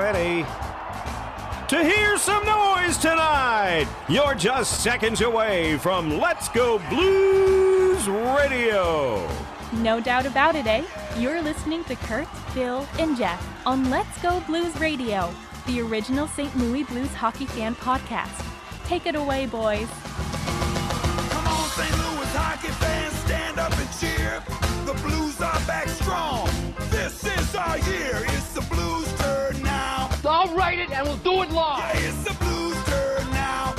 ready to hear some noise tonight. You're just seconds away from Let's Go Blues Radio. No doubt about it, eh? You're listening to Kurt, Bill, and Jeff on Let's Go Blues Radio, the original St. Louis Blues hockey fan podcast. Take it away, boys. Come on, St. Louis hockey fans, stand up and cheer. The Blues are back strong. This is our year. It's the Blues' turn now. I'll write it and we'll do it live. Yeah, it's the Blues' turn now.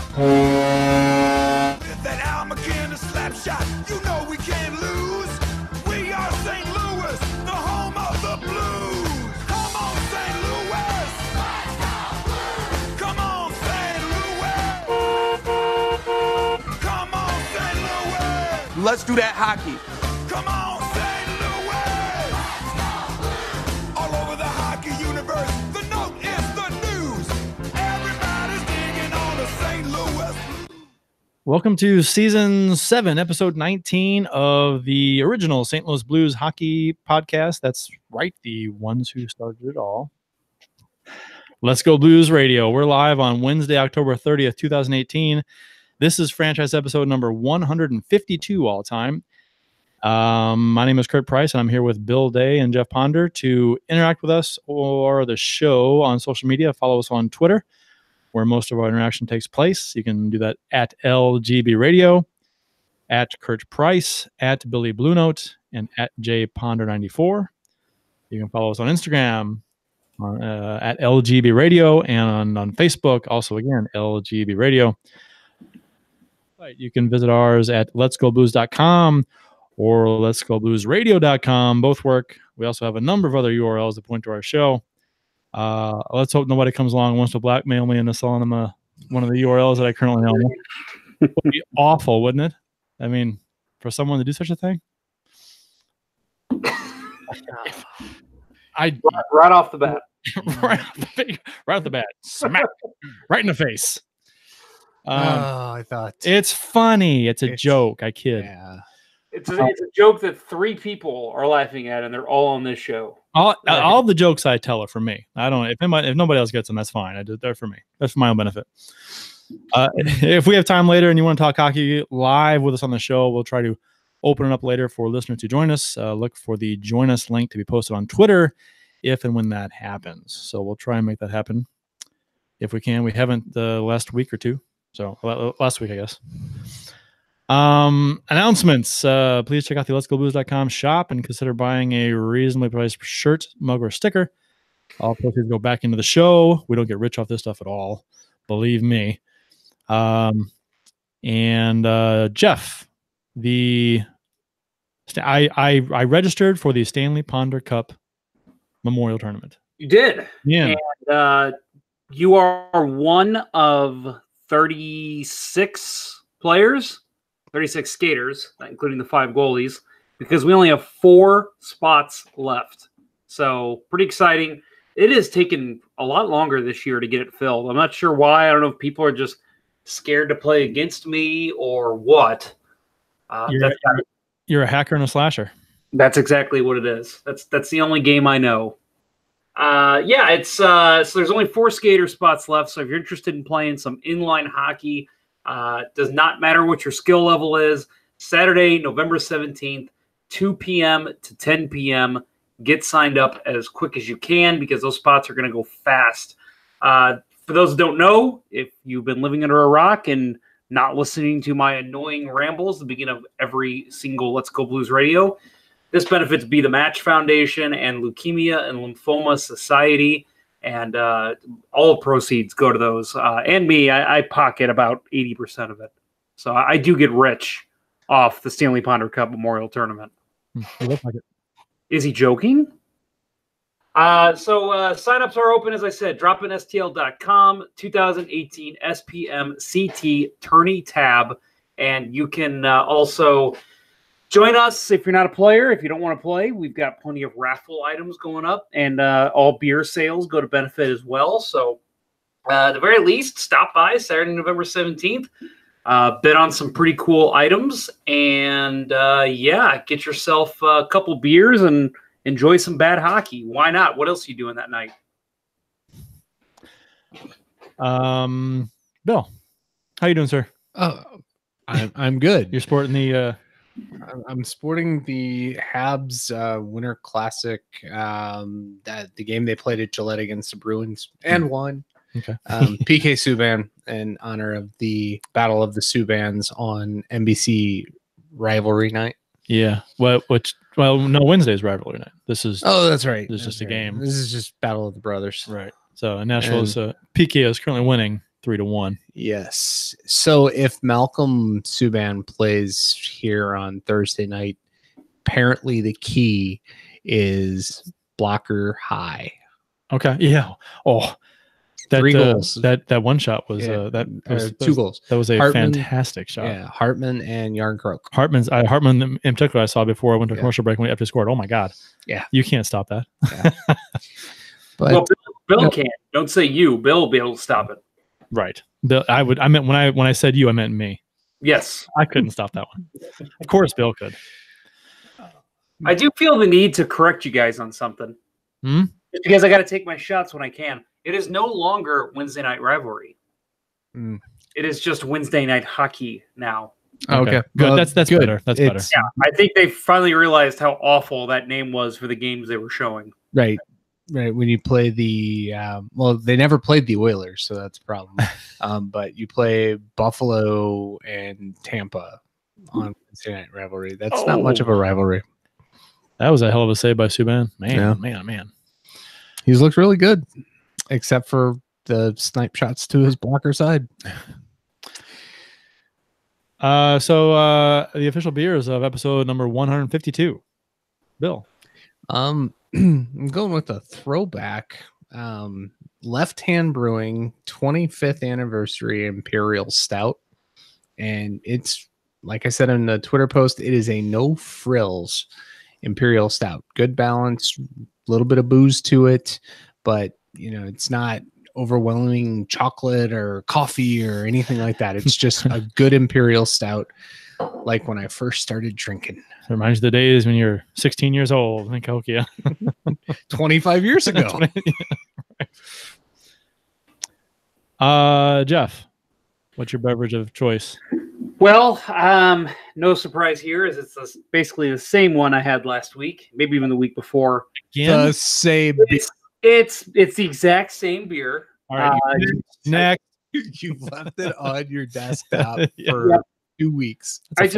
With that Al McKenzie slap shot, you know we can't lose. We are St. Louis, the home of the Blues. Come on, St. Louis. Let's go Blues. Come on, St. Louis. Come on, St. Louis. Let's do that hockey. Come on, St. Louis. Let's go Blues. All over the hockey universe, the note is the news. Everybody's digging on the St. Louis Blues. Welcome to Season 7, Episode 19 of the original St. Louis Blues hockey podcast. That's right, the ones who started it all. Let's Go Blues Radio. We're live on Wednesday, October 30th, 2018. This is franchise episode number 152 all time. My name is Kurt Price, and I'm here with Bill Day and Jeff Ponder to interact with us or the show on social media. Follow us on Twitter, where most of our interaction takes place. You can do that at LGB Radio, at Kurt Price, at Billy Blue Note, and at JPonder94. You can follow us on Instagram at LGB Radio, and on Facebook, also again, LGB Radio. You can visit ours at letsgoblues.com or letsgobluesradio.com. Both work. We also have a number of other URLs that point to our show. Let's hope nobody comes along and wants to blackmail me into selling them one of the URLs that I currently own. It would be awful, wouldn't it? I mean, for someone to do such a thing. Right off the bat. right off the bat. Smack. Right in the face. I thought it's funny. It's a joke. I kid. Yeah. It's a joke that 3 people are laughing at, and they're all on this show. All the jokes I tell are for me. I don't. If nobody else gets them, that's fine. They're for me. That's for my own benefit. If we have time later and you want to talk hockey live with us on the show, we'll try to open it up later for listeners to join us. Look for the join us link to be posted on Twitter if and when that happens. So we'll try and make that happen if we can. We haven't the last week or two. So last week, I guess. Announcements. Please check out the letsgoblues.com shop and consider buying a reasonably priced shirt, mug, or sticker. All proceeds go back into the show. We don't get rich off this stuff at all. Believe me. And Jeff, I registered for the Stanley Ponder Cup Memorial Tournament. You did. Yeah. And you are one of 36 players, 36 skaters, including the 5 goalies, because we only have 4 spots left. So pretty exciting. It has taken a lot longer this year to get it filled. I'm not sure why. I don't know if people are just scared to play against me or what. You're a hacker and a slasher. That's exactly what it is. That's the only game I know. It's so there's only 4 skater spots left. So if you're interested in playing some inline hockey, does not matter what your skill level is. Saturday, November 17th, 2 p.m. to 10 p.m. Get signed up as quick as you can because those spots are going to go fast. For those who don't know, if you've been living under a rock and not listening to my annoying rambles at the beginning of every single Let's Go Blues Radio, this benefits Be the Match Foundation and Leukemia and Lymphoma Society, and all proceeds go to those. And me, I pocket about 80% of it. So I do get rich off the Stanley Ponder Cup Memorial Tournament. It looks like it. Is he joking? Signups are open, as I said. dropinstl.com, 2018 SPM CT Tourney tab. And you can also join us if you're not a player. If you don't want to play, we've got plenty of raffle items going up. And all beer sales go to benefit as well. So at the very least, stop by Saturday, November 17th. Bid on some pretty cool items. And, get yourself a couple beers and enjoy some bad hockey. Why not? What else are you doing that night? Bill, how you doing, sir? I'm good. You're sporting the I'm sporting the Habs Winter Classic. That the game they played at Gillette against the Bruins and won. okay. PK Subban in honor of the Battle of the Subans on NBC Rivalry Night. Yeah. Well, no, Wednesday's rivalry night. This is That's right. This is just a right. game. This is just Battle of the Brothers. right. So Nashville's PK is currently winning 3-1. Yes. So if Malcolm Subban plays here on Thursday night, apparently the key is blocker high. Okay. Yeah. Oh, that 3 goals. That one shot was Yeah. that was 2 goals. That was a Hartman- fantastic shot. Yeah, Hartman and Yarncroke. Hartman in particular, I saw before I went to commercial break when we after scored. Oh my God. Yeah. You can't stop that. But Well, Bill can't. Don't say you. Bill will be able to stop it. Right. Bill, I meant when I said you, I meant me. Yes. I couldn't stop that one. Of course, Bill could. I do feel the need to correct you guys on something. Hmm? Just because I got to take my shots when I can. It is no longer Wednesday night rivalry. Mm. It is just Wednesday night hockey now. okay. Good. Well, That's good. better. That's better. It's- Yeah, I think they finally realized how awful that name was for the games they were showing. Right. Right. When you play the they never played the Oilers, so that's a problem. But you play Buffalo and Tampa on Wednesday night rivalry. That's not much of a rivalry. That was a hell of a save by Subban. Yeah. Man. He's looked really good, except for the snipe shots to his blocker side. So the official beers of episode number 152. Bill. I'm going with a throwback. Left Hand Brewing 25th anniversary Imperial Stout. And it's, like I said in the Twitter post, it is a no frills Imperial Stout. Good balance, a little bit of booze to it, but it's not overwhelming chocolate or coffee or anything like that. It's just a good Imperial Stout, like when I first started drinking. It reminds you of the days when you're 16 years old in Cahokia. 25 years ago. Jeff, what's your beverage of choice? Well, no surprise here, as it's basically the same one I had last week, maybe even the week before. Again? The same. It's the exact same beer. All right. Next. You left it on your desktop Yeah. for 2 weeks. I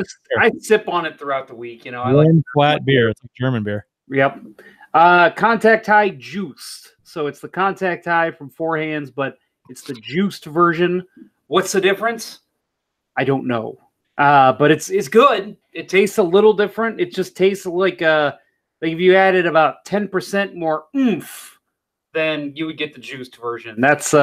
sip on it throughout the week. I One flat beer. It's like German beer. Yep. Contact high juiced. So it's the contact high from Four Hands, but it's the juiced version. What's the difference? I don't know. But it's good. It tastes a little different. It just tastes like if you added about 10% more oomph, then you would get the juiced version. That's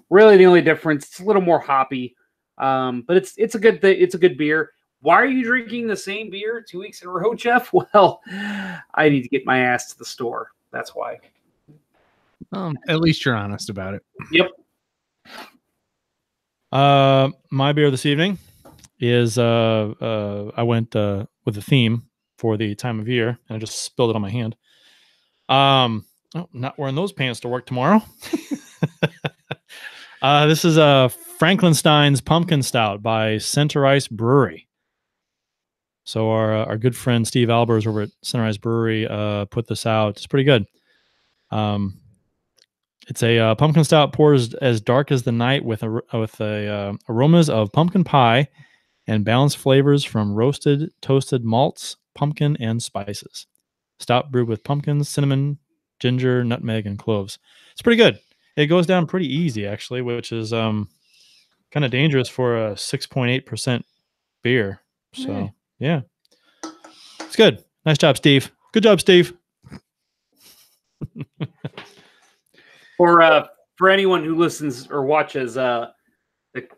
really the only difference. It's a little more hoppy. But it's a good beer. Why are you drinking the same beer 2 weeks in a row, Jeff? Well, I need to get my ass to the store. That's why. At least you're honest about it. Yep. My beer this evening is I went with a theme for the time of year, and I just spilled it on my hand. Not wearing those pants to work tomorrow. This is Frankenstein's Pumpkin Stout by Center Ice Brewery. So our good friend Steve Albers over at Center Ice Brewery put this out. It's pretty good. It's a pumpkin stout pours as dark as the night with aromas of pumpkin pie and balanced flavors from roasted, toasted malts, pumpkin, and spices. Stout brewed with pumpkins, cinnamon, ginger, nutmeg, and cloves. It's pretty good. It goes down pretty easy, actually, which is kind of dangerous for a 6.8% beer. So, yeah. It's good. Nice job, Steve. Good job, Steve. For anyone who listens or watches the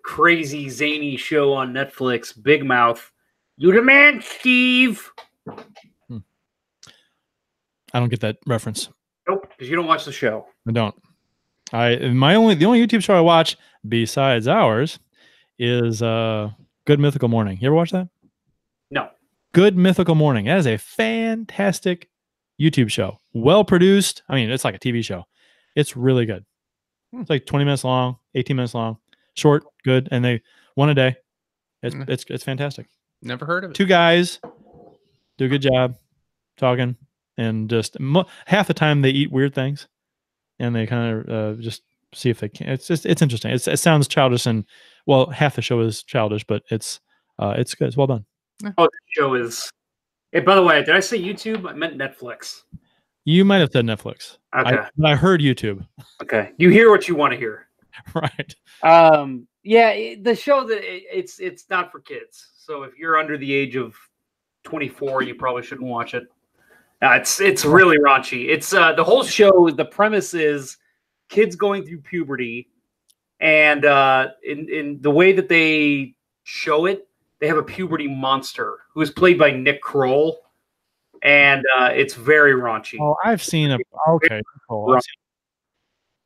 crazy zany show on Netflix, Big Mouth, you the man, Steve. I don't get that reference. Nope, because you don't watch the show. I don't. The only YouTube show I watch besides ours is Good Mythical Morning. You ever watch that? No. Good Mythical Morning. That is a fantastic YouTube show. Well produced. I mean, it's like a TV show. It's really good. It's like 20 minutes long, 18 minutes long, short, good, and they one a day. It's fantastic. Never heard of it. 2 guys do a good job talking, and just half the time they eat weird things, and they kind of just see if they can. It's interesting. It sounds childish, and well, half the show is childish, but it's good. It's well done. Oh, the show is. Hey, by the way, did I say YouTube? I meant Netflix. You might have said Netflix. Okay. I heard YouTube. Okay. You hear what you want to hear. Right. Yeah, the show that it's not for kids. So if you're under the age of 24, you probably shouldn't watch it. It's really raunchy. It's the whole show. The premise is kids going through puberty, and in the way that they show it, they have a puberty monster who is played by Nick Kroll, and it's very raunchy. Oh, I've seen a cool.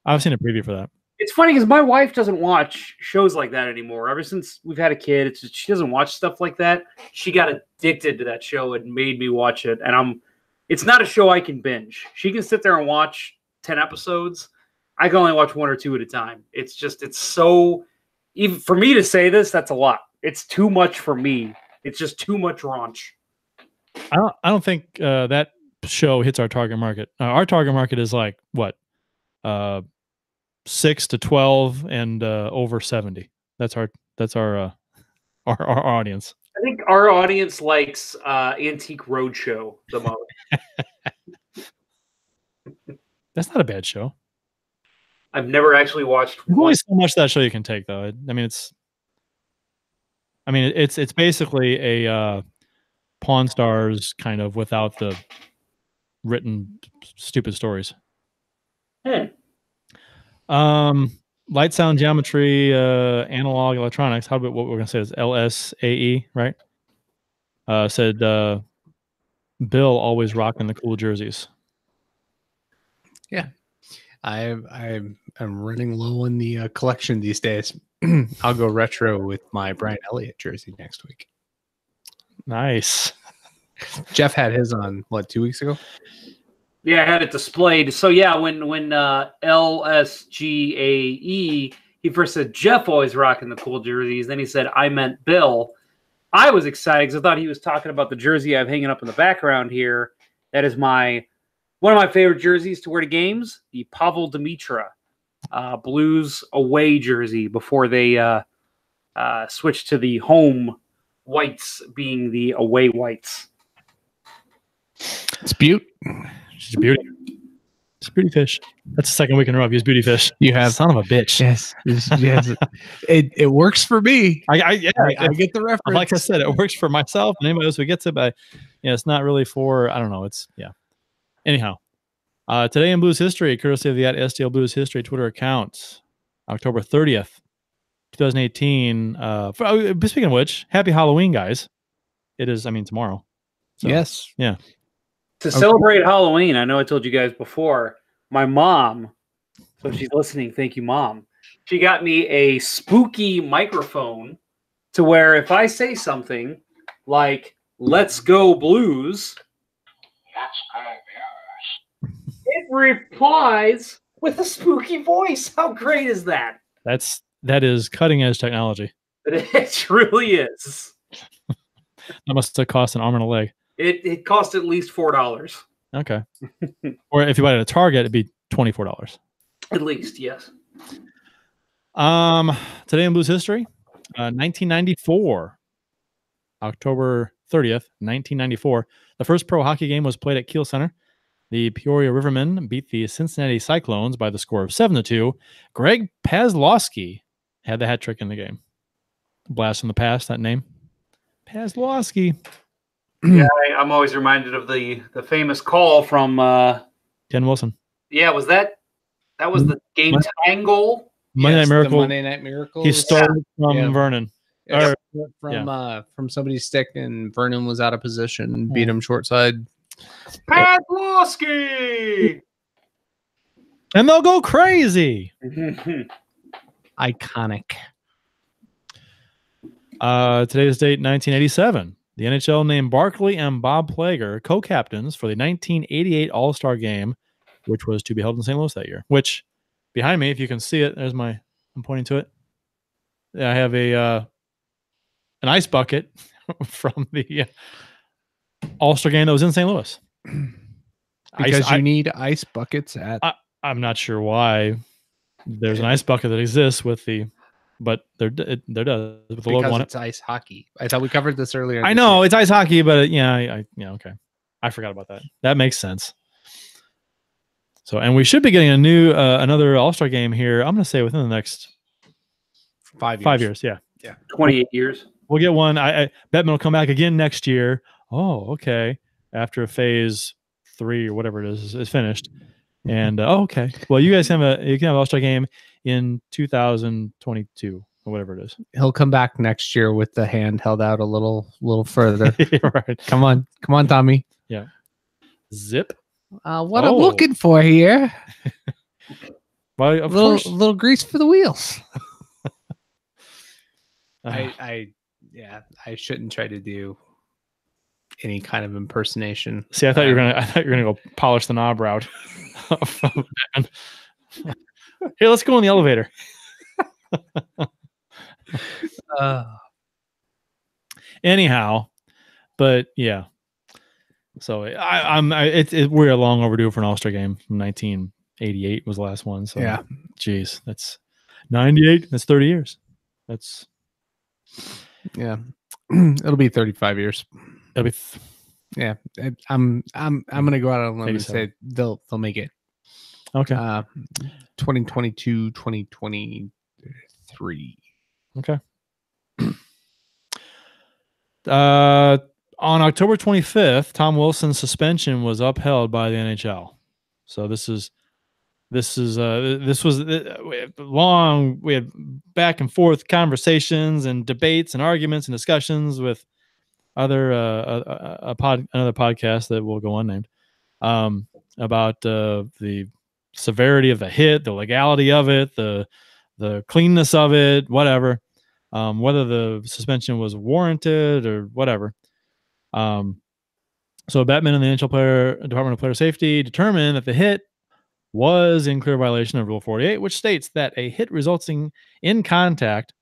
I've seen a preview for that. It's funny because my wife doesn't watch shows like that anymore. Ever since we've had a kid, she doesn't watch stuff like that. She got addicted to that show and made me watch it. And it's not a show I can binge. She can sit there and watch 10 episodes. I can only watch 1 or 2 at a time. It's so, even for me to say this, that's a lot. It's too much for me. It's just too much raunch. I don't think that show hits our target market. Our target market is like what? 6 to 12 and over 70. That's our audience. I think our audience likes Antique Roadshow the most. That's not a bad show. I've never actually watched. There's only so much that show you can take, though. It's basically a Pawn Stars kind of without the written stupid stories. Light, sound, geometry, analog, electronics. What we're gonna say is LSAE, right? Said Bill always rocking the cool jerseys. Yeah, I'm running low on the collection these days. I'll go retro with my Brian Elliott jersey next week. Nice. Jeff had his on 2 weeks ago. Yeah, I had it displayed. So yeah, when LSGAE, he first said Jeff always rocking the cool jerseys. Then he said I meant Bill. I was excited because I thought he was talking about the jersey I have hanging up in the background here. That is one of my favorite jerseys to wear to games, the Pavel Dimitra Blues away jersey before they switched to the home whites being the away whites. It's beaut. She's a beauty. It's a beauty fish. That's the second week in a row I've used beauty fish. You have, son of a bitch. Yes. It works for me. I get the reference. Like I said, it works for myself and anybody else who gets it, but it's not really for, I don't know. Anyhow, today in Blues history, courtesy of the @STL Blues History Twitter account, October 30th, 2018. Speaking of which, happy Halloween, guys. It is, tomorrow. So, yes. Yeah. To celebrate Halloween, I know I told you guys before, my mom, so she's listening, thank you, Mom. She got me a spooky microphone to where if I say something like, "Let's go Blues," it replies with a spooky voice. How great is that? That is cutting edge technology. It truly is. That must have cost an arm and a leg. It cost at least $4. Okay. Or if you buy it at a Target, it'd be $24. At least, yes. Today in Blues history, 1994, October 30th, 1994. The first pro hockey game was played at Kiel Center. The Peoria Rivermen beat the Cincinnati Cyclones by the score of 7-2. Greg Pazlowski had the hat trick in the game. Blast from the past, that name. Pazlowski. Yeah, I'm always reminded of the famous call from Ken Wilson. Yeah, was that was the game tying goal? Monday Night Miracle. Monday Night Miracle. He stole from Vernon. From somebody's stick, and Vernon was out of position and beat him short side. Pazlowski! And they'll go crazy. Iconic. Today's date, 1987. The NHL named Barkley and Bob Plager co-captains for the 1988 All-Star Game, which was to be held in St. Louis that year. Which, behind me, if you can see it, I'm pointing to it. I have an ice bucket from the AllStar game that was in St. Louis. Because you need ice buckets at. I'm not sure why there's an ice bucket that exists with the, but there does with the logo on it. It's ice hockey. I thought we covered this earlier. I know it's ice hockey, but yeah, okay. I forgot about that. That makes sense. So, and we should be getting another AllStar game here. I'm going to say within the next 5 years. 5 years. Yeah. 28 years. We'll get one. Bettman will come back again next year. Oh, okay. After phase 3 or whatever it is finished. And okay. Well, you guys can have AllStar game in 2022 or whatever it is. He'll come back next year with the hand held out a little further. Right. Come on, Tommy. Yeah. Zip. What I'm looking for here. Well, of course. Little grease for the wheels. I shouldn't try to do any kind of impersonation. See, I thought you were gonna go polish the knob route. Here, let's go in the elevator. Anyhow, but yeah. So we're long overdue for an AllStar game. From 1988 was the last one. So yeah, geez, that's 98. That's 30 years. That's it'll be 35 years. It'll be. Yeah, I'm gonna go out on a limb and say they'll make it. Okay. 2022, 2023. Okay. On October 25th, Tom Wilson's suspension was upheld by the NHL. So this was long. We had back and forth conversations and debates and arguments and discussions with another podcast that will go unnamed about the severity of the hit, the legality of it, the cleanness of it, whatever, whether the suspension was warranted or whatever. So Bettman and the NHL Department of Player Safety determined that the hit was in clear violation of Rule 48, which states that a hit resulting in contact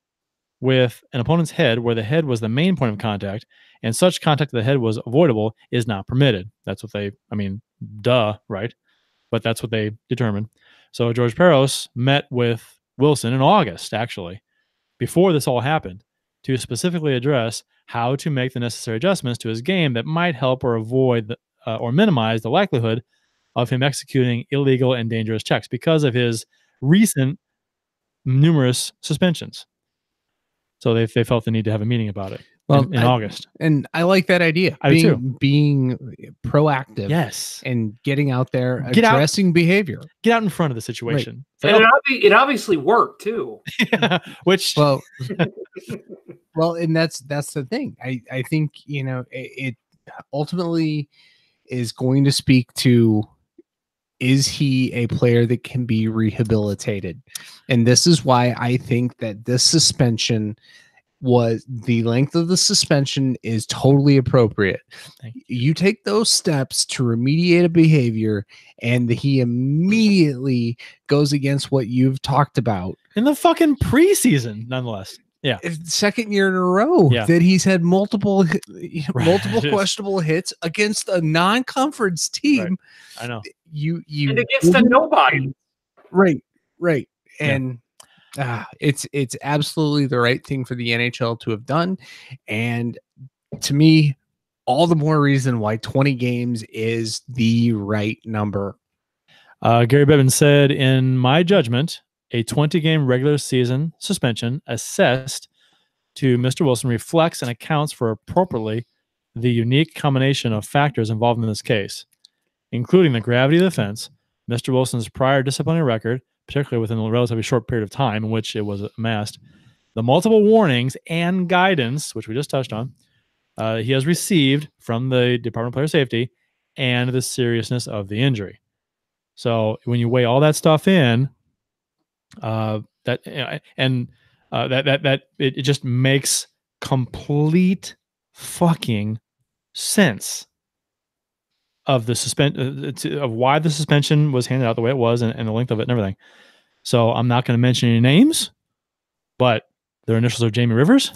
with an opponent's head where the head was the main point of contact and such contact to the head was avoidable is not permitted. That's what duh, right? But that's what they determined. So George Peros met with Wilson in August, actually, before this all happened, to specifically address how to make the necessary adjustments to his game that might help or avoid or minimize the likelihood of him executing illegal and dangerous checks because of his recent numerous suspensions. So they felt the need to have a meeting about it in August. And I like that idea. Being proactive. Yes. And getting out there, addressing behavior. Get out in front of the situation. Right. And it obviously worked too. Yeah, which well, and that's the thing. I think, it ultimately is going to speak to, is he a player that can be rehabilitated? And this is why I think that this suspension the length of the suspension is totally appropriate. You take those steps to remediate a behavior and he immediately goes against what you've talked about. In the preseason, nonetheless. Yeah. Second year in a row that he's had multiple questionable hits against a non-conference team. Right. I know. And against a nobody. Right. And it's absolutely the right thing for the NHL to have done. And to me, all the more reason why 20 games is the right number. Gary Bettman said, in my judgment, a 20-game regular season suspension assessed to Mr. Wilson reflects and accounts for appropriately the unique combination of factors involved in this case, including the gravity of the offense, Mr. Wilson's prior disciplinary record, particularly within a relatively short period of time in which it was amassed, the multiple warnings and guidance, which we just touched on, he has received from the Department of Player Safety, and the seriousness of the injury. So when you weigh all that stuff in, it just makes complete fucking sense of the of why the suspension was handed out the way it was and the length of it and everything. So I'm not going to mention any names, but their initials are Jamie Rivers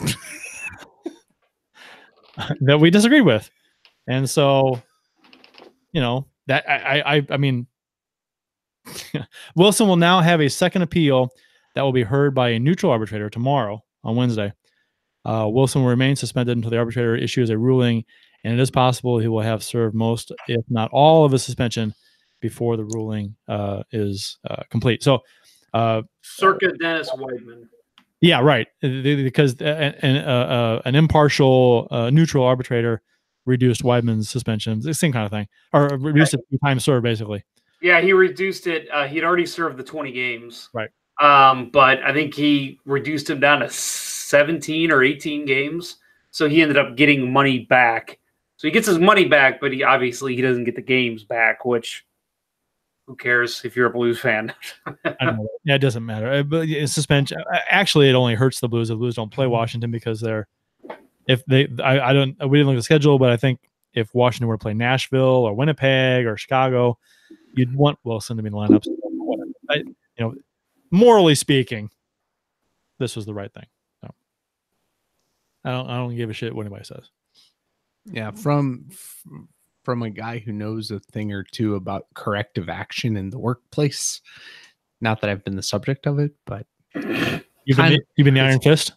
that we disagreed with. And so, that I mean, Wilson will now have a second appeal that will be heard by a neutral arbitrator tomorrow on Wednesday. Wilson will remain suspended until the arbitrator issues a ruling, and it is possible he will have served most, if not all, of his suspension before the ruling is complete. So, circa Dennis Weidman. Yeah, right. Because an impartial, neutral arbitrator reduced Weidman's suspension. The same kind of thing, or reduced it to time served, basically. Yeah, he reduced it. He'd already served the 20 games. Right. But I think he reduced him down to 17 or 18 games. So he ended up getting money back. So he gets his money back, but he doesn't get the games back, which who cares if you're a Blues fan? I don't know. Yeah, it doesn't matter. But suspension, actually, it only hurts the Blues. The Blues don't play Washington because we didn't look at the schedule, but I think if Washington were to play Nashville or Winnipeg or Chicago, you'd want Wilson to be in the lineup. Morally speaking, this was the right thing. So I don't give a shit what anybody says. Yeah, from a guy who knows a thing or two about corrective action in the workplace. Not that I've been the subject of it, but you've been the Iron Fist.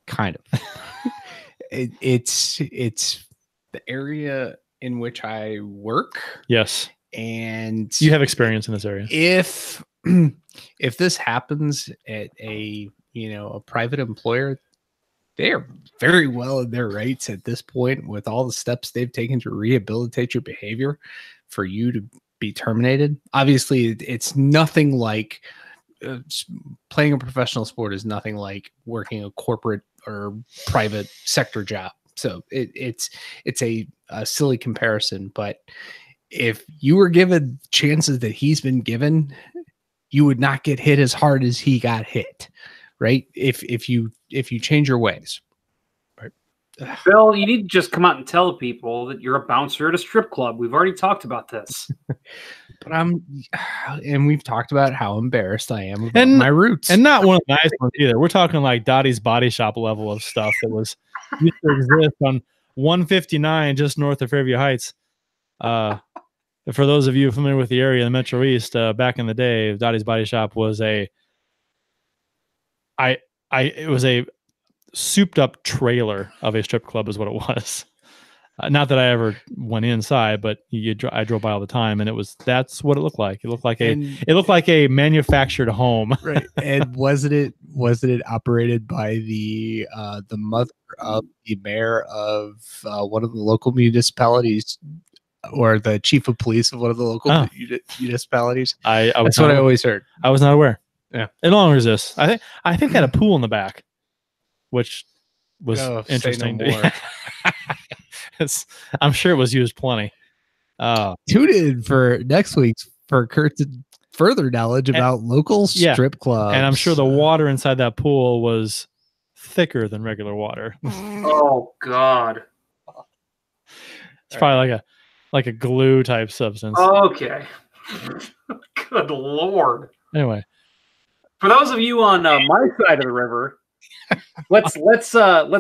Kind of. It's the area in which I work. Yes, and you have experience in this area. If this happens at a private employer, they are very well in their rights at this point with all the steps they've taken to rehabilitate your behavior for you to be terminated. Obviously, it's nothing like playing a professional sport is nothing like working a corporate or private sector job. So it's a silly comparison. But if you were given chances that he's been given, you would not get hit as hard as he got hit. Right. If you change your ways. Right. Bill, you need to just come out and tell people that you're a bouncer at a strip club. We've already talked about this. But and we've talked about how embarrassed I am about my roots. And not one of the nice ones either. We're talking like Dottie's Body Shop level of stuff that used to exist on 159 just north of Fairview Heights. For those of you familiar with the area, the Metro East, back in the day, Dottie's Body Shop was it was a souped up trailer of a strip club is what it was. Not that I ever went inside, but I drove by all the time, and that's what it looked like. It looked like a manufactured home. Right. And wasn't it operated by the mother of the mayor of one of the local municipalities, or the chief of police of one of the local municipalities? That's what I always heard. I was not aware. Yeah, it no longer exists. I think they had a pool in the back, which was interesting. Say no more. I'm sure it was used plenty. Tune in for next week's for Kurt's further knowledge about local strip clubs. And I'm sure the water inside that pool was thicker than regular water. Oh God! It's probably like a glue type substance. Okay. Good Lord. Anyway. For those of you on my side of the river, let's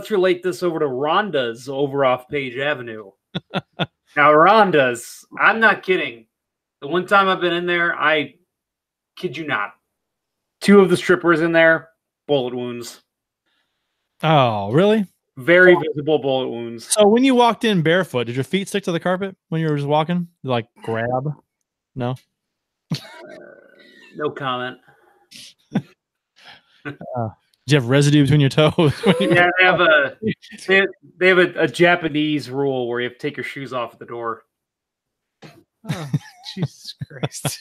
relate this over to Rhondas over off Page Avenue. Now, Rhondas, I'm not kidding. The one time I've been in there, I kid you not, 2 of the strippers in there, bullet wounds. Oh, really? Very visible bullet wounds. So when you walked in barefoot, did your feet stick to the carpet when you were just walking? Like grab? No? No comment. Did you have residue between your toes? Yeah, they have a Japanese rule where you have to take your shoes off at the door. Oh, Jesus Christ.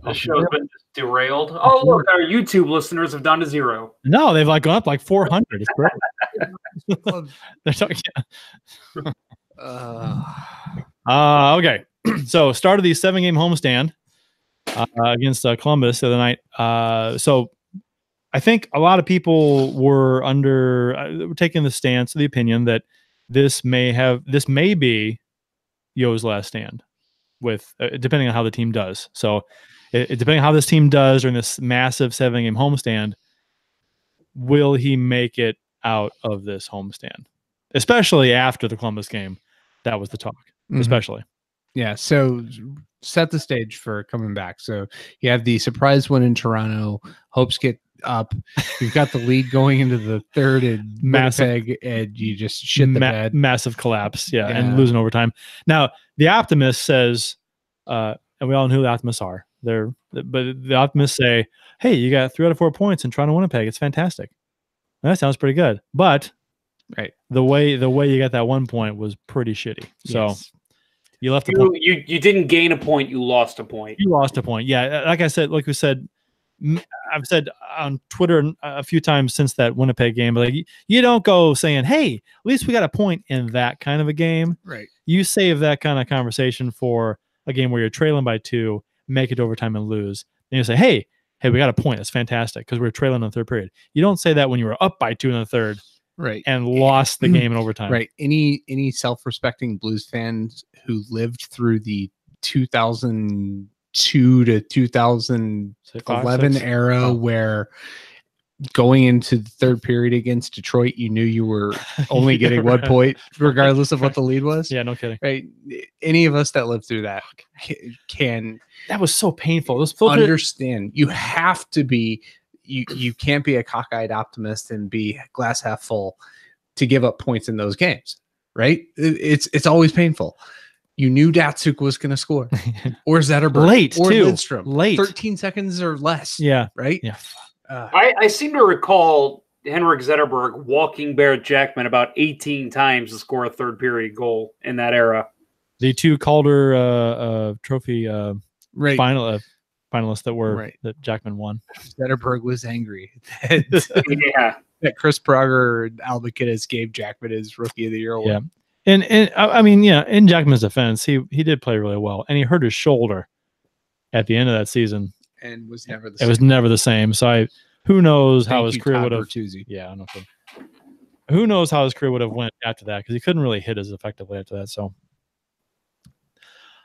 The show's been just derailed. Oh, look, our YouTube listeners have gone to 0. No, they've gone up like 400. It's great. They're talking. Okay. So started the 7-game homestand against Columbus the other night. So I think a lot of people were taking the stance, the opinion that this may be Yeo's last stand, with depending on how the team does. So depending on how this team does during this massive 7-game homestand, will he make it out of this homestand? Especially after the Columbus game. That was the talk, especially. Yeah, so set the stage for coming back. So you have the surprise win in Toronto. Hopes get up. You've got the lead going into the third in Winnipeg, and you just shit the bed. Massive collapse, and losing overtime. Now, the optimist says, and we all know who the optimists are. But the optimists say, hey, you got 3 out of 4 points in Toronto, Winnipeg. It's fantastic. That sounds pretty good. But the way you got that 1 point was pretty shitty. So you left you didn't gain a point, you lost a point. You lost a point. Yeah, like we said, I've said on Twitter a few times since that Winnipeg game, but like you don't go saying, hey, at least we got a point in that kind of a game. Right. You save that kind of conversation for a game where you're trailing by 2, make it overtime and lose. Then you say, hey, we got a point. That's fantastic because we're trailing in the third period. You don't say that when you were up by 2 in the third. Right. And lost the game in overtime. Right. Any self-respecting Blues fans who lived through the 2002 to 2011 era where going into the third period against Detroit, you knew you were only getting 1 point regardless of what the lead was. Yeah, no kidding. Right. Any of us that lived through that can that was so painful. Understand. You have to be you can't be a cockeyed optimist and be glass half full to give up points in those games, right? It's always painful. You knew Datsuk was going to score, or Zetterberg, late or too. Lidstrom, Late, 13 seconds or less. Yeah, right. Yeah. I seem to recall Henrik Zetterberg walking Barrett Jackman about 18 times to score a third period goal in that The 2 Calder Trophy finalists that Jackman won. Zetterberg was angry that Chris Pronger and Al McKinnis gave Jackman his Rookie of the Year award. Yeah, and I mean, in Jackman's defense, he did play really well, and he hurt his shoulder at the end of that season, and was never the it same. was never the same. So who knows how his career would have. Yeah, no kidding. Who knows how his career would have went after that because he couldn't really hit as effectively after that. So.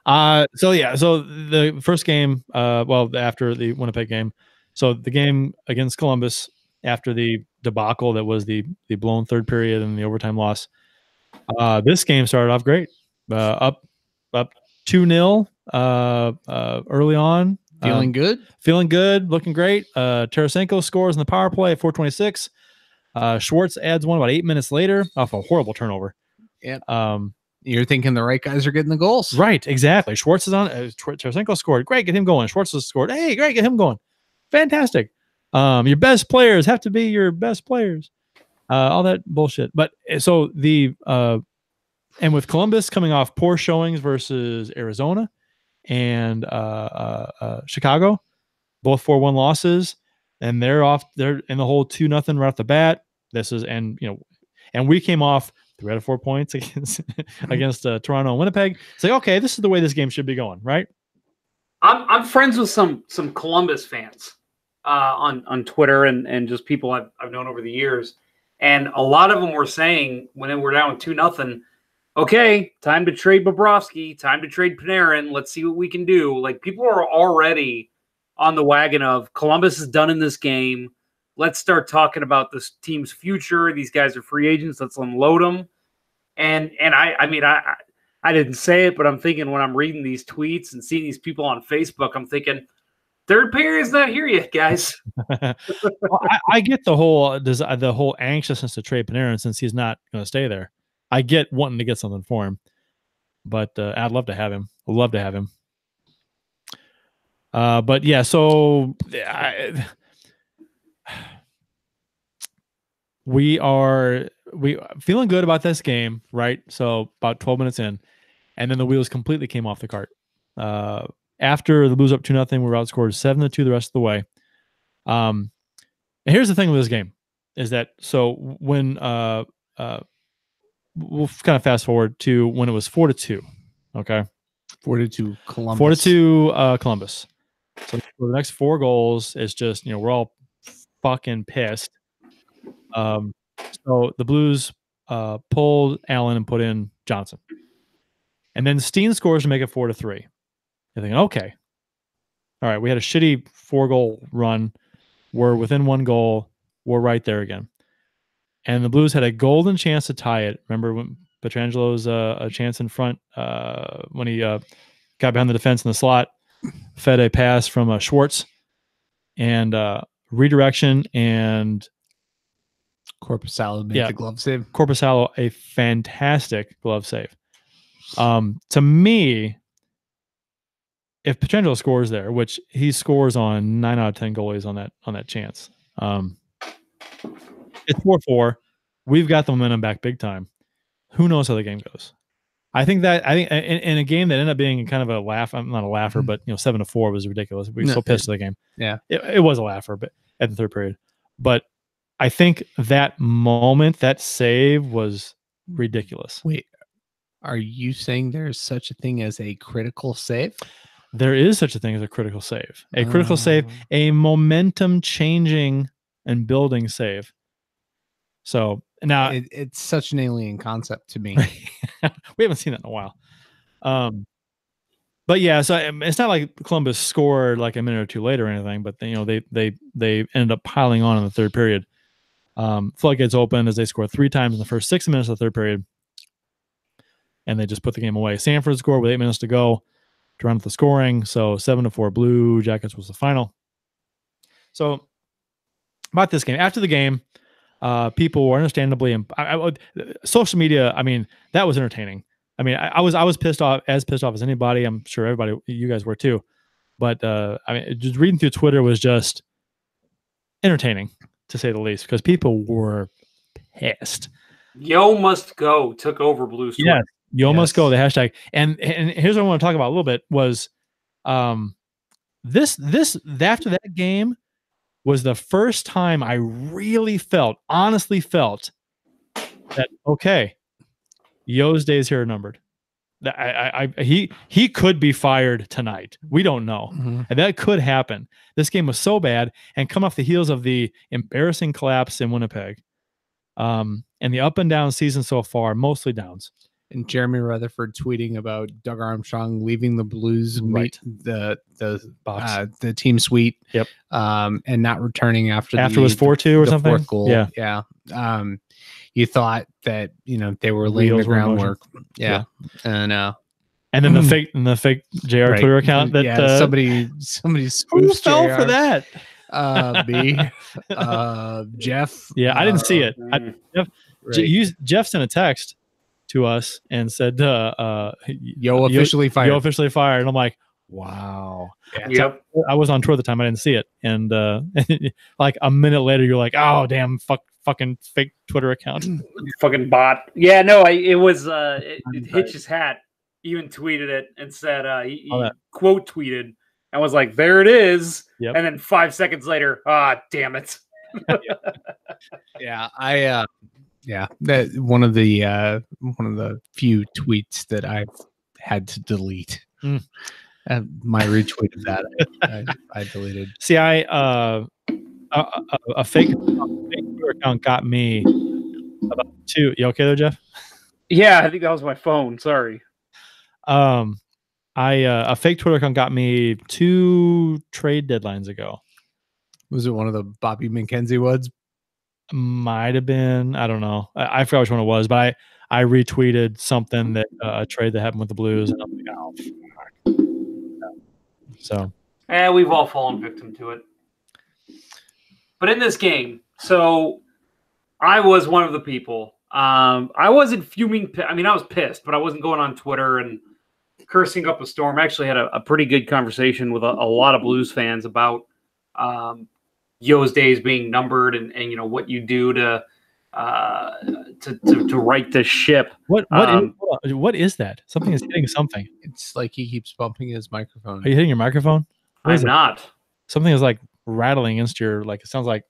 So the first game, after the Winnipeg game, so the game against Columbus after the debacle that was the blown third period and the overtime loss, this game started off great, up 2-0 early on, feeling good, looking great. Tarasenko scores in the power play at 4:26. Schwartz adds one about 8 minutes later off a horrible turnover. Yeah. You're thinking the right guys are getting the goals. Right, exactly. Schwartz is on. Tarasenko scored. Great, get him going. Schwartz has scored. Hey, great, get him going. Fantastic. Your best players have to be your best players. All that bullshit. But so and with Columbus coming off poor showings versus Arizona and Chicago, both 4-1 losses, and they're in the hole 2-0 right off the bat. And we came off 3 out of 4 points against Toronto and Winnipeg. It's like, okay, this is the way this game should be going, right? I'm friends with some Columbus fans on Twitter and just people I've known over the years, and a lot of them were saying when we're down 2-0, okay, time to trade Bobrovsky, time to trade Panarin. Let's see what we can do. Like, people are already on the wagon of Columbus is done in this game. Let's start talking about this team's future. These guys are free agents. Let's unload them. And I mean, I didn't say it, but I'm thinking when I'm reading these tweets and seeing these people on Facebook, I'm thinking, third period's not here yet, guys. Well, I get the whole anxiousness to trade Panarin since he's not going to stay there. I get wanting to get something for him, but I'd love to have him. I'd love to have him. But yeah, so we feeling good about this game, right? So about 12 minutes in, and then the wheels completely came off the cart. After the Blues up 2-0, we were outscored 7-2 the rest of the way. And here's the thing with this game is that when we'll kind of fast forward to when it was 4-2. Okay, 4-2 Columbus. 4-2 Columbus. So for the next 4 goals, it's just we're all fucking pissed. So the Blues pulled Allen and put in Johnson, and then Steen scores to make it 4-3. You're thinking, okay, All right, we had a shitty 4-goal run. We're within 1 goal. We're right there again. And the Blues had a golden chance to tie it. Remember when Petrangelo's a chance in front when he got behind the defense in the slot, fed a pass from Schwartz, and redirection, and Korpisalo made the glove save. Korpisalo, a fantastic glove save. To me, if Petrangelo scores there, which he scores on 9 out of 10 goalies on that chance, it's 4-4. We've got the momentum back big time. Who knows how the game goes? I think in a game that ended up being kind of a laugh. I'm not a laugher, but 7-4 was ridiculous. We were so pissed at the game. Yeah, it was a laugher, but at the third period. But I think that moment, that save was ridiculous. Wait, are you saying there's such a thing as a critical save? There is such a thing as a critical save. A critical save, a momentum changing and building save. So now it's such an alien concept to me. We haven't seen that in a while. But yeah, so it's not like Columbus scored like a minute or two later or anything, but they ended up piling on in the third period. Floodgates opened as they scored 3 times in the first 6 minutes of the third period, and they just put the game away. Sanford scored with 8 minutes to go to round up the scoring. So 7-4 Blue Jackets was the final. So about this game, after the game, people were understandably social media. I mean, that was entertaining. I mean, I was pissed off as anybody. I'm sure everybody, you guys were too. But I mean, just reading through Twitter was just entertaining, to say the least, because people were pissed. Yo must go took over Blue Twitter. Yeah, Yo must go, the hashtag. And here's what I want to talk about a little bit was this after that game was the first time I really honestly felt that, okay, Yo's days here are numbered. He could be fired tonight. We don't know. Mm-hmm. And that could happen. This game was so bad, and come off the heels of the embarrassing collapse in Winnipeg, and the up and down season so far, mostly downs. And Jeremy Rutherford tweeting about Doug Armstrong leaving the Blues, right. the box, the team suite, yep, and not returning after it was 4-2 or something. 4th goal, yeah. You thought that they were laying the groundwork, yeah. And then the fake JR right. Twitter account that somebody who fell for that. Me, Jeff. Yeah, I didn't see it. Jeff sent a text to us and said, Yo officially fired. Yo officially fired. And I'm like, wow. Yeah. Yep. So I was on tour at the time. I didn't see it. And like a minute later, you're like, oh, damn, fucking fake Twitter account. Fucking bot. Yeah, no, it was Hitch's hat even tweeted it and said, he quote tweeted and was like, there it is. Yep. And then 5 seconds later, damn it. Yeah, that one of the few tweets that I've had to delete. My retweet of that I deleted. See, a fake Twitter account got me about 2. You okay there, Jeff? Yeah, I think that was my phone. Sorry. A fake Twitter account got me 2 trade deadlines ago. Was it one of the Bobby McKenzie ones? Might have been. I don't know. I forgot which one it was, but I retweeted something that a trade that happened with the Blues, and I'm like, oh, fuck. So. We've all fallen victim to it. But in this game, so I was one of the people. I wasn't fuming. I mean, I was pissed, but I wasn't going on Twitter and cursing up a storm. I actually had a pretty good conversation with a lot of Blues fans about Yo's days being numbered and what you do to right the ship. What is that? Something is hitting something. It's like he keeps bumping his microphone. Are you hitting your microphone? I'm not. Something is like rattling against your, like, it sounds like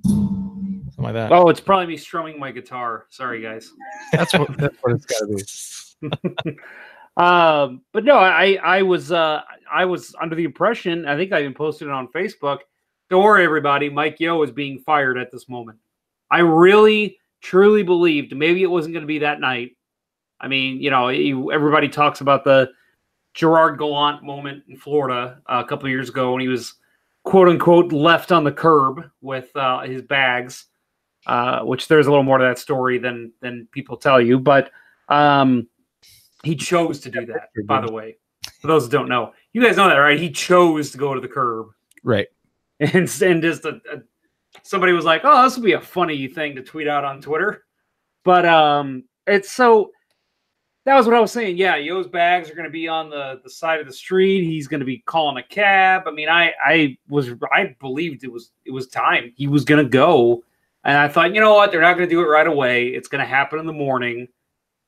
something like that. Oh, it's probably me strumming my guitar. Sorry, guys. That's what it's got to be. But no, I was under the impression, I think I even posted it on Facebook. Don't worry, everybody. Mike Yeo is being fired at this moment. I really, truly believed maybe it wasn't going to be that night. I mean, everybody talks about the Gerard Gallant moment in Florida a couple of years ago when he was quote unquote left on the curb with his bags, which there's a little more to that story than people tell you. But he chose to do that, by the way. For those who don't know, you guys know that, right? He chose to go to the curb. Right. And just somebody was like, "Oh, this would be a funny thing to tweet out on Twitter." But it's so that was what I was saying. Yeah, Yeo's bags are going to be on the side of the street. He's going to be calling a cab. I mean, I believed it was time. He was going to go, and I thought, you know what? They're not going to do it right away. It's going to happen in the morning,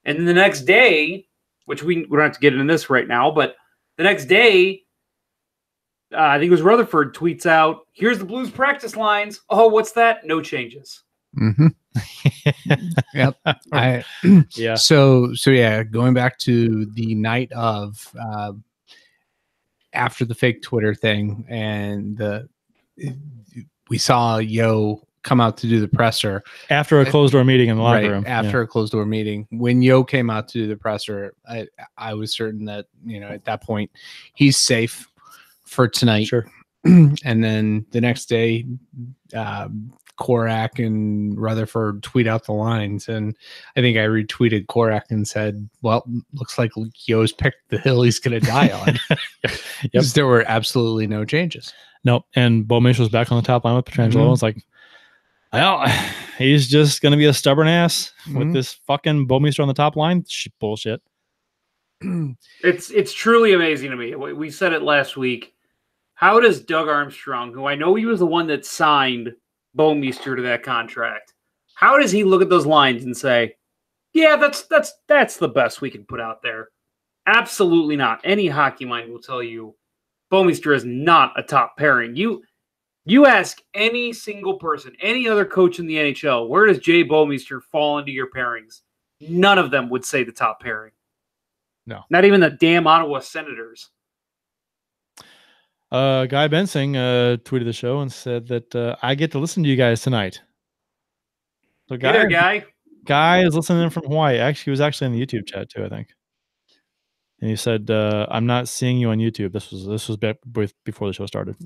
and then the next day, which we don't have to get into this right now, but the next day. I think it was Rutherford tweets out, "Here's the Blues practice lines." Oh, what's that? No changes. Mm-hmm. Yep. Yeah. So yeah, going back to the night of after the fake Twitter thing, and we saw Yeo come out to do the presser After a closed door meeting in the locker room. After a closed door meeting, when Yeo came out to do the presser, I was certain that at that point he's safe for tonight. Sure. And then the next day, Korak and Rutherford tweet out the lines, and I think I retweeted Korak and said, "Well, looks like Yeo's picked the hill he's going to die on." Because there were absolutely no changes. Nope. And Bowmish was back on the top line with Petrangelo. It's like, well, he's just going to be a stubborn ass with this fucking Bowmister on the top line. Bullshit. It's truly amazing to me. We said it last week. How does Doug Armstrong, who I know he was the one that signed Bowmeister to that contract, how does he look at those lines and say, "Yeah, that's the best we can put out there"? Absolutely not. Any hockey mind will tell you Bowmeister is not a top pairing. You ask any single person, any other coach in the NHL, where does Jay Bowmeister fall into your pairings? None of them would say the top pairing. No. Not even the damn Ottawa Senators. Guy Bensing tweeted the show and said that I get to listen to you guys tonight. So Hey there, Guy. Guy is listening in from Hawaii. Actually, he was actually in the YouTube chat too, I think. And he said, "I'm not seeing you on YouTube." This was before the show started.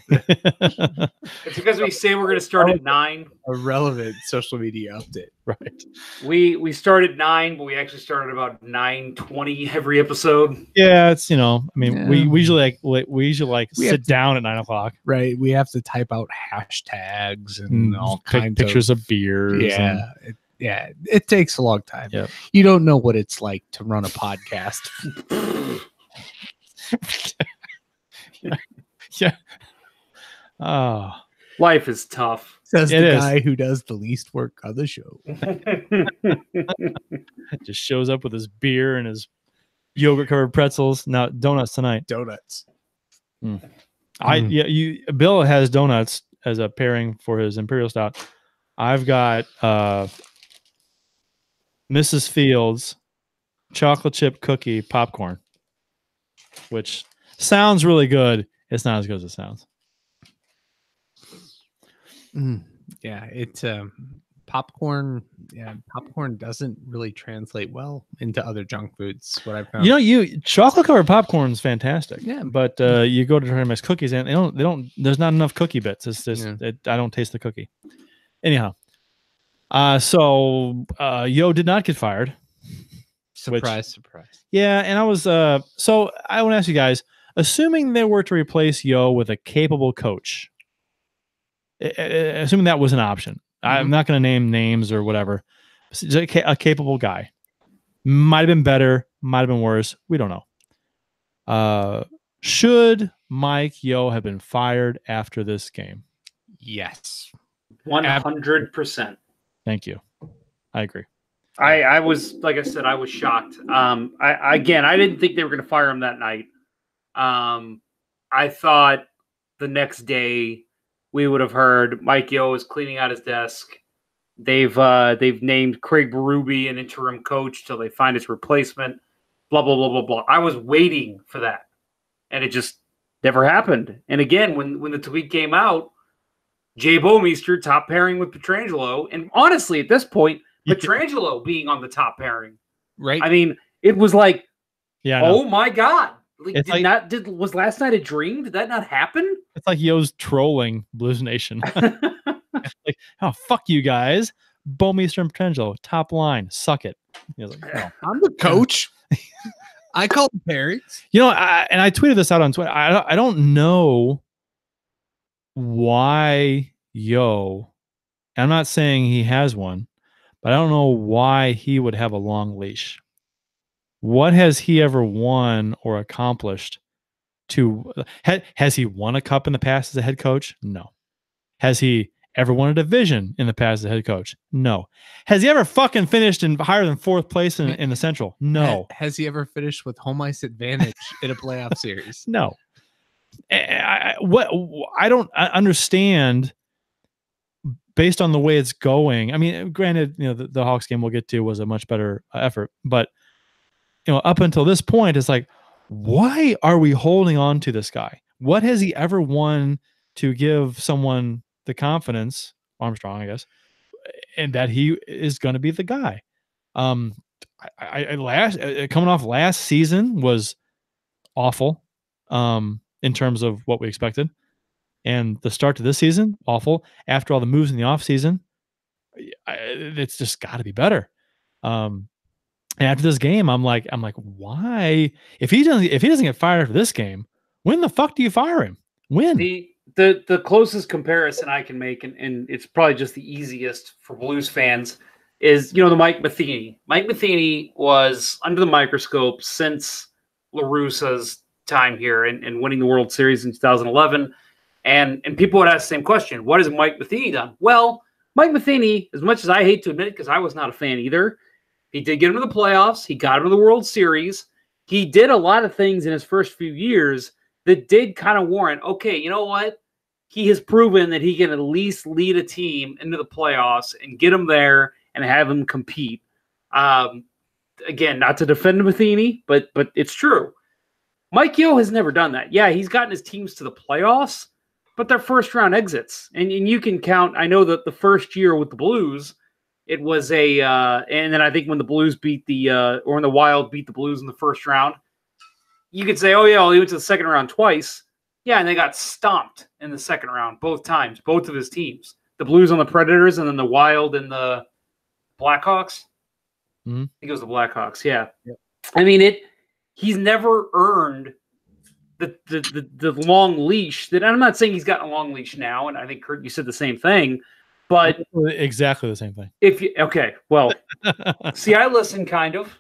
It's because we say we're going to start at 9. A relevant social media update. Right. We start at 9, but we actually started about 9:20 every episode. Yeah, it's I mean, we usually sit down at 9 o'clock. Right. We have to type out hashtags and all kinds pictures of beers. Yeah. It takes a long time. Yep. You don't know what it's like to run a podcast. Yeah. Oh, life is tough. Says the guy who does the least work on the show. Just shows up with his beer and his yogurt covered pretzels. Now donuts tonight. Donuts. Bill has donuts as a pairing for his Imperial Stout. I've got Mrs. Fields chocolate chip cookie popcorn, which sounds really good. It's not as good as it sounds. Yeah, it's popcorn. Yeah, popcorn doesn't really translate well into other junk foods. What I found. Chocolate covered popcorn is fantastic. Yeah, but you go to try to mix cookies and they don't. There's not enough cookie bits. It's just I don't taste the cookie. Anyhow, so Yeo did not get fired. Surprise. Yeah, and I was so I want to ask you guys, assuming they were to replace Yeo with a capable coach, assuming that was an option. I'm not going to name names or whatever. A capable guy. Might have been better, might have been worse. We don't know. Should Mike Yeo have been fired after this game? Yes. 100%. Thank you. I agree. I was, like I said, I was shocked. I didn't think they were going to fire him that night. I thought the next day we would have heard Mike Yeo is cleaning out his desk. They've named Craig Berube an interim coach till they find his replacement. Blah blah blah blah blah. I was waiting for that, and it just never happened. And again, when the tweet came out, Jay Bowmeister top pairing with Petrangelo, and honestly, at this point, Petrangelo being on the top pairing. Right. I mean, it was like Yeah. I know. Oh my God! It's Was last night a dream? Did that not happen? It's like Yeo's trolling Blues Nation. Like, oh, fuck you guys. Bowmeister and Petrangelo, top line, suck it. Like, no. I'm the coach. I called the Carey. I tweeted this out on Twitter. I don't know why Yeo. I'm not saying he has one, but I don't know why he would have a long leash. What has he ever won or accomplished? Has he won a cup in the past as a head coach? No. Has he ever won a division in the past as a head coach? No. Has he ever fucking finished in higher than 4th place in the Central? No. Has he ever finished with home ice advantage in a playoff series? No. I don't understand based on the way it's going. I mean, granted, the Hawks game we'll get to was a much better effort, but up until this point, it's like, why are we holding on to this guy? What has he ever won to give someone the confidence, Armstrong, I guess, and that he is going to be the guy? Coming off last season was awful in terms of what we expected. And the start to this season, awful. After all the moves in the offseason, it's just got to be better. And after this game, I'm like, why? If he doesn't get fired for this game, when the fuck do you fire him? When? The closest comparison I can make, and it's probably just the easiest for Blues fans, is the Mike Matheny. Mike Matheny was under the microscope since La Russa's time here and winning the World Series in 2011. And people would ask the same question: what has Mike Matheny done? Well, Mike Matheny, as much as I hate to admit it, because I was not a fan either, he did get him to the playoffs. He got him to the World Series. He did a lot of things in his first few years that did kind of warrant, okay, you know what? He has proven that he can at least lead a team into the playoffs and get them there and have them compete. Again, not to defend Matheny, but it's true. Mike Yeo has never done that. Yeah, he's gotten his teams to the playoffs, but they're first-round exits. And you can count, I know that the first year with the Blues, it was and then I think when the Blues beat or when the Wild beat the Blues in the first round, you could say, oh yeah, well, he went to the second round twice. Yeah, and they got stomped in the second round both times, both of his teams. The Blues on the Predators and then the Wild and the Blackhawks. Mm-hmm. I think it was the Blackhawks, yeah. Yep. I mean, he's never earned the long leash. That I'm not saying he's gotten a long leash now, and I think, Kurt, you said the same thing. But exactly the same thing. Okay, well, see, I listen kind of,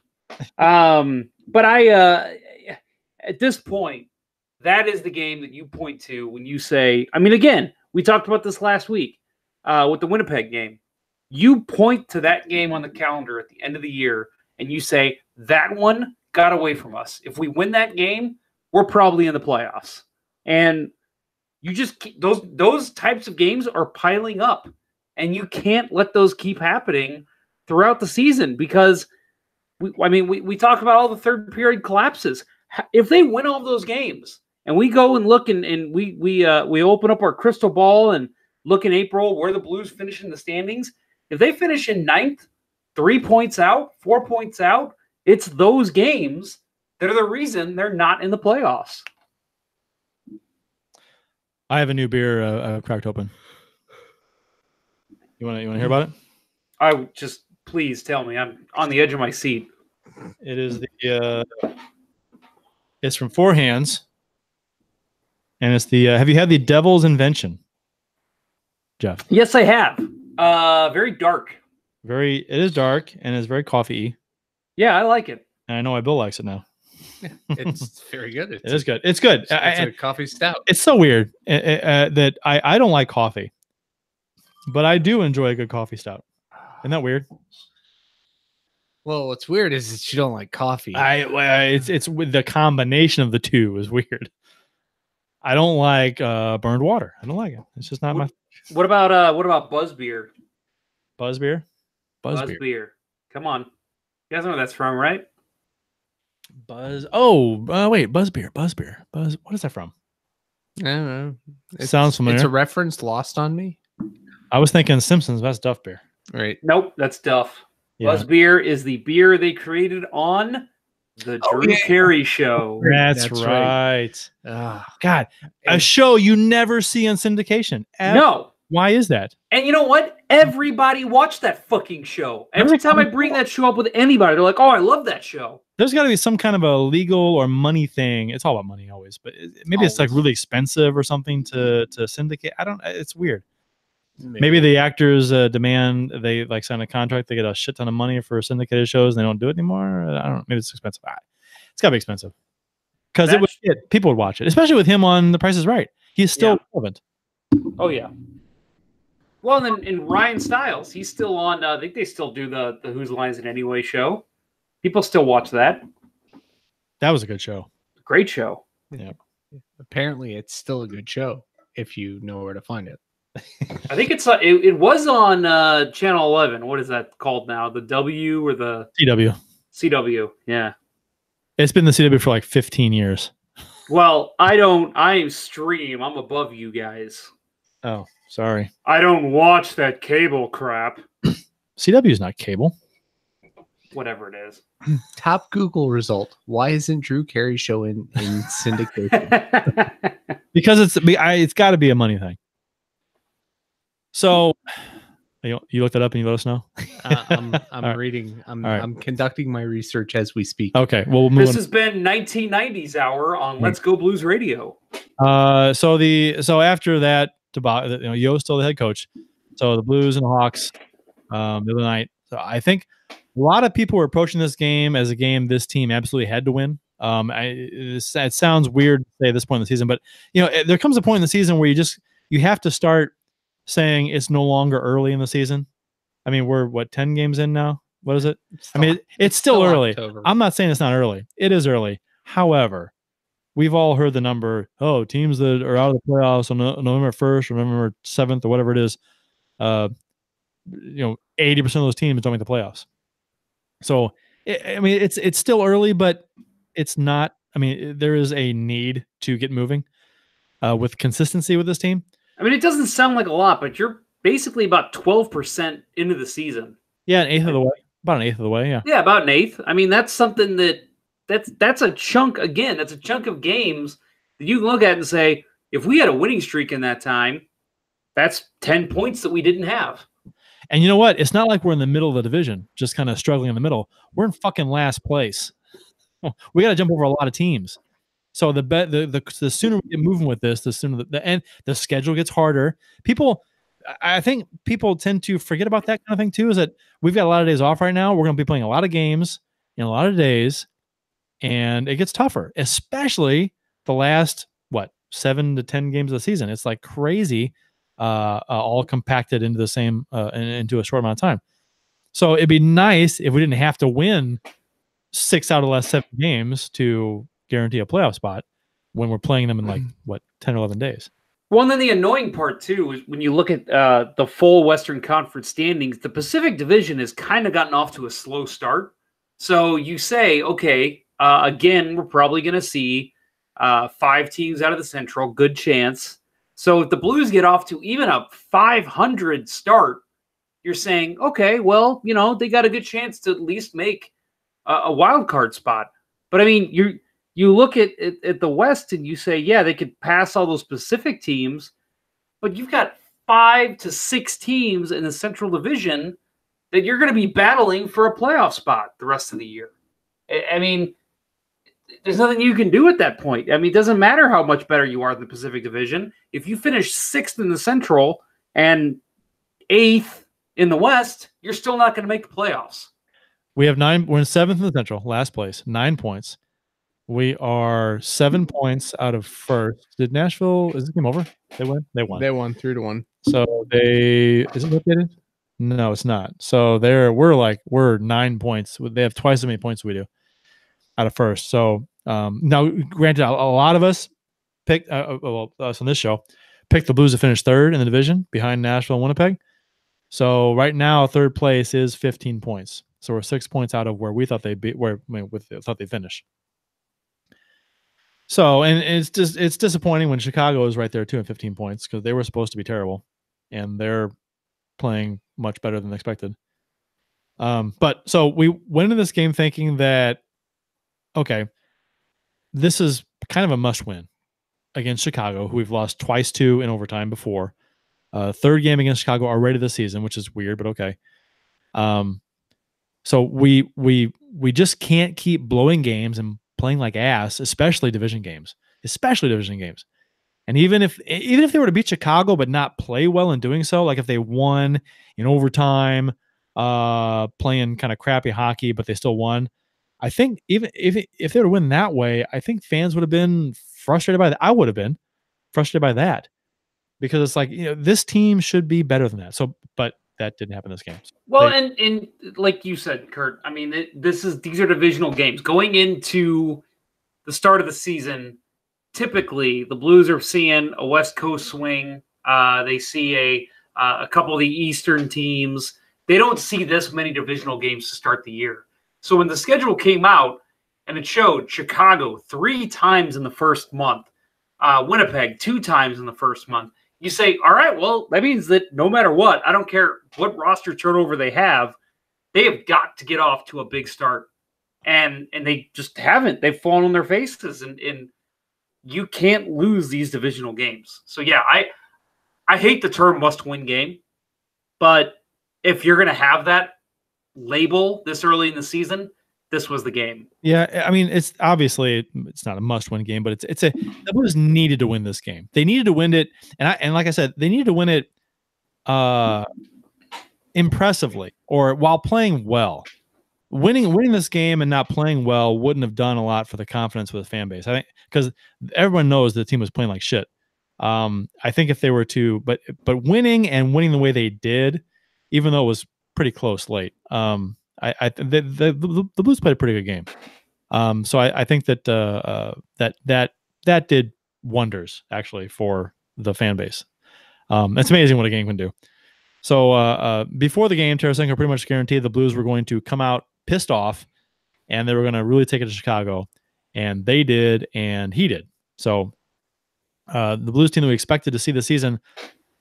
but I at this point, that is the game that you point to when you say. I mean, again, we talked about this last week with the Winnipeg game. You point to that game on the calendar at the end of the year, and you say that one got away from us. If we win that game, we're probably in the playoffs. And you just keep, those types of games are piling up. And you can't let those keep happening throughout the season because, we talk about all the third period collapses. If they win all those games and we go and look and we open up our crystal ball and look in April where the Blues finish in the standings, if they finish in 9th, 3 points out, 4 points out, it's those games that are the reason they're not in the playoffs. I have a new beer cracked open. You want to hear about it? Please tell me. I'm on the edge of my seat. It is it's from Four Hands, and it's the. Have you had the Devil's Invention, Jeff? Yes, I have. Very dark. It is dark and it's very coffee-y. Yeah, I like it. And I know why Bill likes it now. It's very good. It is good. It's good. It's a coffee stout. It's so weird that I don't like coffee. But I do enjoy a good coffee stout. Isn't that weird? Well, what's weird is that you don't like coffee. It's with the combination of the two is weird. I don't like burned water. I don't like it. It's just not my. What about Buzz Beer? Buzz Beer? Buzz Beer. Come on, you guys know where that's from, right? Buzz. Oh, wait, Buzz Beer. Buzz. What is that from? I don't know. Sounds familiar. It's a reference lost on me. I was thinking Simpsons. That's Duff Beer. Right. Nope, that's Duff. Yeah. Buzz Beer is the beer they created on The Drew Carey Show. That's right. God, a show you never see on syndication. No. Why is that? And you know what? Everybody watched that fucking show. Every time I bring that show up with anybody, they're like, "Oh, I love that show." There's got to be some kind of a legal or money thing. It's all about money always, but maybe it's like really expensive or something to syndicate. I don't. It's weird. Maybe the actors demand they like sign a contract. They get a shit ton of money for syndicated shows, and they don't do it anymore. I don't know. Maybe it's expensive. It's got to be expensive because people would watch it, especially with him on The Price is Right. He's still relevant. Oh yeah. Well, and then in Ryan Stiles, he's still on. I think they still do the Whose Lines It Anyway show. People still watch that. That was a good show. Great show. Yeah. Apparently, it's still a good show if you know where to find it. I think it was on Channel 11. What is that called now? The W or the CW? CW. Yeah. It's been the CW for like 15 years. Well, I stream. I'm above you guys. Oh, sorry. I don't watch that cable crap. CW is not cable. Whatever it is. Top Google result. Why isn't Drew Carey show in syndication? Because it's got to be a money thing. So you looked it up and you let us know. I'm reading. I'm conducting my research as we speak. Okay. Well, we'll move this on. has been 1990s hour on Let's Go Blues Radio. So after that, Yeo's still the head coach. So the Blues and the Hawks the other night. So I think a lot of people were approaching this game as a game this team absolutely had to win. It sounds weird to say at this point in the season, but there comes a point in the season where you have to start saying it's no longer early in the season. I mean, we're 10 games in now. What is it? It's still early. October. I'm not saying it's not early. It is early. However, we've all heard the number. Oh, teams that are out of the playoffs on November 1st or November 7th or whatever it is. 80% of those teams don't make the playoffs. So, it's still early, but it's not. There is a need to get moving with consistency with this team. It doesn't sound like a lot, but you're basically about 12% into the season. Yeah, an eighth of the way. About an eighth of the way, yeah. Yeah, about an eighth. That's something that's a chunk, again, that's a chunk of games that you can look at and say, if we had a winning streak in that time, that's 10 points that we didn't have. And you know what? It's not like we're in the middle of the division, just kind of struggling in the middle. We're in fucking last place. We got to jump over a lot of teams. So the sooner we get moving with this, the sooner the schedule gets harder. I think people tend to forget about that kind of thing too. Is that we've got a lot of days off right now. We're going to be playing a lot of games in a lot of days, and it gets tougher, especially the last 7 to 10 games of the season. It's like crazy, all compacted into the same into a short amount of time. So it'd be nice if we didn't have to win 6 out of the last 7 games to guarantee a playoff spot when we're playing them in 10 or 11 days. Well, and then the annoying part too is when you look at the full Western Conference standings, the Pacific Division has kind of gotten off to a slow start. So you say, okay, again, we're probably going to see 5 teams out of the Central, good chance. So if the Blues get off to even a 500 start, you're saying, okay, well, they got a good chance to at least make a wild card spot. But you look at the West and you say, yeah, they could pass all those Pacific teams, but you've got 5 to 6 teams in the Central Division that you're going to be battling for a playoff spot the rest of the year. There's nothing you can do at that point. It doesn't matter how much better you are in the Pacific Division. If you finish 6th in the Central and 8th in the West, you're still not going to make the playoffs. We have 9. We're in 7th in the Central, last place, 9 points. We are 7 points out of first. Did Nashville? Is the game over? They won. They won. They won 3-1. So is it what they did? No, it's not. So we're 9 points. They have twice as many points as we do out of first. So now, granted, a lot of us picked us on this show picked the Blues to finish 3rd in the division behind Nashville and Winnipeg. So right now, 3rd place is 15 points. So we're 6 points out of where we thought they'd be. Thought they'd finish. So, and it's disappointing when Chicago is right there too at 15 points because they were supposed to be terrible, and they're playing much better than expected. But so we went into this game thinking that okay, this is kind of a must win against Chicago, who we've lost twice to in overtime before. Third game against Chicago already this season, which is weird, but okay. So we just can't keep blowing games and playing like ass, especially division games. And even if they were to beat Chicago but not play well in doing so, like if they won in overtime, playing kind of crappy hockey, but they still won, I think even if they were to win that way, I think fans would have been frustrated by that. I would have been frustrated by that because it's like, this team should be better than that. So, but that didn't happen this game. So well, and like you said, Kurt, I mean, these are divisional games going into the start of the season. Typically, the Blues are seeing a West Coast swing. They see a couple of the Eastern teams. They don't see this many divisional games to start the year. So when the schedule came out and it showed Chicago 3 times in the first month, Winnipeg 2 times in the first month, you say, all right, well, that means that no matter what, I don't care what roster turnover they have got to get off to a big start. And they just haven't. They've fallen on their faces, and you can't lose these divisional games. So, yeah, I hate the term must-win game, but if you're going to have that label this early in the season, this was the game. Yeah, I mean, it's obviously it's not a must-win game, but the Blues needed to win this game. They needed to win it, and like I said, they needed to win it impressively or while playing well. Winning this game and not playing well wouldn't have done a lot for the confidence of the fan base. I think because everyone knows the team was playing like shit. I think if they were to, but winning the way they did, even though it was pretty close late. The Blues played a pretty good game. So I think that that did wonders actually for the fan base. It's amazing what a game can do. So before the game, Tarasenko pretty much guaranteed the Blues were going to come out pissed off and they were going to really take it to Chicago, and they did, and he did. So the Blues team that we expected to see this season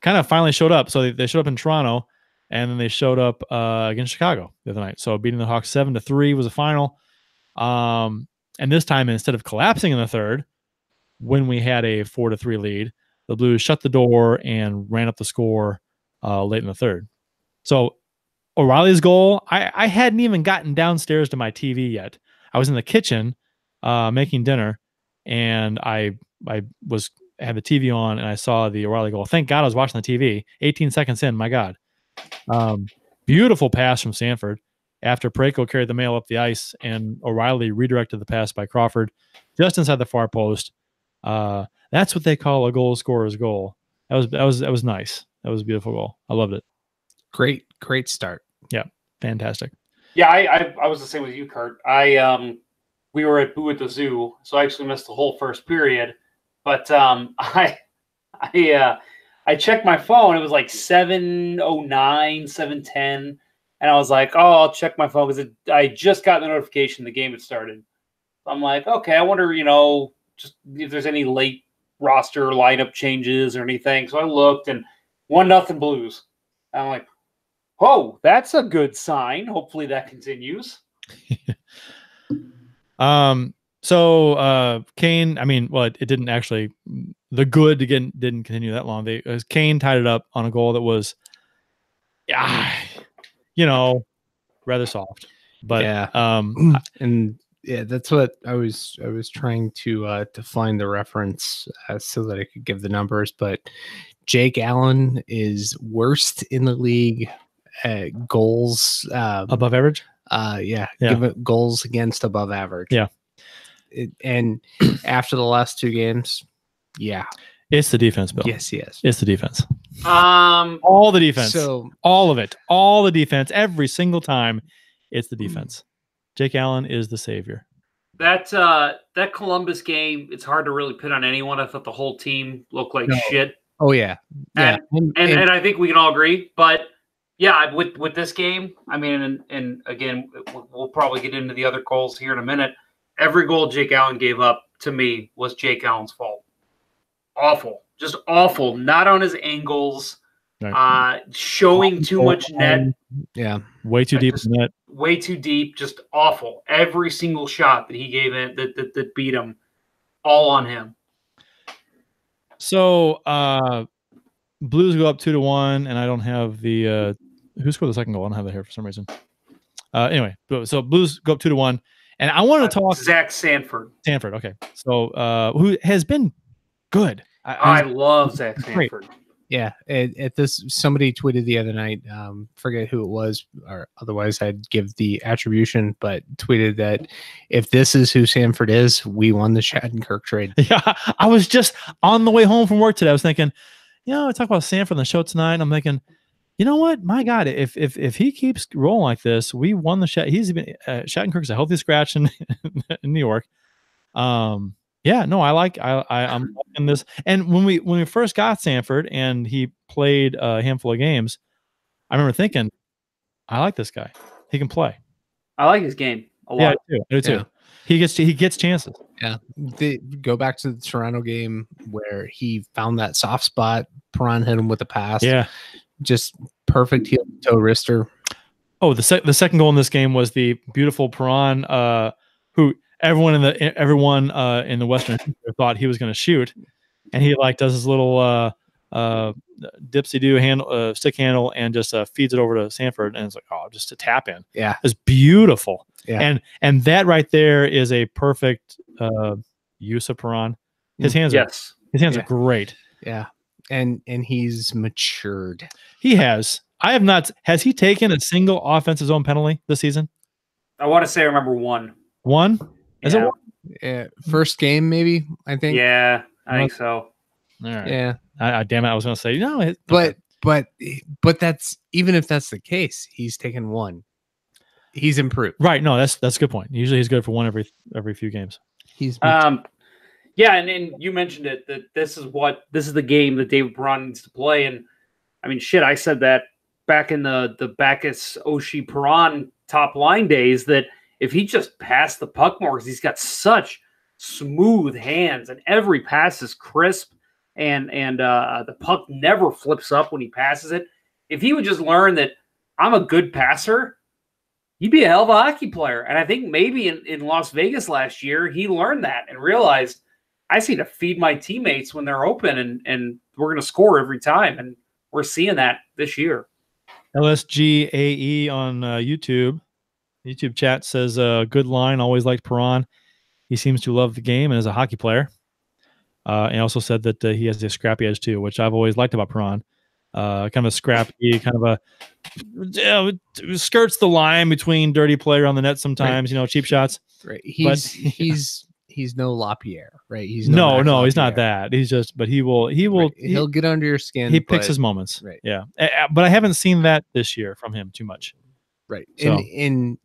kind of finally showed up. So they showed up in Toronto, and then they showed up against Chicago the other night. So beating the Hawks 7-3 was the final. And this time, instead of collapsing in the third, when we had a 4-3 lead, the Blues shut the door and ran up the score late in the third. So O'Reilly's goal, I hadn't even gotten downstairs to my TV yet. I was in the kitchen making dinner, and I had the TV on, and I saw the O'Reilly goal. Thank God I was watching the TV. 18 seconds in, my God. Beautiful pass from Sanford after Parayko carried the mail up the ice, and O'Reilly redirected the pass by Crawford just inside the far post. That's what they call a goal scorer's goal. That was nice. That was a beautiful goal. I loved it. Great start. Yeah, fantastic. Yeah, I was the same with you, Kurt. We were at Boo at the Zoo, so I actually missed the whole first period. But I checked my phone. It was like 7:09, 7:10, and I was like, "Oh, I'll check my phone," because I just got the notification the game had started. I'm like, "Okay, I wonder, just if there's any late roster lineup changes or anything." So I looked, and 1-0 Blues. And I'm like, "Oh, that's a good sign. Hopefully that continues." So Kane, I mean, well, it didn't actually. The good again didn't continue that long. Kane tied it up on a goal that was, rather soft. But yeah, and yeah, that's what I was trying to find the reference so that I could give the numbers. But Jake Allen is worst in the league at goals above average. Goals against above average. Yeah. And after the last 2 games, yeah, it's the defense, Bill. Yes, it's the defense. All the defense. So all of it, all the defense, every single time, it's the defense. Jake Allen is the savior. That Columbus game, it's hard to really pin on anyone. I thought the whole team looked like shit. Oh yeah, and I think we can all agree. But yeah, with this game, I mean, and again, we'll probably get into the other goals here in a minute. Every goal Jake Allen gave up, to me, was Jake Allen's fault. Awful. Just awful. Not on his angles. Showing too much net. Yeah. Way too deep in net. Way too deep. Just awful. Every single shot that he gave in that beat him, all on him. So Blues go up 2-1, and I don't have the who scored the second goal. I don't have it here for some reason. Anyway, so Blues go up 2-1, and I want to talk Zach Sanford. Sanford, okay. So who has been good. I love Zach Sanford. Yeah, at this, somebody tweeted the other night, forget who it was, or otherwise I'd give the attribution, but tweeted that if this is who Sanford is, we won the Shattenkirk trade. Yeah, I was just on the way home from work today. I was thinking, I talk about Sanford on the show tonight. And I'm thinking, you know what? My God, if he keeps rolling like this, we won the Shattenkirk's a healthy scratch in New York. Yeah, no, I'm liking this. And when we first got Sanford and he played a handful of games, I remember thinking, I like this guy. He can play. I like his game a lot. Yeah, I do too. Yeah. He gets chances. Yeah. Go back to the Toronto game where he found that soft spot. Perron hit him with a pass. Yeah. Just perfect heel toe wrister. Oh, the second goal in this game was the beautiful Perron, who everyone in the Western thought he was going to shoot, and he does his little dipsy do handle, stick handle, and just feeds it over to Sanford, and it's just a tap in. Yeah, it's beautiful. Yeah, and that right there is a perfect use of Perron. His hands are great. Yeah, and he's matured. He has. I have not. Has he taken a single offensive zone penalty this season? I want to say I remember one. One? Is it one? Yeah, first game maybe, I think. Yeah, I think so. All right. Yeah. Damn it, I was going to say no. But that's, even if that's the case, he's taken one. He's improved. Right. No, that's a good point. Usually he's good for one every few games. He's yeah, and you mentioned it, that this is the game that David Perron needs to play. And I mean, shit, I said that back in the Backus, Oshie, Perron top line days, that if he just passed the puck more, because he's got such smooth hands and every pass is crisp, and the puck never flips up when he passes it. If he would just learn that I'm a good passer, he'd be a hell of a hockey player. And I think maybe in Las Vegas last year, he learned that and realized, I just need to feed my teammates when they're open, and we're going to score every time. And we're seeing that this year. LSGAE on YouTube chat says, good line, always liked Perron. He seems to love the game and is a hockey player. And also said that he has a scrappy edge too, which I've always liked about Perron. Kind of a scrappy, kind of a skirts the line between dirty player on the net sometimes, right. Cheap shots. Right. He's no Lapierre, right? He's he's not that. He's just, but he'll get under your skin. He picks his moments. Right. Yeah. But I haven't seen that this year from him too much. Right. So. And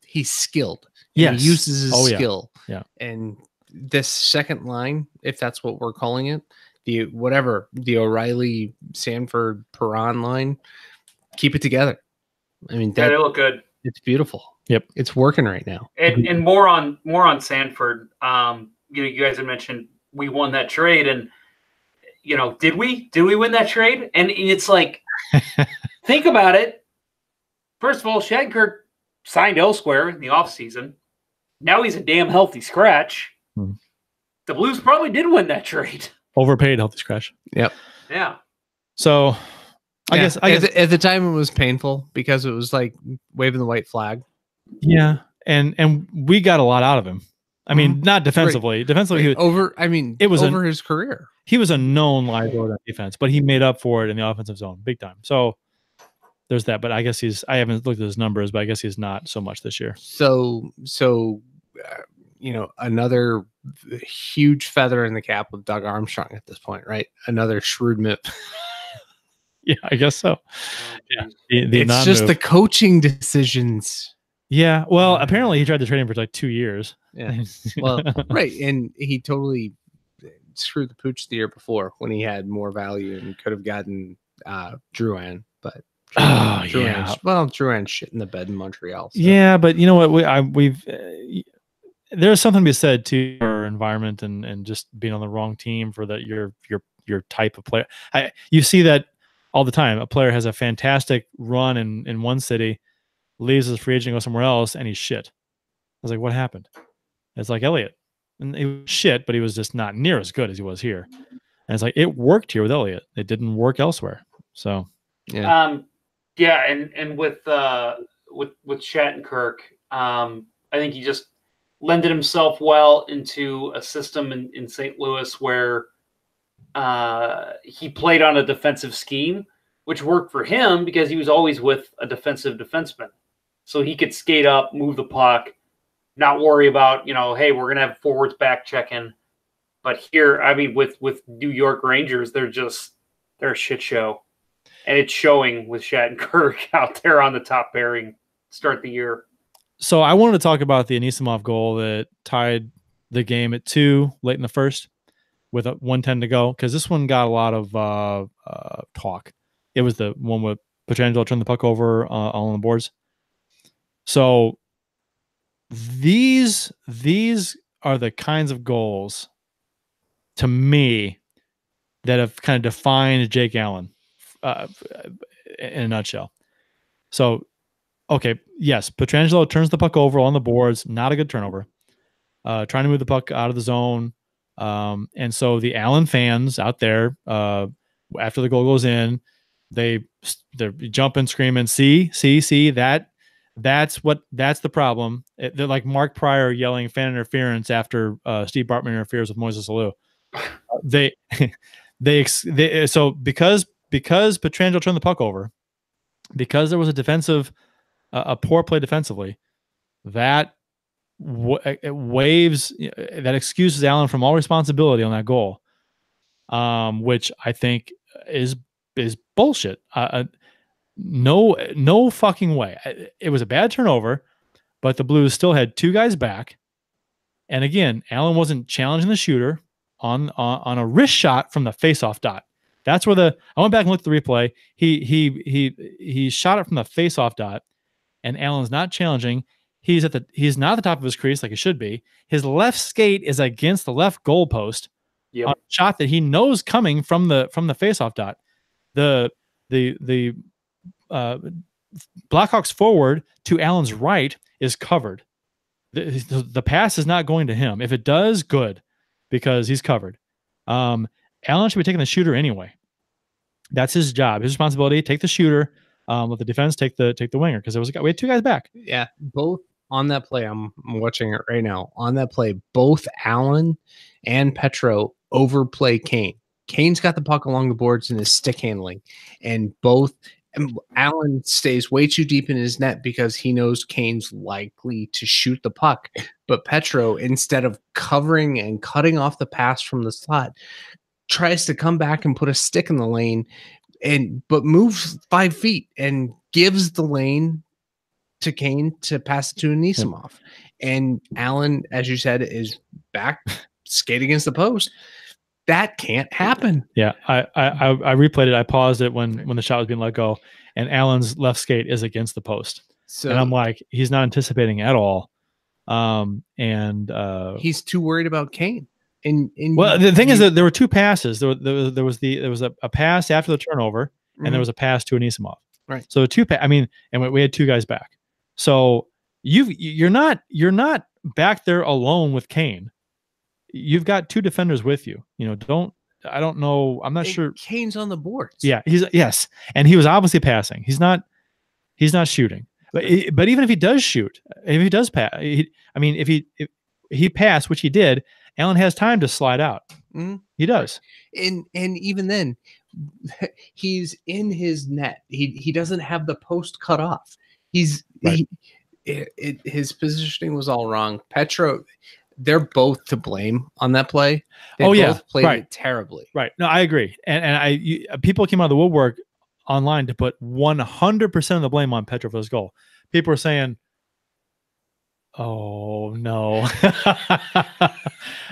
he's skilled. Yes. He uses his skill. Yeah. And this second line, if that's what we're calling it, the O'Reilly, Sanford, Perron line, keep it together. I mean, they look good. It's beautiful. Yep, it's working right now. And more on Sanford. You guys had mentioned we won that trade, and did we win that trade? And it's like, think about it. First of all, Shattenkirk signed elsewhere in the offseason. Now he's a damn healthy scratch. The Blues probably did win that trade. Overpaid healthy scratch. Yep. Yeah. So I guess at the time it was painful because it was like waving the white flag. Yeah. And we got a lot out of him. I mean, not defensively. Right. Defensively, right. It was over his career. He was a known liability on defense, but he made up for it in the offensive zone big time. So there's that. But I guess I haven't looked at his numbers, but I guess he's not so much this year. So another huge feather in the cap with Doug Armstrong at this point, right? Another shrewd move. Yeah, I guess so. Yeah, it's just the coaching decisions. Yeah, well, apparently he tried to trade him for like 2 years. Yeah, well, right, and he totally screwed the pooch the year before when he had more value and could have gotten Drouin, but Drouin shit in the bed in Montreal. So. Yeah, but you know what? We've there's something to be said to our environment and just being on the wrong team for your type of player. You see that all the time. A player has a fantastic run in one city, leaves as a free agent, goes somewhere else, and he's shit. I was like, what happened? It's like Elliott. And he was shit, but he was just not near as good as he was here. And it's like, it worked here with Elliott. It didn't work elsewhere. So, and with Shattenkirk, I think he just lended himself well into a system in St. Louis where he played on a defensive scheme, which worked for him because he was always with a defensive defenseman. So he could skate up, move the puck, not worry about, hey, we're going to have forwards back checking. But here, I mean, with New York Rangers, they're a shit show. And it's showing with Shattenkirk out there on the top pairing to start the year. So I wanted to talk about the Anisimov goal that tied the game at 2 late in the first with 1:10 to go, because this one got a lot of talk. It was the one with Pietrangelo turned the puck over all on the boards. So these are the kinds of goals, to me, that have kind of defined Jake Allen in a nutshell. So, okay, yes, Pietrangelo turns the puck over on the boards, not a good turnover. Trying to move the puck out of the zone. And so the Allen fans out there, after the goal goes in, they're jumping, screaming, see, that's the problem. They're like Mark Pryor yelling fan interference after Steve Bartman interferes with Moises Alou. So because Pietrangelo turned the puck over, because there was a poor play defensively, that that excuses Allen from all responsibility on that goal, which I think is bullshit. No fucking way. It was a bad turnover, but the Blues still had 2 guys back. And again, Allen wasn't challenging the shooter on a wrist shot from the faceoff dot. That's where I went back and looked at the replay. He shot it from the faceoff dot, and Allen's not challenging. He's not at the top of his crease like he should be. His left skate is against the left goal post. Yep. On a shot that he knows coming from the faceoff dot. The Blackhawks forward to Allen's right is covered. The pass is not going to him. If it does, good, because he's covered. Allen should be taking the shooter anyway. That's his job, his responsibility. Take the shooter. Let the defense take the winger, because we had 2 guys back. Yeah, both on that play. I'm watching it right now. On that play, both Allen and Petro overplay Kane. Kane's got the puck along the boards in his stick handling, and Allen stays way too deep in his net because he knows Kane's likely to shoot the puck. But Petro, instead of covering and cutting off the pass from the slot, tries to come back and put a stick in the lane, but moves 5 feet and gives the lane to Kane to pass it to Anisimov. And Allen, as you said, is back skating against the post. That can't happen. Yeah, I replayed it. I paused it when the shot was being let go, and Allen's left skate is against the post. So, and I'm like, he's not anticipating at all. He's too worried about Kane. Well, the thing is that there were 2 passes. There was a pass after the turnover, and there was a pass to Anisimov. Right. So 2 and we had 2 guys back. So you're not back there alone with Kane. You've got 2 defenders with you. I don't know. I'm not sure. Kane's on the boards. Yeah, yes, and he was obviously passing. He's not shooting. But even if he does shoot, if he does pass, if he passed, which he did, Allen has time to slide out. Mm-hmm. He does. And even then, he's in his net. He doesn't have the post cut off. His positioning was all wrong. Petro, they're both to blame on that play. They both played it terribly. Right. No, I agree. And people came out of the woodwork online to put 100% of the blame on Petro for this goal. People were saying, "Oh no,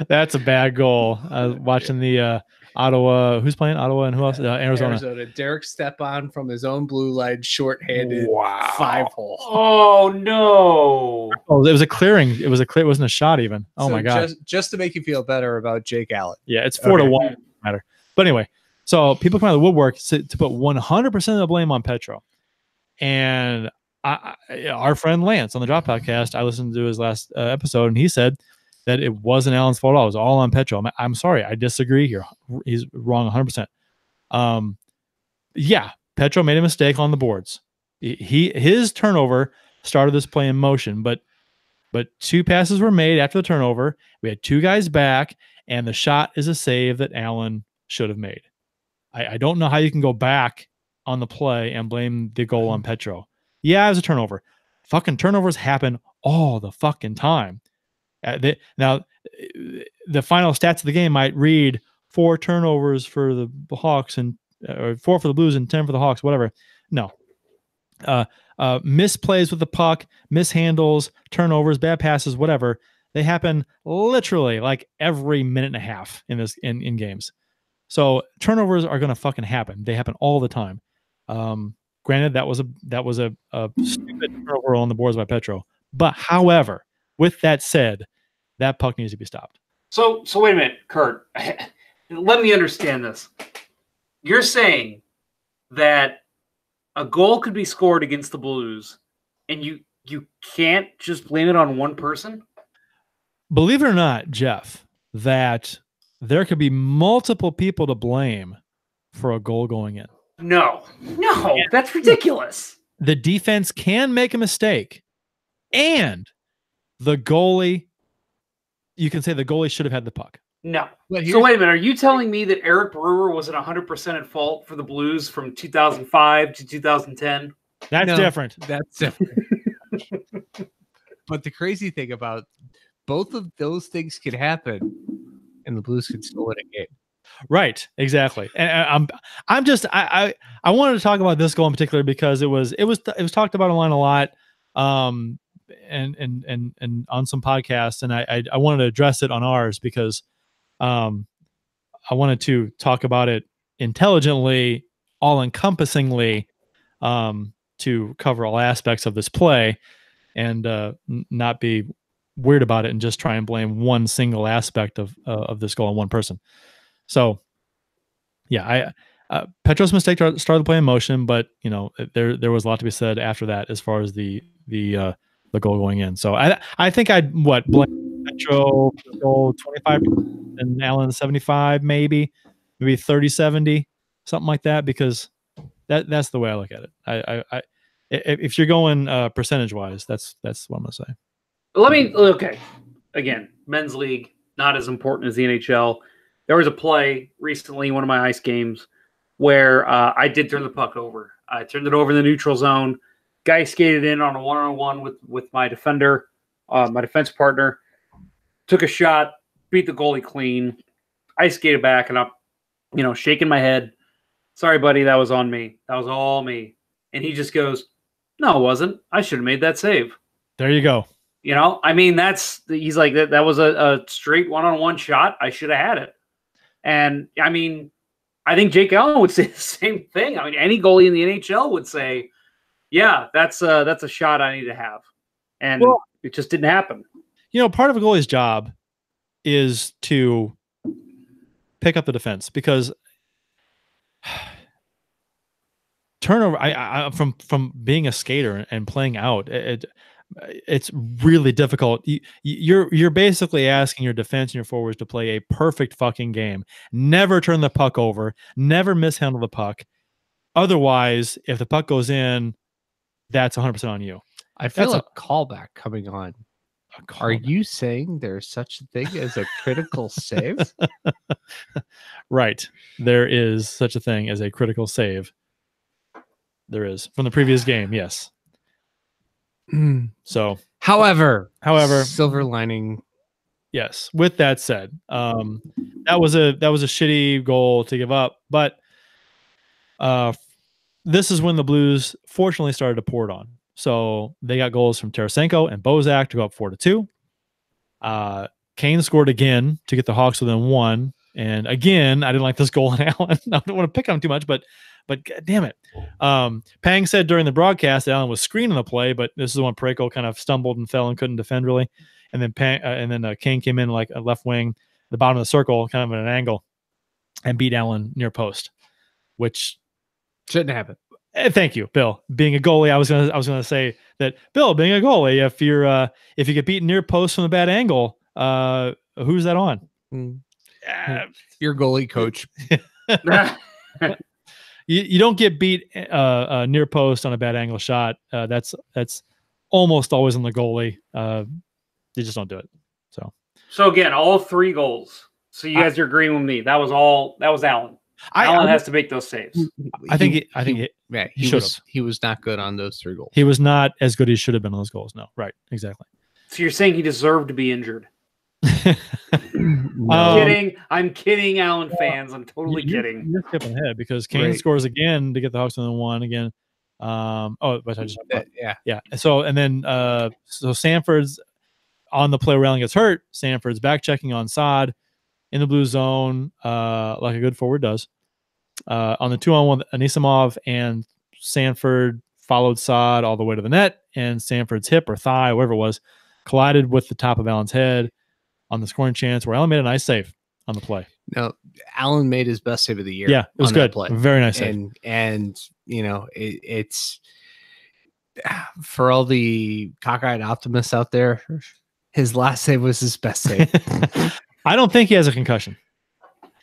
that's a bad goal." I was watching the Ottawa. Who's playing Ottawa and who else? Arizona. Derek Stepan from his own blue line, shorthanded, 5-hole. Oh no! Oh, it was a clearing. It wasn't a shot even. Oh my god! Just to make you feel better about Jake Allen. Yeah, it's 4-1. Matter. But anyway, So people come out of the woodwork to put 100% of the blame on Petro. And our friend Lance on the Drop Podcast, I listened to his last episode, and he said that it wasn't Allen's fault at all. It was all on Petro. I'm sorry. I disagree here. He's wrong 100%. Yeah, Petro made a mistake on the boards. His turnover started this play in motion, but 2 passes were made after the turnover. We had 2 guys back, and the shot is a save that Allen should have made. I don't know how you can go back on the play and blame the goal on Petro. Yeah, it was a turnover. Fucking turnovers happen all the fucking time. Now, the final stats of the game might read 4 turnovers for the Hawks and or 4 for the Blues and 10 for the Hawks, whatever. No. Misplays with the puck, mishandles, turnovers, bad passes, whatever. They happen literally like every minute and a half in games. So turnovers are going to fucking happen. They happen all the time. Granted, that was a stupid turnover on the boards by Petro. But however, with that said, that puck needs to be stopped. So wait a minute, Kurt. Let me understand this. You're saying that a goal could be scored against the Blues, and you can't just blame it on one person? Believe it or not, Jeff, that there could be multiple people to blame for a goal going in. No, that's ridiculous. The defense can make a mistake, and the goalie, you can say the goalie should have had the puck. No. So wait a minute. Are you telling me that Eric Brewer wasn't 100% at fault for the Blues from 2005 to 2010? That's different. That's different. But the crazy thing about both of those things could happen, and the Blues could still win a game. Right, exactly. And I'm just I wanted to talk about this goal in particular because it was talked about online a lot, and on some podcasts, and I wanted to address it on ours because I wanted to talk about it intelligently, all-encompassingly, to cover all aspects of this play, and not be weird about it and just try and blame one single aspect of this goal on one person. So, yeah, Petro's mistake started the play in motion, but there was a lot to be said after that as far as the goal going in. So I think I'd blame Petro for the goal 25 and Allen 75, maybe 30-70, something like that, because that's the way I look at it. If you're going percentage wise, that's what I'm gonna say. Okay. Again, men's league, not as important as the NHL. There was a play recently, one of my ice games, where I did turn the puck over. I turned it over in the neutral zone. Guy skated in on a one-on-one with my defender, my defense partner. Took a shot, beat the goalie clean. I skated back, and I'm, shaking my head. Sorry, buddy, that was on me. That was all me. And he just goes, "No, it wasn't. I should have made that save." There you go. He's like, that was a straight one-on-one shot. I should have had it. And I think Jake Allen would say the same thing. Any goalie in the NHL would say, yeah, that's a shot I need to have. And it just didn't happen. Part of a goalie's job is to pick up the defense, because turnover, from being a skater and playing out, it's really difficult. You're basically asking your defense and your forwards to play a perfect fucking game. Never turn the puck over. Never mishandle the puck. Otherwise, if the puck goes in, that's 100% on you. I feel a callback coming on. Are you saying there's such a thing as a critical save? Right. There is such a thing as a critical save. There is. From the previous game, yes. So, however, silver lining. Yes. With that said, that was a shitty goal to give up, but this is when the Blues fortunately started to pour it on. So they got goals from Tarasenko and Bozak to go up 4-2. Kane scored again to get the Hawks within 1. And again, I didn't like this goal on Allen. I don't want to pick on him too much, but God damn it. Pang said during the broadcast that Allen was screening the play, but this is when Parayko kind of stumbled and fell and couldn't defend really. And then Kane came in like a left wing, the bottom of the circle, kind of at an angle. and beat Allen near post, which Shouldn't happen. thank you, Bill. Being a goalie, I was gonna say that, Bill, being a goalie, if you get beaten near post from a bad angle, who's that on? Your goalie coach. You don't get beat near post on a bad angle shot. That's almost always on the goalie. They just don't do it. So again, all 3 goals. So you guys are agreeing with me. That was Allen. Allen has to make those saves. I think he he was not good on those 3 goals. He was not as good as he should have been on those goals. No, right, exactly. So you're saying he deserved to be injured? I'm kidding, Allen fans. I'm totally kidding. You're skipping ahead because Kane scores again to get the Hawks on the 1 again. But I just yeah. So Sanford's on the play where Allen gets hurt. Sanford's back checking on Saad in the blue zone, like a good forward does. On the 2-on-1, Anisimov and Sanford followed Saad all the way to the net, and Sanford's hip or thigh, whatever it was, collided with the top of Allen's head on the scoring chance, where Allen made a nice save on the play. No, Allen made his best save of the year. Yeah, it was good. Play. Very nice save. And it's for all the cockeyed optimists out there, his last save was his best save. I don't think he has a concussion.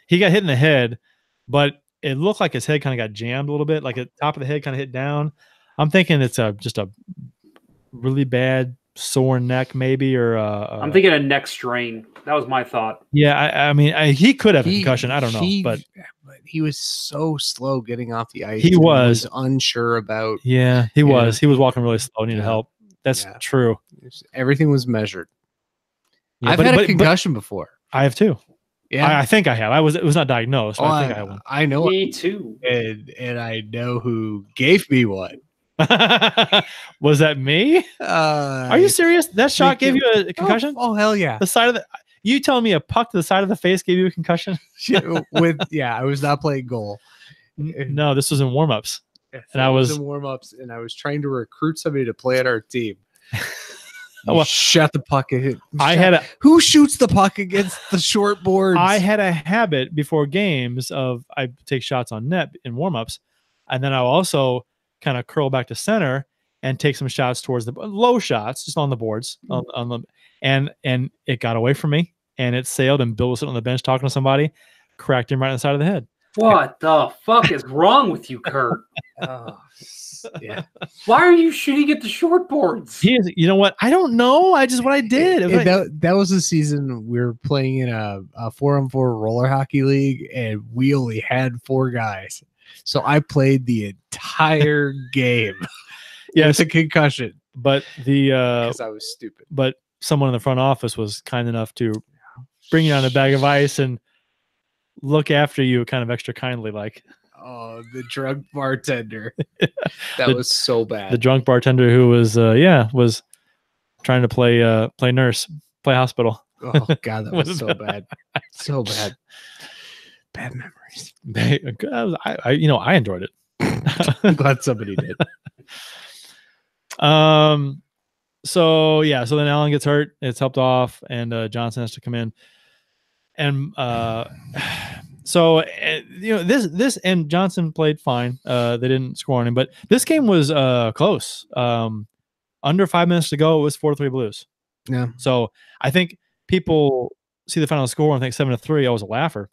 He got hit in the head, but it looked like his head kind of got jammed a little bit, like the top of the head kind of hit down. I'm thinking it's just a really bad sore neck, maybe, or I'm thinking a neck strain. That was my thought. Yeah, I mean, he could have a concussion. I don't know, but he was so slow getting off the ice. He was unsure about. Yeah, he was. He was walking really slow. Needed help. That's true. Everything was measured. Yeah, I've had a concussion before. I have too. Yeah, I think I have. It was not diagnosed. But I think I had one. I know. Me too. And I know who gave me one. Was that me? Are you serious? That shot gave you a concussion? Oh hell yeah! The side of the. You telling me a puck to the side of the face gave you a concussion? I was not playing goal. No, this was in warm-ups. And I was in warm-ups, and I was trying to recruit somebody to play at our team. Shot the puck. Who shoots the puck against the short boards? I had a habit before games of I take shots on net in warm-ups, and then I also kind of curl back to center and take some shots towards the low shots, just on the boards, on the and it got away from me, and it sailed, and Bill was sitting on the bench talking to somebody, cracked him right on the side of the head. What the fuck is wrong with you, Kurt? Yeah. Why are you shooting at the short boards? You know what? I don't know. What I did. That was a season we were playing in a 4-on-4 roller hockey league, and we only had 4 guys. So I played the entire game. Yeah, it's a concussion. But because I was stupid. But someone in the front office was kind enough to bring you on a bag of ice and look after you kind of extra kindly, like. Oh, the drunk bartender. That was so bad. The drunk bartender who was trying to play nurse, play hospital. Oh god, that was so bad. So bad. Bad memories. I enjoyed it. I'm glad somebody did. So then Allen gets hurt. It's helped off, and Johnson has to come in. And so this and Johnson played fine. They didn't score on him, but this game was close. Under 5 minutes to go, it was 4-3 Blues. Yeah. So I think people see the final score and think 7-3. I was a laugher.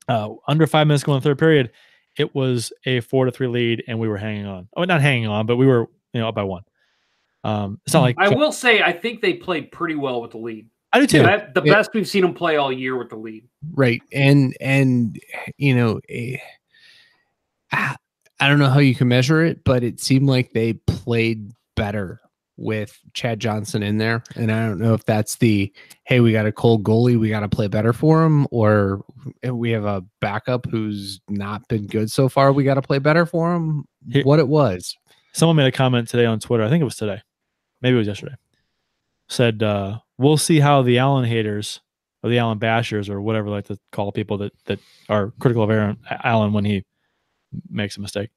Under 5 minutes going in the third period, it was a 4-3 lead, and we were hanging on. Oh, not hanging on, but we were up by 1. It's not like I will say I think they played pretty well with the lead. I do too. The best we've seen them play all year with the lead. Right. And I don't know how you can measure it, but it seemed like they played better with Chad Johnson in there. And I don't know if that's hey, we got a cold goalie, we got to play better for him, or we have a backup who's not been good so far, we got to play better for him. What it was. Someone made a comment today on Twitter. I think it was today. Maybe it was yesterday. Said, we'll see how the Allen haters or the Allen bashers or whatever like to call people that are critical of Allen when he makes a mistake.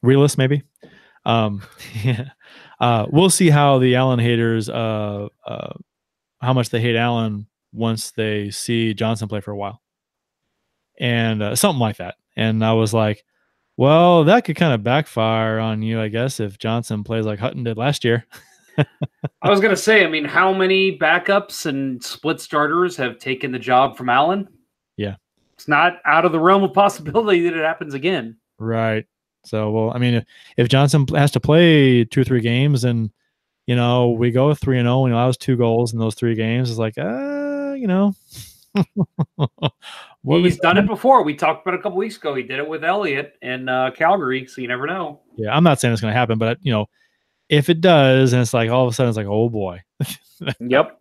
Realist, maybe. Yeah. We'll see how the Allen haters, how much they hate Allen once they see Johnson play for a while. and something like that. And I was like, well, that could kind of backfire on you, I guess, if Johnson plays like Hutton did last year. I was going to say, I mean, how many backups and split starters have taken the job from Allen? Yeah. It's not out of the realm of possibility that it happens again. Right. So, well, I mean, if Johnson has to play 2 or 3 games and, we go 3-0 and he allows 2 goals in those 3 games, it's like, He's done it before. We talked about it a couple weeks ago. He did it with Elliott in Calgary, so you never know. Yeah, I'm not saying it's going to happen, but, if it does, and it's like all of a sudden it's like, oh boy. Yep.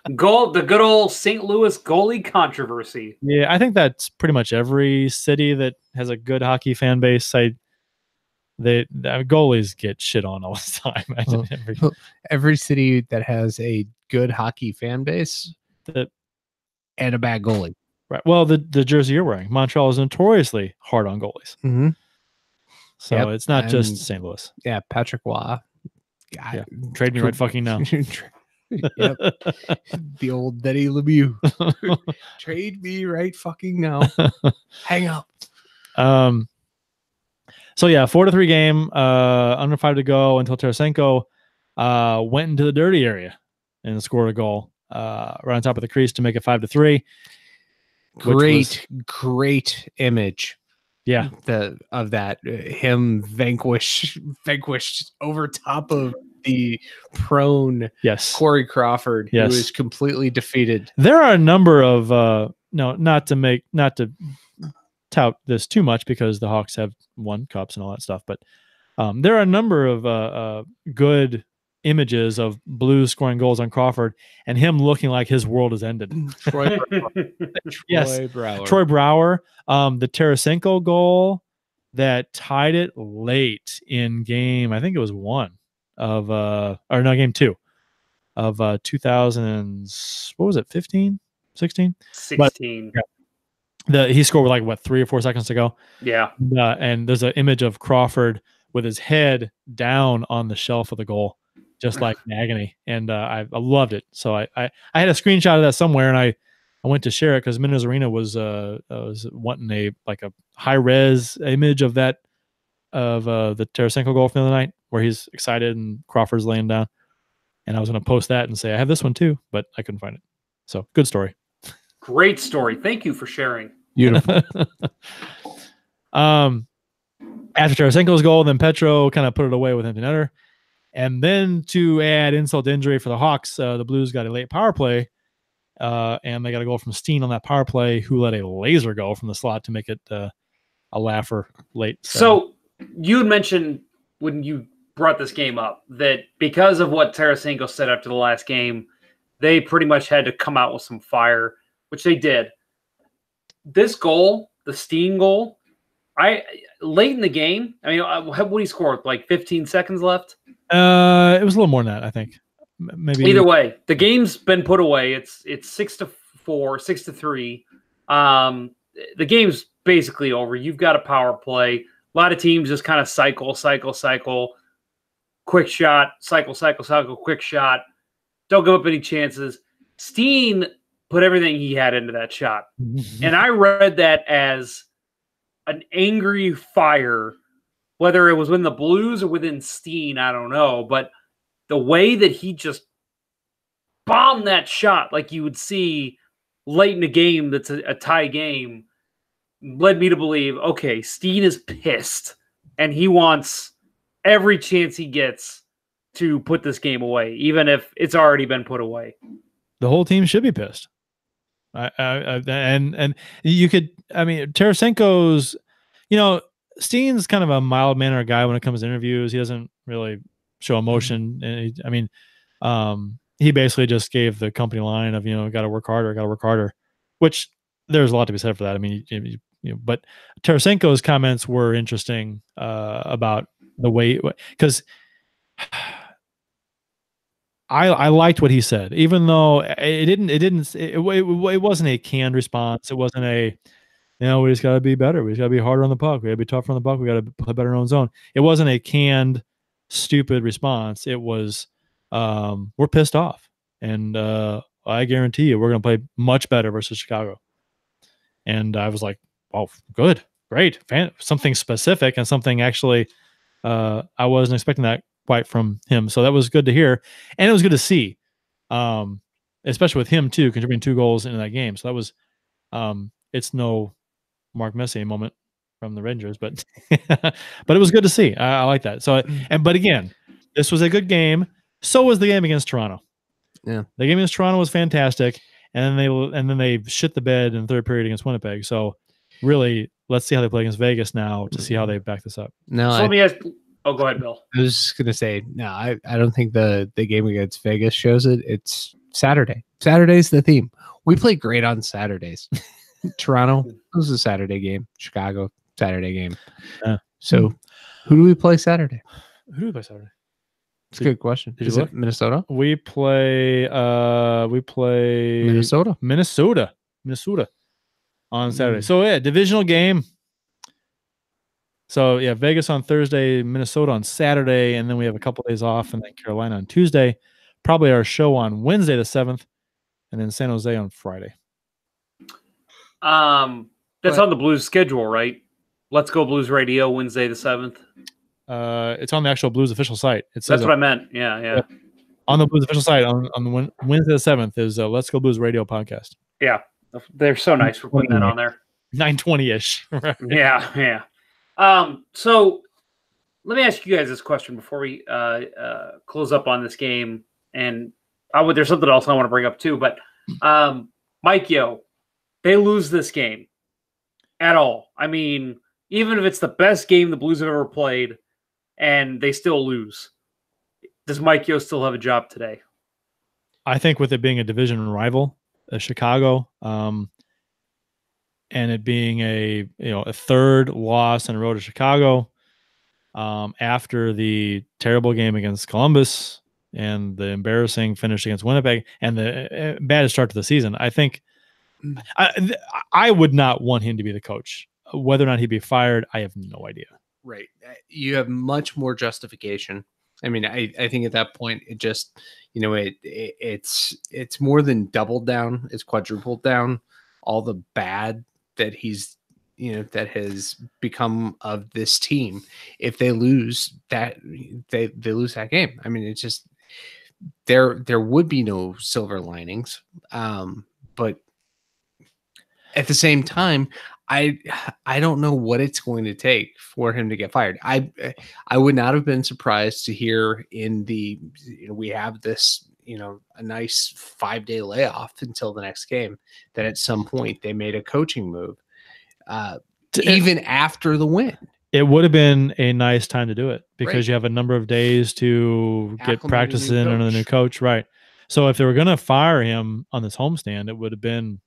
The good old St. Louis goalie controversy. Yeah, I think that's pretty much every city that has a good hockey fan base. The goalies get shit on all the time. Every city that has a good hockey fan base and a bad goalie. Right. Well, the jersey you're wearing, Montreal is notoriously hard on goalies. Mm-hmm. So it's not just St. Louis. Yeah, Patrick Waugh. Yeah. Trade me right fucking now. Yep. The old Denny Lemieux. Trade me right fucking now. Hang up. So yeah, 4-3 game, under 5 to go until Tarasenko went into the dirty area and scored a goal right on top of the crease to make it 5-3. Great image. Yeah, of that him vanquished over top of the prone Corey Crawford, who is completely defeated. There are a number of not to tout this too much because the Hawks have won cups and all that stuff, but there are a number of good images of Blues scoring goals on Crawford and him looking like his world has ended. Troy Brouwer. The Tarasenko goal that tied it late in game, I think it was game 2 of 2000. What was it? 15, 16? 16. He scored with 3 or 4 seconds to go. Yeah. And there's an image of Crawford with his head down on the shelf of the goal, just like in agony. And I loved it. So I had a screenshot of that somewhere, and I went to share it because Miners Arena was wanting a high res image of that the Tarasenko goal from the other night where he's excited and Crawford's laying down. And I was going to post that and say I have this one too, but I couldn't find it. So good story. Great story. Thank you for sharing. Beautiful. After Tarasenko's goal, then Petro kind of put it away with empty netter. And then to add insult to injury for the Hawks, the Blues got a late power play, and they got a goal from Steen on that power play, who let a laser go from the slot to make it a laugher late. So you had mentioned when you brought this game up that because of what Tarasenko said after the last game, they pretty much had to come out with some fire, which they did. This goal, the Steen goal, late in the game, I mean, what did he score? 15 seconds left? It was a little more than that, I think. Maybe. Either way, the game's been put away. It's 6-4, 6-3. The game's basically over. You've got a power play. A lot of teams just kind of cycle, quick shot, cycle, quick shot. Don't give up any chances. Steen put everything he had into that shot. And I read that as an angry fire, whether it was within the Blues or within Steen, I don't know. But the way that he just bombed that shot like you would see late in a game that's a tie game led me to believe, okay, Steen is pissed and he wants every chance he gets to put this game away, even if it's already been put away. The whole team should be pissed. And you could, I mean, Tarasenko's, Steen's kind of a mild-mannered guy when it comes to interviews. He doesn't really show emotion. And he basically just gave the company line of, got to work harder, which there's a lot to be said for that. I mean, but Tarasenko's comments were interesting about the way, because I liked what he said, even though it wasn't a canned response. It wasn't a, we just got to be better. We just got to be harder on the puck. We got to be tougher on the puck. We got to play better in our own zone. It wasn't a canned, stupid response. It was, we're pissed off, and I guarantee you, we're going to play much better versus Chicago. And I was like, oh, good, great, something specific and something actually I wasn't expecting that quite from him. So that was good to hear. And it was good to see, especially with him too, contributing 2 goals in that game. So that was, it's no Mark Messier moment from the Rangers, but but it was good to see. I like that. So, but again, this was a good game. So was the game against Toronto. Yeah, the game against Toronto was fantastic, and then they shit the bed in the 3rd period against Winnipeg. So really, let's see how they play against Vegas now to see how they back this up. No, so let me ask. Oh, go ahead, Bill. I was just gonna say, no, I don't think the game against Vegas shows it. It's Saturday. Saturday's the theme. We play great on Saturdays. Toronto, it was a Saturday game. Chicago, Saturday game. So who do we play Saturday? Who do we play Saturday? It's a good question. Is it Minnesota? We play Minnesota on Saturday. So yeah, divisional game. So yeah, Vegas on Thursday, Minnesota on Saturday, and then we have a couple days off, and then Carolina on Tuesday. Probably our show on Wednesday the 7th, and then San Jose on Friday. That's on the Blues schedule, right? Let's Go Blues Radio, Wednesday the 7th. It's on the actual Blues official site. That's what I meant. Yeah. On the Blues official site on the Wednesday the 7th is Let's Go Blues Radio podcast. Yeah, they're so nice for putting that on there. 9:20-ish. Right? Yeah. So let me ask you guys this question before we close up on this game, and there's something else I want to bring up too. But Mike Yeo, they lose this game at all. I mean, even if it's the best game the Blues have ever played, and they still lose, does Mike Yeo still have a job today? I think with it being a division rival, Chicago, and it being a 3rd loss in a row to Chicago, after the terrible game against Columbus and the embarrassing finish against Winnipeg and the bad start to the season, I think I would not want him to be the coach. Whether or not he'd be fired, I have no idea. Right. You have much more justification. I mean, I think at that point, it just, it's more than doubled down. It's quadrupled down all the bad that he's, that has become of this team. If they lose that, they lose that game. I mean, it's just, there would be no silver linings. But at the same time, I don't know what it's going to take for him to get fired. I would not have been surprised to hear in the, we have this, a nice 5-day layoff until the next game, that at some point they made a coaching move, even after the win. It would have been a nice time to do it because you have a number of days to get practice in under the new coach. Right. So if they were going to fire him on this homestand, it would have been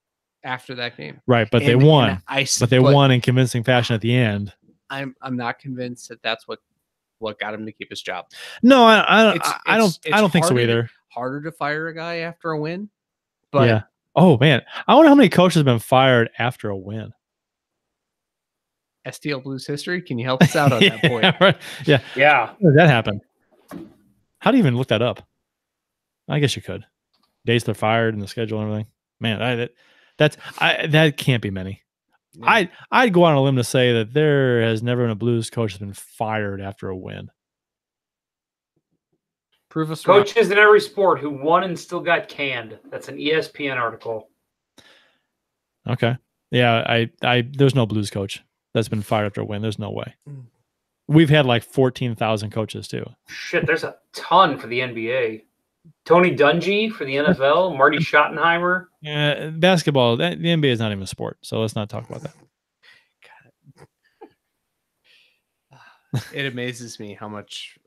after that game. Right. But they won. But they won in convincing fashion at the end. I'm not convinced that that's what got him to keep his job. No, I don't think so either. Harder to fire a guy after a win. But yeah. Oh man. I wonder how many coaches have been fired after a win. STL Blues history. Can you help us out on that point? Right. Yeah. Yeah. How did that happen? How do you even look that up? I guess you could. Days they're fired and the schedule and everything. Man, that can't be many. Yeah. I'd go out on a limb to say that there has never been a Blues coach that's been fired after a win. Prove us Coaches wrong. in every sport who won and still got canned. That's an ESPN article. Okay. Yeah, I there's no Blues coach that's been fired after a win. There's no way. We've had like 14,000 coaches too. Shit, there's a ton for the NBA. Tony Dungy for the NFL, Marty Schottenheimer. Yeah, basketball. The NBA is not even a sport, so let's not talk about that. It amazes me how much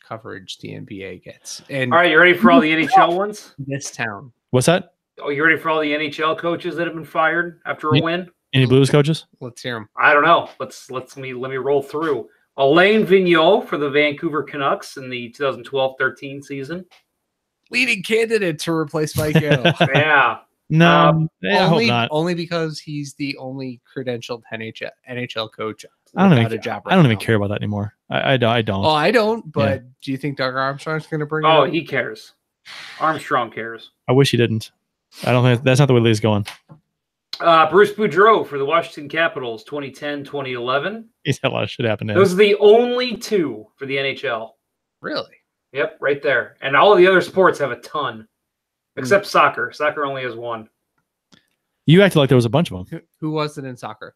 coverage the NBA gets. And all right, you ready for all the NHL ones? This town. What's that? Oh, you ready for all the NHL coaches that have been fired after a win? Any Blues coaches? Let's hear them. I don't know. Let me roll through. Alain Vigneault for the Vancouver Canucks in the 2012-13 season. Leading candidate to replace Mike Yeo. Yeah. No, I hope not. Only because he's the only credentialed NHL coach. I don't even care about that anymore. I don't. Oh, I don't. But do you think Doug Armstrong's going to bring it up? He cares. Armstrong cares. I wish he didn't. I don't think that's not the way Lee's going. Bruce Boudreau for the Washington Capitals, 2010, 2011. He's had a lot of shit happen to him. Those are the only two for the NHL. Really? Yep, right there. And all of the other sports have a ton, except soccer. Soccer only has one. You acted like there was a bunch of them. Who was it in soccer?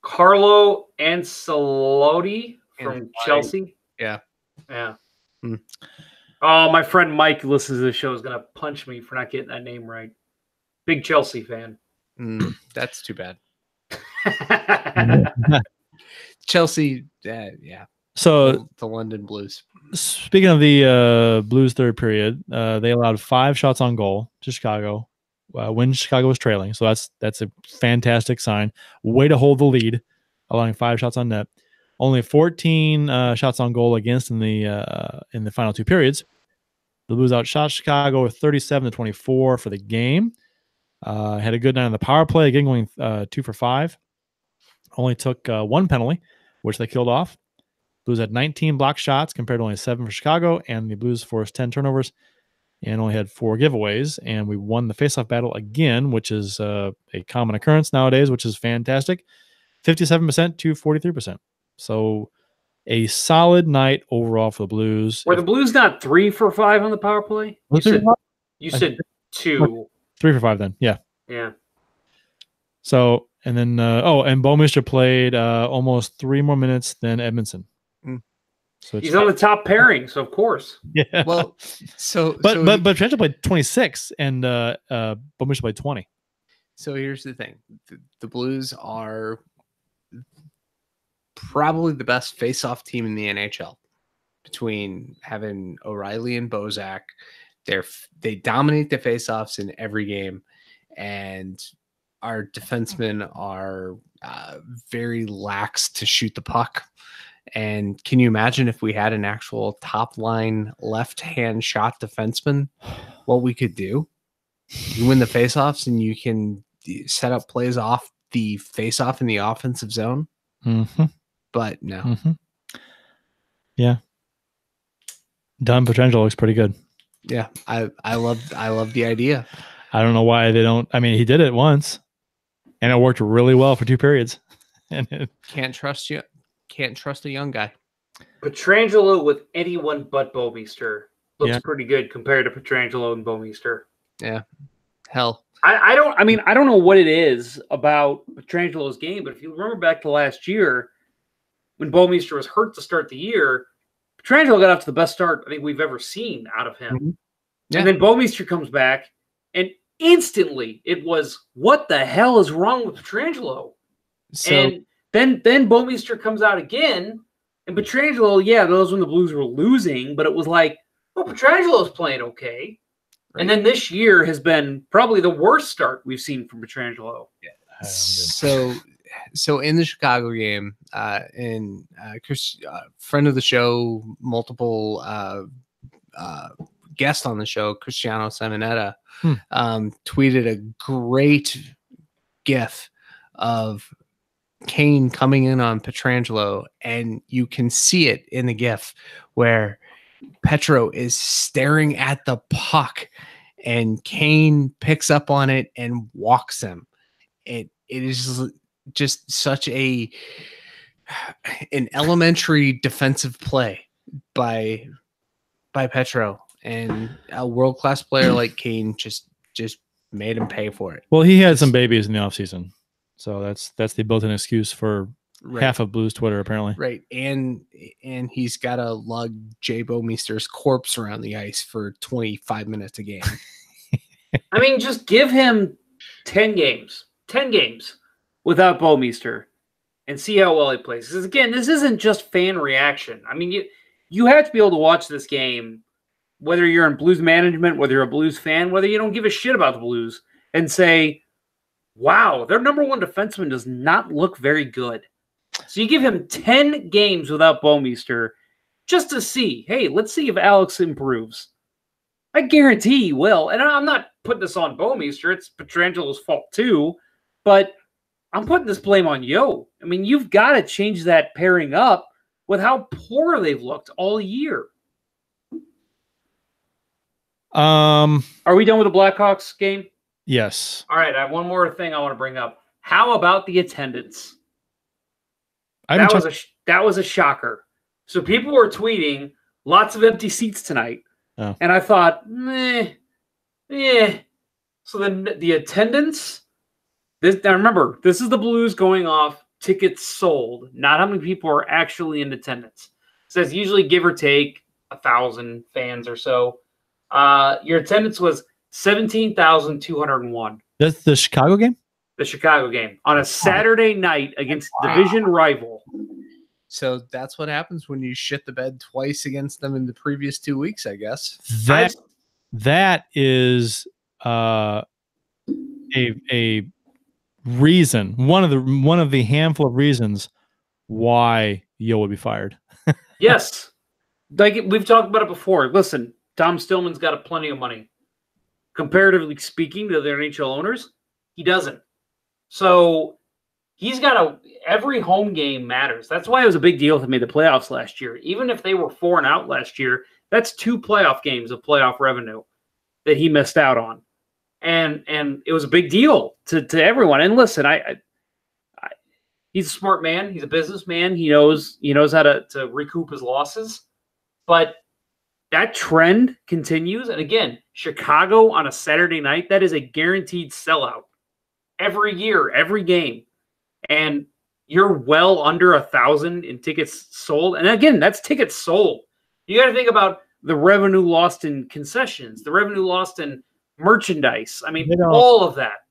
Carlo Ancelotti from Chelsea. Yeah. Yeah. Hmm. Oh, my friend Mike who listens to the show is going to punch me for not getting that name right. Big Chelsea fan. That's too bad. Chelsea, yeah. So the London Blues. Speaking of the Blues third period, they allowed 5 shots on goal to Chicago when Chicago was trailing. So that's a fantastic sign. Way to hold the lead, allowing 5 shots on net. Only 14 shots on goal against in the final 2 periods. The Blues outshot Chicago with 37-24 for the game. Had a good night on the power play, again going 2 for 5. Only took 1 penalty, which they killed off. Blues had 19 blocked shots compared to only 7 for Chicago, and the Blues forced 10 turnovers and only had 4 giveaways. And we won the faceoff battle again, which is a common occurrence nowadays, which is fantastic. 57% to 43%. So a solid night overall for the Blues. Were the Blues not 3 for 5 on the power play? You said 2. 3 for 5 then, yeah. Yeah. So, and then, and Bouwmeester played almost 3 more minutes than Edmondson. So he's on the top pairing, so of course. Yeah. Well, but Petrangelo played 26 and Bouwmeester played 20. So here's the thing: the Blues are probably the best face-off team in the NHL. Between having O'Reilly and Bozak, they dominate the face-offs in every game, and our defensemen are very lax to shoot the puck. And can you imagine if we had an actual top line left-hand shot defenseman, what we could do? You win the faceoffs and you can set up plays off the faceoff in the offensive zone. Mm-hmm. But no. Mm-hmm. Yeah. Don Petrangelo looks pretty good. Yeah. I love the idea. I don't know why they don't. I mean, he did it once and it worked really well for 2 periods. And Can't trust a young guy. Petrangelo with anyone but Bouwmeester looks pretty good compared to Petrangelo and Bouwmeester. Yeah. Hell. I don't know what it is about Petrangelo's game, but if you remember back to last year when Bouwmeester was hurt to start the year, Petrangelo got off to the best start I think we've ever seen out of him. Mm-hmm. Yeah. And then Bouwmeester comes back, and instantly it was, what the hell is wrong with Petrangelo? And then Bouwmeester comes out again, and Petrangelo, that was when the Blues were losing, but it was like, well, Petrangelo's playing okay. Right. And then this year has been probably the worst start we've seen from Petrangelo. Yeah. So in the Chicago game, and Chris, friend of the show, multiple guest on the show, Cristiano Simonetta, tweeted a great GIF of Kane coming in on Petrangelo, and you can see it in the GIF where Petro is staring at the puck and Kane picks up on it and walks him. It is just such an elementary defensive play by Petro, and a world-class player like Kane just made him pay for it. Well, he had some babies in the offseason. So that's the built-in excuse for half of Blues Twitter, apparently. Right. And he's got to lug Jay Bouwmeester's corpse around the ice for 25 minutes a game. I mean, just give him 10 games without Bouwmeester and see how well he plays. Because, again, this isn't just fan reaction. I mean, you have to be able to watch this game, whether you're in Blues management, whether you're a Blues fan, whether you don't give a shit about the Blues, and say, wow, their number 1 defenseman does not look very good. So you give him 10 games without Bouwmeester just to see, hey, let's see if Alex improves. I guarantee he will. And I'm not putting this on Bouwmeester. It's Petrangelo's fault too. But I'm putting this blame on Yeo. I mean, you've got to change that pairing up with how poor they've looked all year. Are we done with the Blackhawks game? Yes. All right, I have one more thing I want to bring up. How about the attendance? I That was a shocker. So people were tweeting lots of empty seats tonight, and I thought, meh. So then the attendance. Now remember, this is the Blues going off tickets sold, not how many people are actually in attendance. It says usually give or take 1,000 fans or so. Your attendance was 17,201. That's the Chicago game? The Chicago game on a Saturday night against division rival. So that's what happens when you shit the bed twice against them in the previous 2 weeks, I guess. That is a reason, one of the handful of reasons why Yeo would be fired. Yes. Like we've talked about it before. Listen, Tom Stillman's got plenty of money. Comparatively speaking to their NHL owners, he doesn't. So he's got every home game matters. That's why it was a big deal to me the playoffs last year. Even if they were 4-out last year, that's 2 playoff games of playoff revenue that he missed out on. And it was a big deal to everyone. And listen, he's a smart man. He's a businessman. He knows how to recoup his losses. But that trend continues. And again, Chicago on a Saturday night, that is a guaranteed sellout every year, every game. And you're well under 1,000 in tickets sold. And again, that's tickets sold. You got to think about the revenue lost in concessions, the revenue lost in merchandise. I mean, all of that.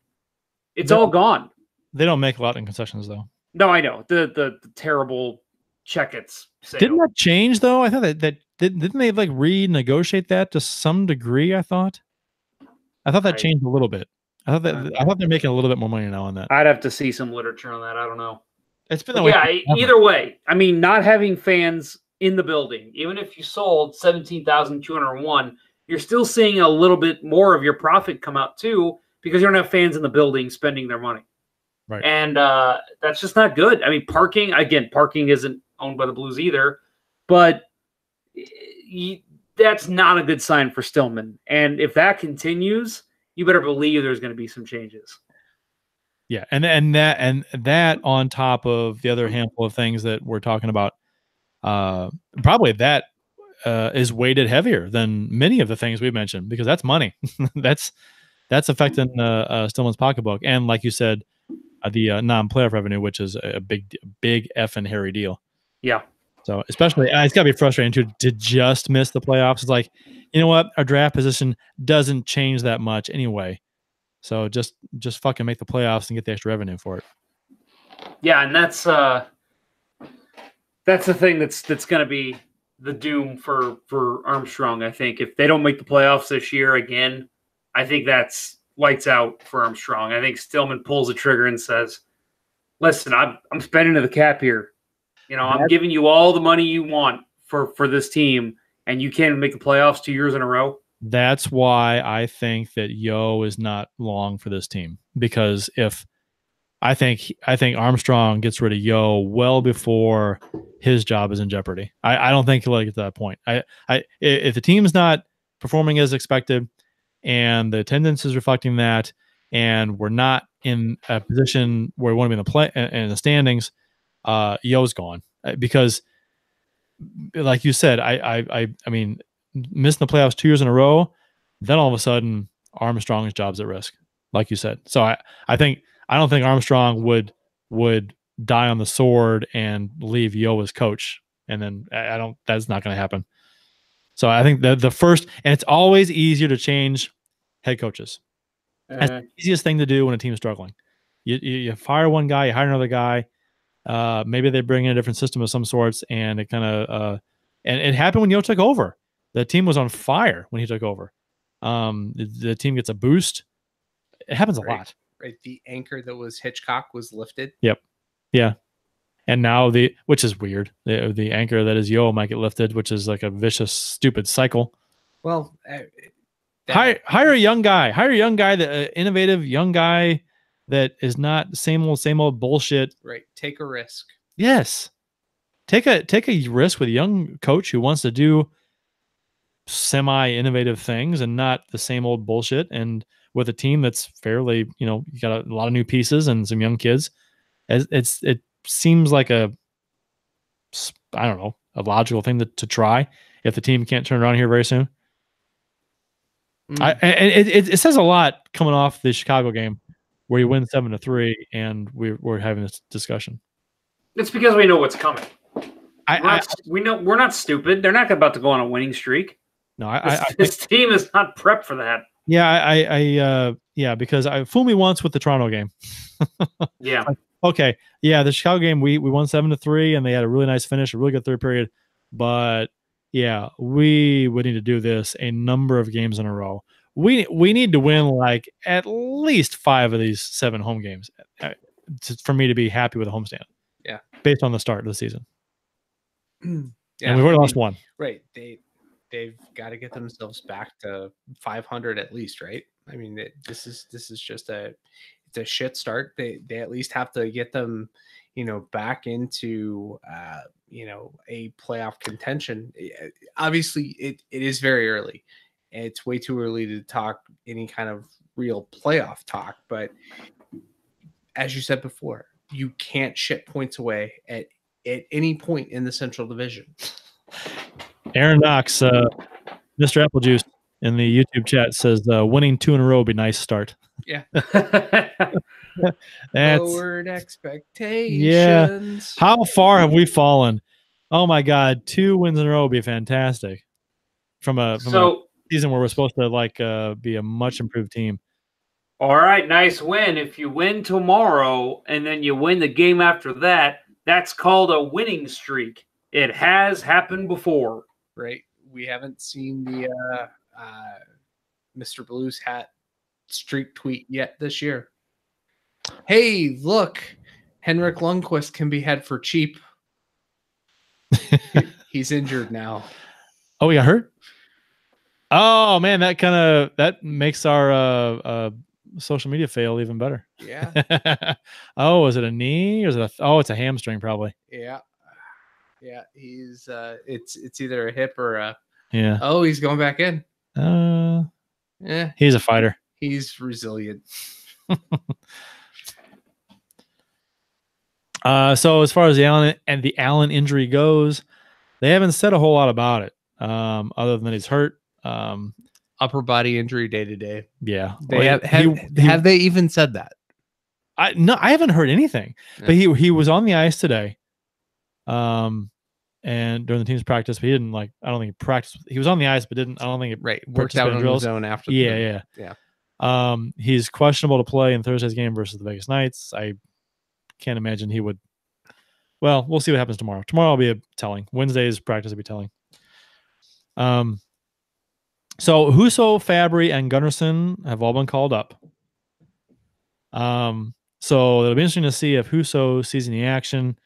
It's all gone. They don't make a lot in concessions, though. No, I know. The terrible Checkits sale. Didn't that change, though? I thought that didn't they like renegotiate that to some degree, I thought that changed a little bit. I thought they're making a little bit more money now on that. I'd have to see some literature on that. I don't know. It's been that way. Yeah, either way. I mean, not having fans in the building, even if you sold 17,201, you're still seeing a little bit more of your profit come out too, because you don't have fans in the building spending their money. Right. And that's just not good. I mean, parking isn't owned by the Blues either, but that's not a good sign for Stillman. And if that continues, you better believe there's going to be some changes. Yeah, and that on top of the other handful of things that we're talking about, probably that is weighted heavier than many of the things we mentioned, because that's money. that's affecting Stillman's pocketbook, and like you said, the non-playoff revenue, which is a big effing hairy deal. Yeah. So especially, it's got to be frustrating to just miss the playoffs. It's like, you know what, our draft position doesn't change that much anyway. So just fucking make the playoffs and get the extra revenue for it. Yeah, and that's the thing that's going to be the doom for Armstrong. I think if they don't make the playoffs this year again, I think that's lights out for Armstrong. I think Stillman pulls the trigger and says, "Listen, I'm spending to the cap here. I'm giving you all the money you want for this team, and you can't make the playoffs 2 years in a row." That's why I think that Yeo is not long for this team, because if I think Armstrong gets rid of Yeo well before his job is in jeopardy. I don't think he'll get to that point. If the team's not performing as expected and the attendance is reflecting that, and we're not in a position where we want to be in the standings, Yeo's gone, because like you said, I mean, missing the playoffs 2 years in a row, then all of a sudden Armstrong's job's at risk, like you said. So I don't think Armstrong would die on the sword and leave Yeo as coach, and then that's not going to happen. So I think the first, and it's always easier to change head coaches. That's the easiest thing to do when a team is struggling. You fire one guy, you hire another guy. Maybe they bring in a different system of some sorts, and it kind of and it happened when Yeo took over. The team was on fire when he took over. The team gets a boost. It happens a lot. Right. The anchor that was Hitchcock was lifted. Yep. Yeah. And now which is weird. The anchor that is Yeo might get lifted, which is like a vicious, stupid cycle. Well, hire a young guy. Hire a young guy, innovative young guy that is not same old bullshit. Right. Take a risk. Yes. Take a risk with a young coach who wants to do semi-innovative things and not the same old bullshit, and with a team that's fairly, you got a lot of new pieces and some young kids. It seems like I don't know, a logical thing to try if the team can't turn around here very soon. It says a lot coming off the Chicago game where you win 7-3 and we're having this discussion. It's because we know what's coming. We know we're not stupid. They're not about to go on a winning streak. No, this team is not prepped for that. Yeah, because fool me once with the Toronto game. Yeah. Okay. Yeah, the Chicago game we won 7-3 and they had a really nice finish, a really good third period. But yeah, we would need to do this a number of games in a row. We need to win like at least 5 of these 7 home games for me to be happy with a homestand. Yeah, based on the start of the season. Yeah, and we've already lost 1. Right. They've got to get themselves back to 500 at least, right? I mean, this is just it's a shit start. They at least have to get them, back into a playoff contention. Obviously, it is very early. It's way too early to talk any kind of real playoff talk. But as you said before, you can't ship points away at any point in the Central Division. Aaron Knox, Mr. Applejuice in the YouTube chat says winning 2 in a row would be a nice start. Yeah. That's lowered expectations. Yeah. How far have we fallen? Oh my God, 2 wins in a row would be fantastic. From a season where we're supposed to be a much improved team. All right, nice win. If you win tomorrow and then you win the game after that, that's called a winning streak. It has happened before. Right. We haven't seen the Mr. Blues Hat streak tweet yet this year. Hey, look, Henrik Lundqvist can be had for cheap. He's injured now. Oh, he got hurt? Oh man, that makes our social media fail even better. Yeah. Oh, is it a knee or is it it's a hamstring probably? Yeah. Yeah, he's it's either a hip or a yeah. Oh, he's going back in. Yeah. He's a fighter. He's resilient. So as far as the Allen injury goes, they haven't said a whole lot about it. Other than he's hurt. Upper body injury day to day. Yeah. Have they even said that? I haven't heard anything. Yeah. But he was on the ice today. And during the team's practice, but he didn't I don't think he practiced. He was on the ice, but didn't. I don't think it worked out on his own after. Yeah. He's questionable to play in Thursday's game versus the Vegas Knights. I can't imagine he would. Well, we'll see what happens tomorrow. Tomorrow will be telling. Wednesday's practice will be telling. So Husso, Fabry, and Gunnarsson have all been called up. So it'll be interesting to see if Husso sees any action.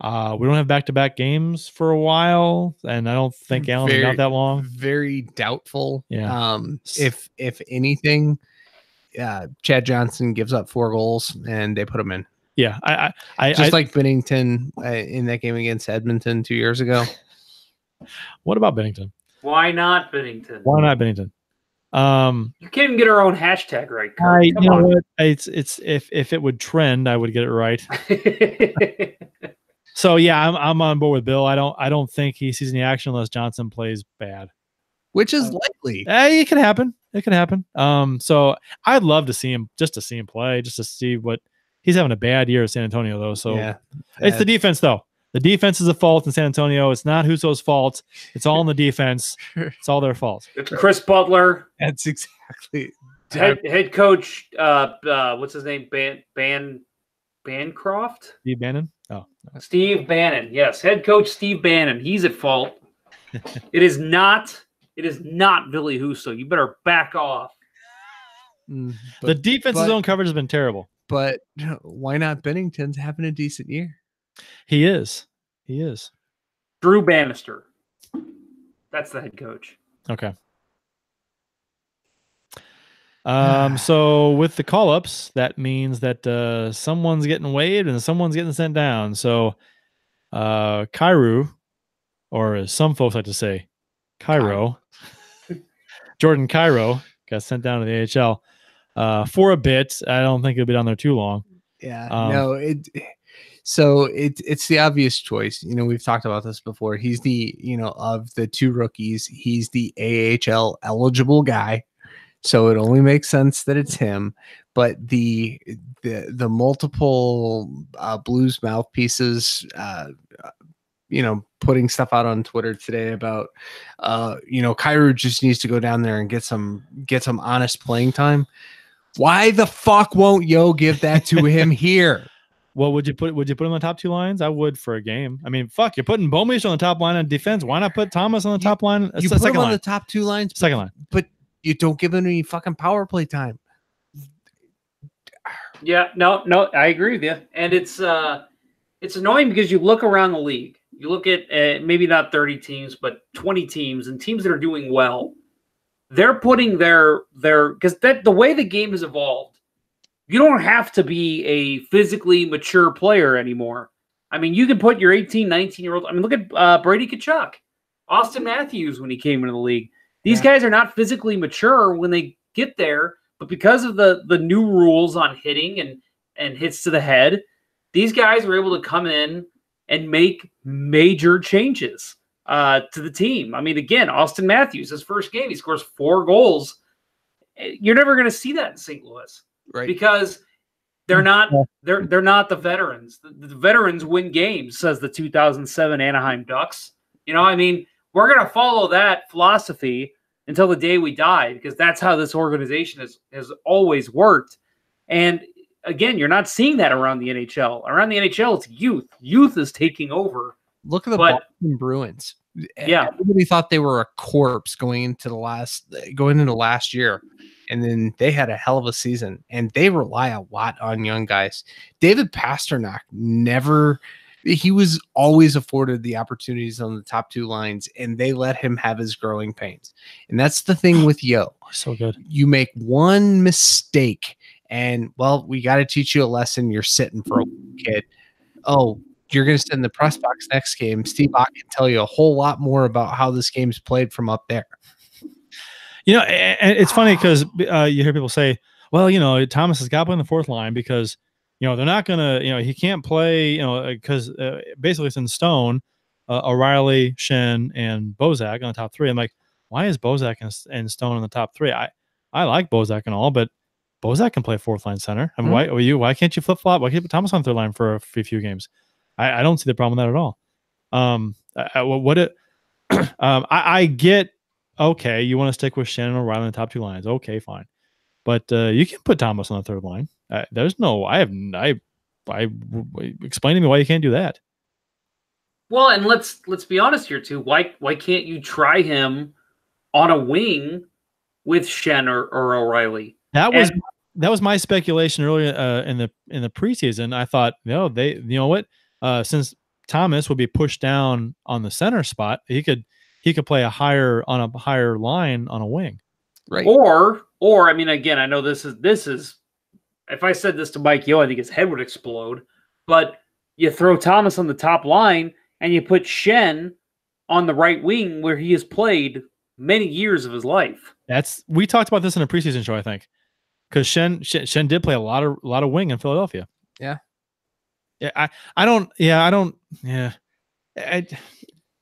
We don't have back-to-back games for a while, and I don't think Allen's been out that long. Very doubtful. Yeah. If anything, Chad Johnson gives up 4 goals and they put him in. Yeah, I like Bennington in that game against Edmonton 2 years ago. What about Bennington? Why not Bennington? Why not Bennington? You can't even get our own hashtag right. You know what? It's if it would trend, I would get it right. So yeah, I'm on board with Bill. I don't think he sees any action unless Johnson plays bad, which is likely. It can happen. It can happen. So I'd love to see him play, just to see what he's having a bad year at San Antonio though. So yeah, it's the defense though. The defense is a fault in San Antonio. It's not Husso's fault. It's all in the defense. It's all their fault. It's Chris Butler. That's exactly head coach. What's his name? Bancroft. Steve Bannon. Oh, Steve Bannon. Yes, head coach Steve Bannon. He's at fault. It is not Billy Husso. You better back off. The defense's zone coverage has been terrible. But why not? Bennington's having a decent year. He is. Drew Bannister. That's the head coach. Okay. So with the call-ups, that means that someone's getting waived and someone's getting sent down. So Cairo, or as some folks like to say, Cairo, Jordan Cairo got sent down to the AHL. for a bit. I don't think it'll be down there too long. Yeah, no, it's the obvious choice. We've talked about this before. He's the, of the two rookies, he's the AHL eligible guy. So it only makes sense that it's him. But the multiple Blues mouthpieces, putting stuff out on Twitter today about, Kyrie just needs to go down there and get some honest playing time. Why the fuck won't Yeo give that to him here? Well, would you put him on the top two lines? I would for a game. I mean, fuck, you're putting Bomish on the top line on defense. Why not put Thomas on the top line? You put him on the top two lines, second line, but you don't give him any fucking power play time. Yeah, no, I agree with you. And it's annoying because you look around the league. You look at maybe not 30 teams, but 20 teams, and teams that are doing well. They're putting their because the way the game has evolved, you don't have to be a physically mature player anymore. I mean, you can put your 18, 19-year-old. I mean, look at Brady Tkachuk, Austin Matthews when he came into the league. These guys are not physically mature when they get there, but because of the new rules on hitting and hits to the head, these guys are able to come in and make major changes to the team. I mean, again, Austin Matthews, his first game, he scores 4 goals. You're never going to see that in St. Louis, right? Because they're not the veterans. The veterans win games, says the 2007 Anaheim Ducks. I mean, we're going to follow that philosophy until the day we die, because that's how this organization has always worked. And again, you're not seeing that around the NHL. Around the NHL, it's youth. Youth is taking over. Look at the Boston Bruins. Yeah, everybody thought they were a corpse going into last year, and then they had a hell of a season. And they rely a lot on young guys. David Pasternak he was always afforded the opportunities on the top two lines, and they let him have his growing pains. And that's the thing with Yeo. So good. You make one mistake, and well, we got to teach you a lesson. You're sitting for a kid. Oh, you're going to sit in the press box next game. Steve Ott can tell you a whole lot more about how this game's played from up there. And it's funny because you hear people say, well, Thomas has got to play in the fourth line because, they're not going to, he can't play, because basically it's in stone, O'Reilly, Shen, and Bozak on the top three. I'm like, why is Bozak and Stone in the top three? I like Bozak and all, but Bozak can play fourth line center. I mean, why can't you flip flop? Why can't you put Thomas on third line for a few games? I don't see the problem with that at all. I get, okay, you want to stick with Shannon O'Reilly in the top two lines. Okay, fine. But you can put Thomas on the third line. Explain to me why you can't do that. Well, and let's be honest here too. Why can't you try him on a wing with Shen or O'Reilly? That was my speculation earlier in the preseason. I thought, since Thomas would be pushed down on the center spot, he could play on a higher line on a wing. Right. Or I mean, again, I know this is if I said this to Mike Yeo, I think his head would explode. But you throw Thomas on the top line and you put Shen on the right wing where he has played many years of his life. We talked about this in a preseason show, I think, because Shen did play a lot of wing in Philadelphia. Yeah. Yeah.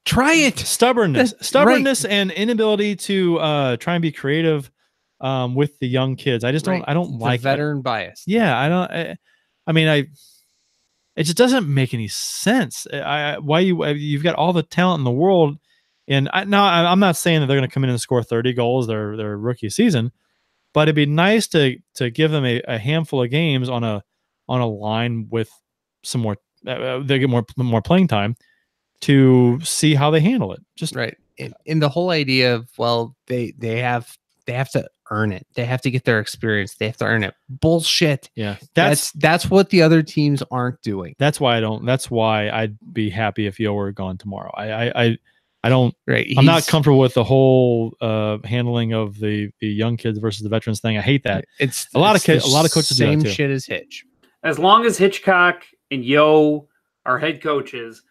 Try it. Stubbornness, and inability to try and be creative with the young kids. I just don't. I don't like veteran bias. Yeah, I don't. It just doesn't make any sense. You've got all the talent in the world, and I'm not saying that they're going to come in and score 30 goals their rookie season, but it'd be nice to give them a handful of games on a line with some more. They get more playing time to see how they handle it. Just right. In the whole idea of, well, they have to earn it. They have to get their experience. They have to earn it. Bullshit. Yeah. That's what the other teams aren't doing. That's why I'd be happy if Yeo were gone tomorrow. I don't, right. I'm not comfortable with the whole handling of the young kids versus the veterans thing. I hate that. A lot of coaches do same that too. Shit as Hitch. As long as Hitchcock and Yeo are head coaches,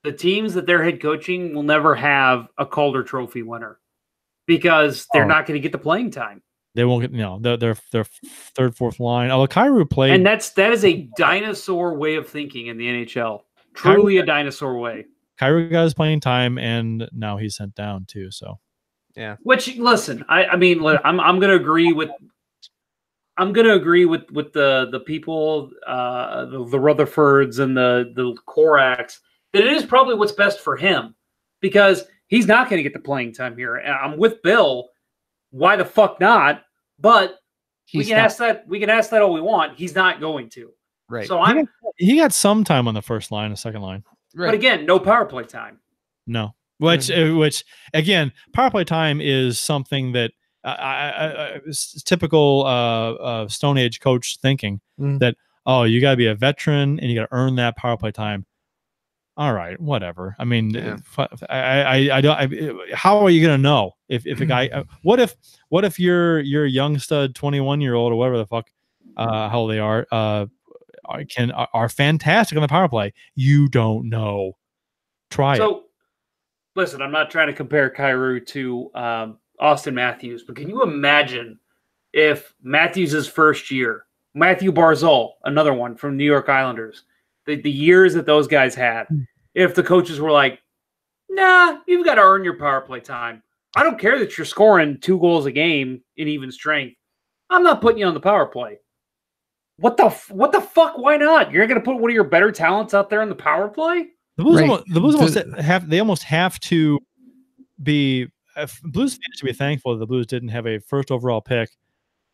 the teams that they're head coaching will never have a Calder Trophy winner because they're not going to get the playing time. They won't get their third, fourth line. Oh, Kyrou played, And that is a dinosaur way of thinking in the NHL. Truly a dinosaur way. Kyrou got his playing time, and now he's sent down too. So Yeah. Which, listen, I'm gonna agree with the people, the Rutherfords and the Koraks, that it is probably what's best for him, because he's not going to get the playing time here. And I'm with Bill. Why the fuck not? But we can ask that all we want. He's not going to. Right. So he got some time on the first line, the second line. Right. But again, no power play time. No. Which again, power play time is something that typical Stone Age coach thinking that, oh, you got to be a veteran and you got to earn that power play time. All right, whatever. I mean, I don't. How are you gonna know if a guy? What if you're a young stud, 21-year-old or whatever the fuck, how old they are fantastic on the power play? You don't know. Try it. Listen, I'm not trying to compare Kyrou to Austin Matthews, but can you imagine if Matthews' first year, Matthew Barzal, another one from New York Islanders, the years that those guys had, if the coaches were like, nah, you've got to earn your power play time. I don't care that you're scoring 2 goals a game in even strength. I'm not putting you on the power play. What the fuck? Why not? You're going to put one of your better talents out there on the power play? The Blues almost have to be. Blues fans should be thankful that the Blues didn't have a first overall pick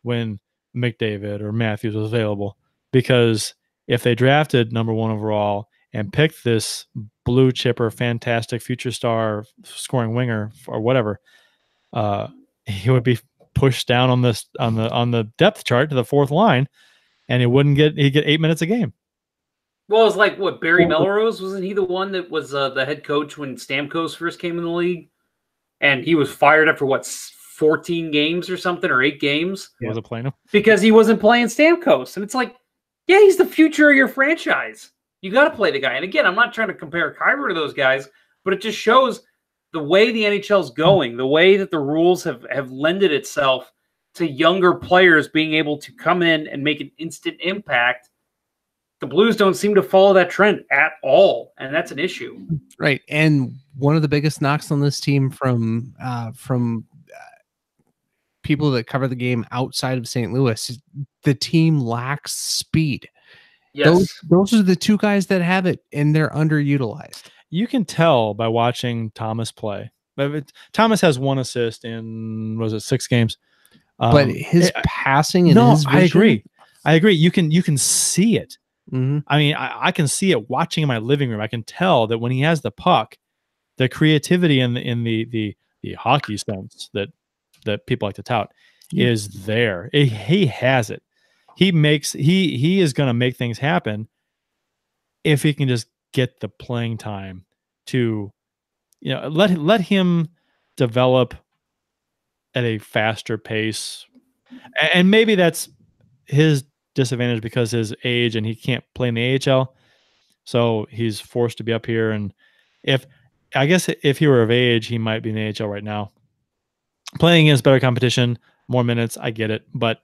when McDavid or Matthews was available, because if they drafted number 1 overall and picked this blue chipper, fantastic future star scoring winger or whatever, he would be pushed down on the depth chart to the 4th line, and he'd get 8 minutes a game. Well, it's like what, Barry Melrose, wasn't he the one that was the head coach when Stamkos first came in the league, and he was fired after 14 games or something, or 8 games? He wasn't playing him because he wasn't playing Stamkos, and it's like, yeah, he's the future of your franchise. You got to play the guy. And again, I'm not trying to compare Kyrou to those guys, but it just shows the way the NHL's going, the way that the rules have lended itself to younger players being able to come in and make an instant impact. The Blues don't seem to follow that trend at all, and that's an issue. Right. And one of the biggest knocks on this team from people that cover the game outside of St. Louis, the team lacks speed. Yes. Those are the 2 guys that have it, and they're underutilized. You can tell by watching Thomas play. Thomas has 1 assist in, was it 6 games? But his passing and his vision, I agree. You can see it. Mm-hmm. I mean, I can see it watching in my living room. I can tell that when he has the puck, the creativity in the hockey sense that people like to tout is there. He has it. He is going to make things happen if he can just get the playing time to, let him develop at a faster pace. And maybe that's his disadvantage because his age, and he can't play in the AHL. So he's forced to be up here. And if he were of age, he might be in the AHL right now. Playing against better competition, more minutes, I get it. But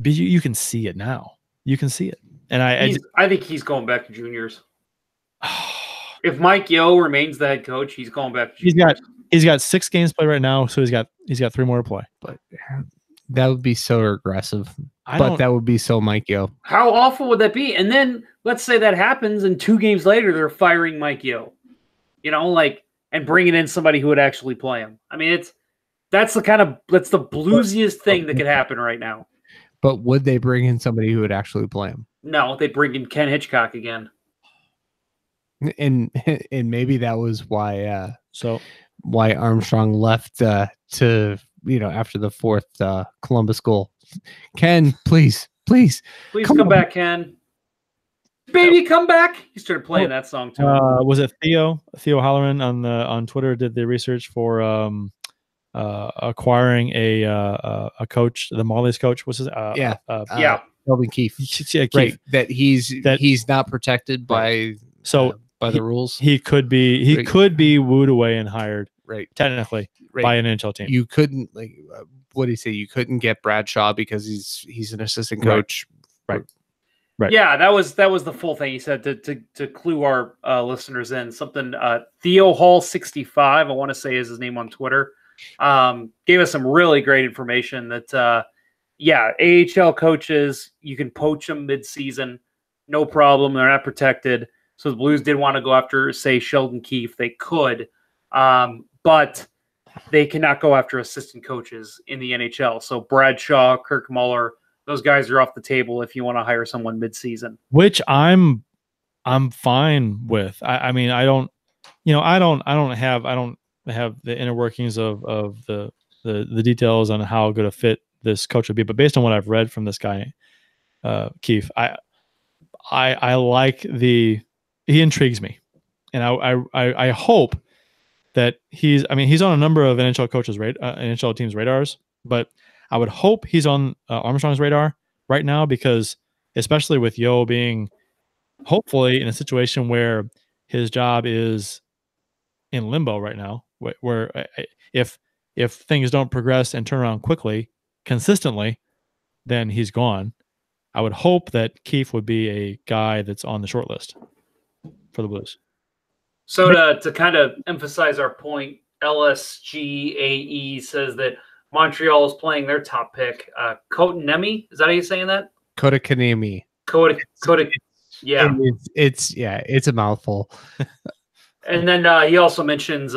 you can see it now. You can see it. And I think he's going back to juniors. If Mike Yeo remains the head coach, he's going back to juniors. He's got 6 games played right now, so he's got 3 more to play. But that would be so regressive. But that would be so Mike Yeo. How awful would that be? And then let's say that happens, and 2 games later they're firing Mike Yeo. And bringing in somebody who would actually play him. I mean, that's the bluesiest thing that could happen right now. But would they bring in somebody who would actually play him? No, they bring in Ken Hitchcock again. And maybe that was why why Armstrong left to after the 4th Columbus goal. Ken, please come back, Ken. Baby, come back. He started playing that song too. Was it Theo Halloran on Twitter did the research for acquiring a coach, the Marlies coach? What's his Kelvin Keefe. Keefe. Right. That he's not protected by the rules. He could be wooed away and hired, right, technically, by an NHL team. You couldn't what do you say? You couldn't get Bradshaw because he's an assistant coach. Right. Yeah, that was the full thing. He said to clue our listeners in something. Theo Hall 65, I want to say is his name on Twitter. Gave us some really great information that AHL coaches, you can poach them mid-season, no problem. They're not protected. So the Blues did want to go after, say, Sheldon Keefe. They could, but they cannot go after assistant coaches in the NHL. So Bradshaw, Kirk Muller, those guys are off the table if you want to hire someone mid-season. Which I'm fine with. I mean, I don't have the inner workings of the details on how good a fit this coach would be, but based on what I've read from this guy, Keefe, I like he intrigues me, and I hope that he's on a number of NHL coaches, NHL teams' radars, but I would hope he's on Armstrong's radar right now, because especially with Yeo being hopefully in a situation where his job is in limbo right now, where if things don't progress and turn around quickly, consistently, then he's gone. I would hope that Keefe would be a guy that's on the short list for the Blues. So to kind of emphasize our point, LSGAE says that Montreal is playing their top pick, Kotkaniemi. Is that how you're saying that? Kotkaniemi. Yeah. It's a mouthful. And then he also mentions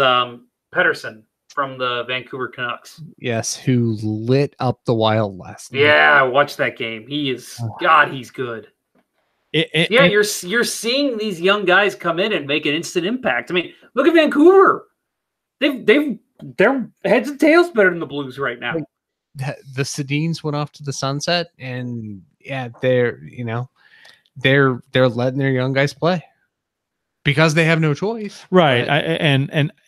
Pedersen from the Vancouver Canucks. Yes, who lit up the Wild last night. Yeah, I watched that game. He's good. You're seeing these young guys come in and make an instant impact. I mean, look at Vancouver. They're heads and tails better than the Blues right now. The Sedins went off to the sunset, and they're letting their young guys play because they have no choice. Right.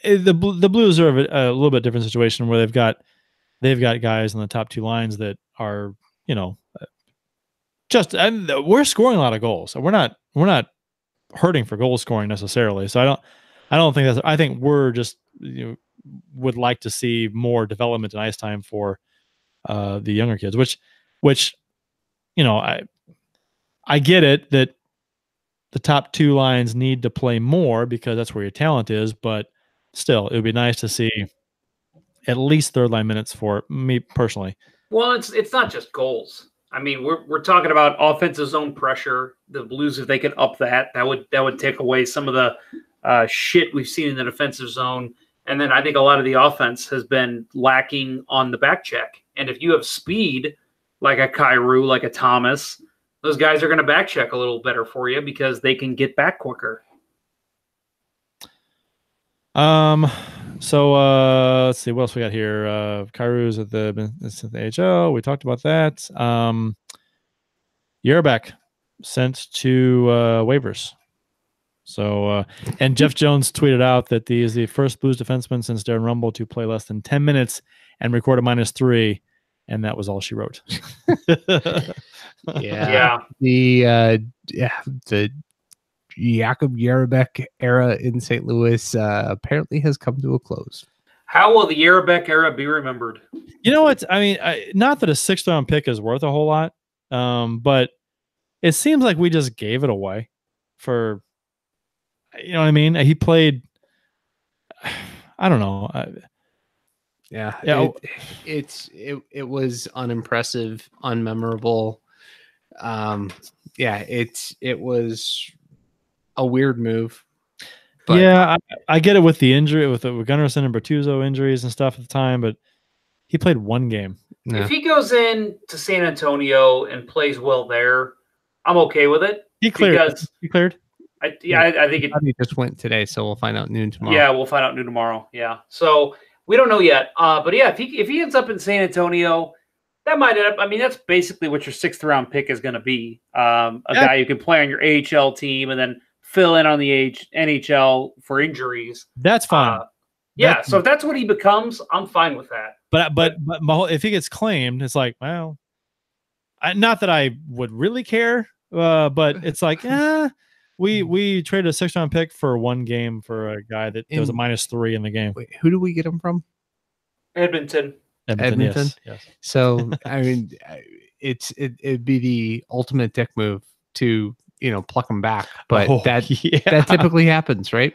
The Blues are a little bit different situation where they've got guys in the top two lines that are, we're scoring a lot of goals. We're not hurting for goal scoring necessarily. So I don't think I think we're just, would like to see more development and ice time for the younger kids, which I get it that the top two lines need to play more because that's where your talent is, but still, it would be nice to see at least third line minutes for me personally. Well, it's not just goals. I mean, we're talking about offensive zone pressure. The Blues, if they could up that would take away some of the shit we've seen in the defensive zone. And then I think a lot of the offense has been lacking on the back check. And if you have speed, like a Kyrou, like a Thomas, those guys are going to back check a little better for you because they can get back quicker. So let's see what else we got here. Kyrou's at the AHL. We talked about that. Yerbeck sent to waivers. So and Jeff Jones tweeted out that he is the first Blues defenseman since Darren Rumble to play less than 10 minutes and record a -3, and that was all she wrote. Yeah. The Jakub Yerbeck era in St. Louis apparently has come to a close. How will the Yerbeck era be remembered? You know what? I mean, not that a 6th round pick is worth a whole lot, but it seems like we just gave it away for, you know what I mean? He played, I don't know. It was unimpressive, unmemorable. It was a weird move. But yeah, I get it with the injury, with the Gunnarsson and Bertuzzo injuries and stuff at the time, but he played one game. Yeah. If he goes in to San Antonio and plays well there, I'm okay with it. He cleared. I think he just went today, so we'll find out noon tomorrow. Yeah, we'll find out noon tomorrow. Yeah, so we don't know yet. But yeah, if he ends up in San Antonio, that might end up. I mean, that's basically what your 6th round pick is going to be. Guy who can play on your AHL team and then fill in on the NHL for injuries. That's fine. So if that's what he becomes, I'm fine with that. But if he gets claimed, it's like, well, not that I would really care, but it's like, we traded a 6th round pick for one game for a guy that was a -3 in the game. Wait, who do we get him from? Edmonton. Edmonton. Yes. So I mean, it'd be the ultimate dick move to pluck them back, but that typically happens, right?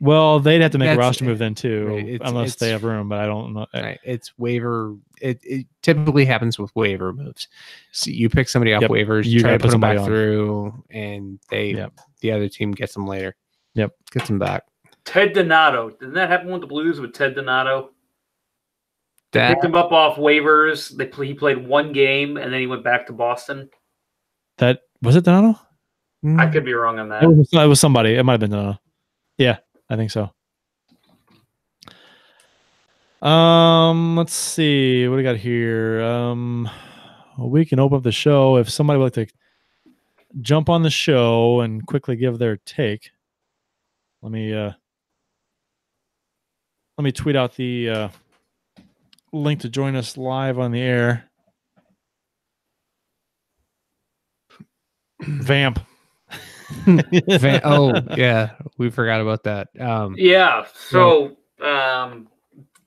Well, they'd have to make a That's- roster move then too, right, unless they have room. But I don't know. Right. It's waiver. It typically happens with waiver moves. So you pick somebody off Yep. waivers, You try gotta to put put them back somebody on. through, and the other team gets them later. Yep. Gets them back. Ted Donato. Didn't that happen with the Blues with Ted Donato? They That picked him up off waivers. He played one game, and then he went back to Boston. That was it, Donato? I could be wrong on that. It was somebody. It might have been Donato. Yeah, I think so. Let's see what do we got here. We can open up the show if somebody would like to jump on the show and quickly give their take. Let me tweet out the link to join us live on the air. Vamp. oh yeah, we forgot about that. Yeah. So,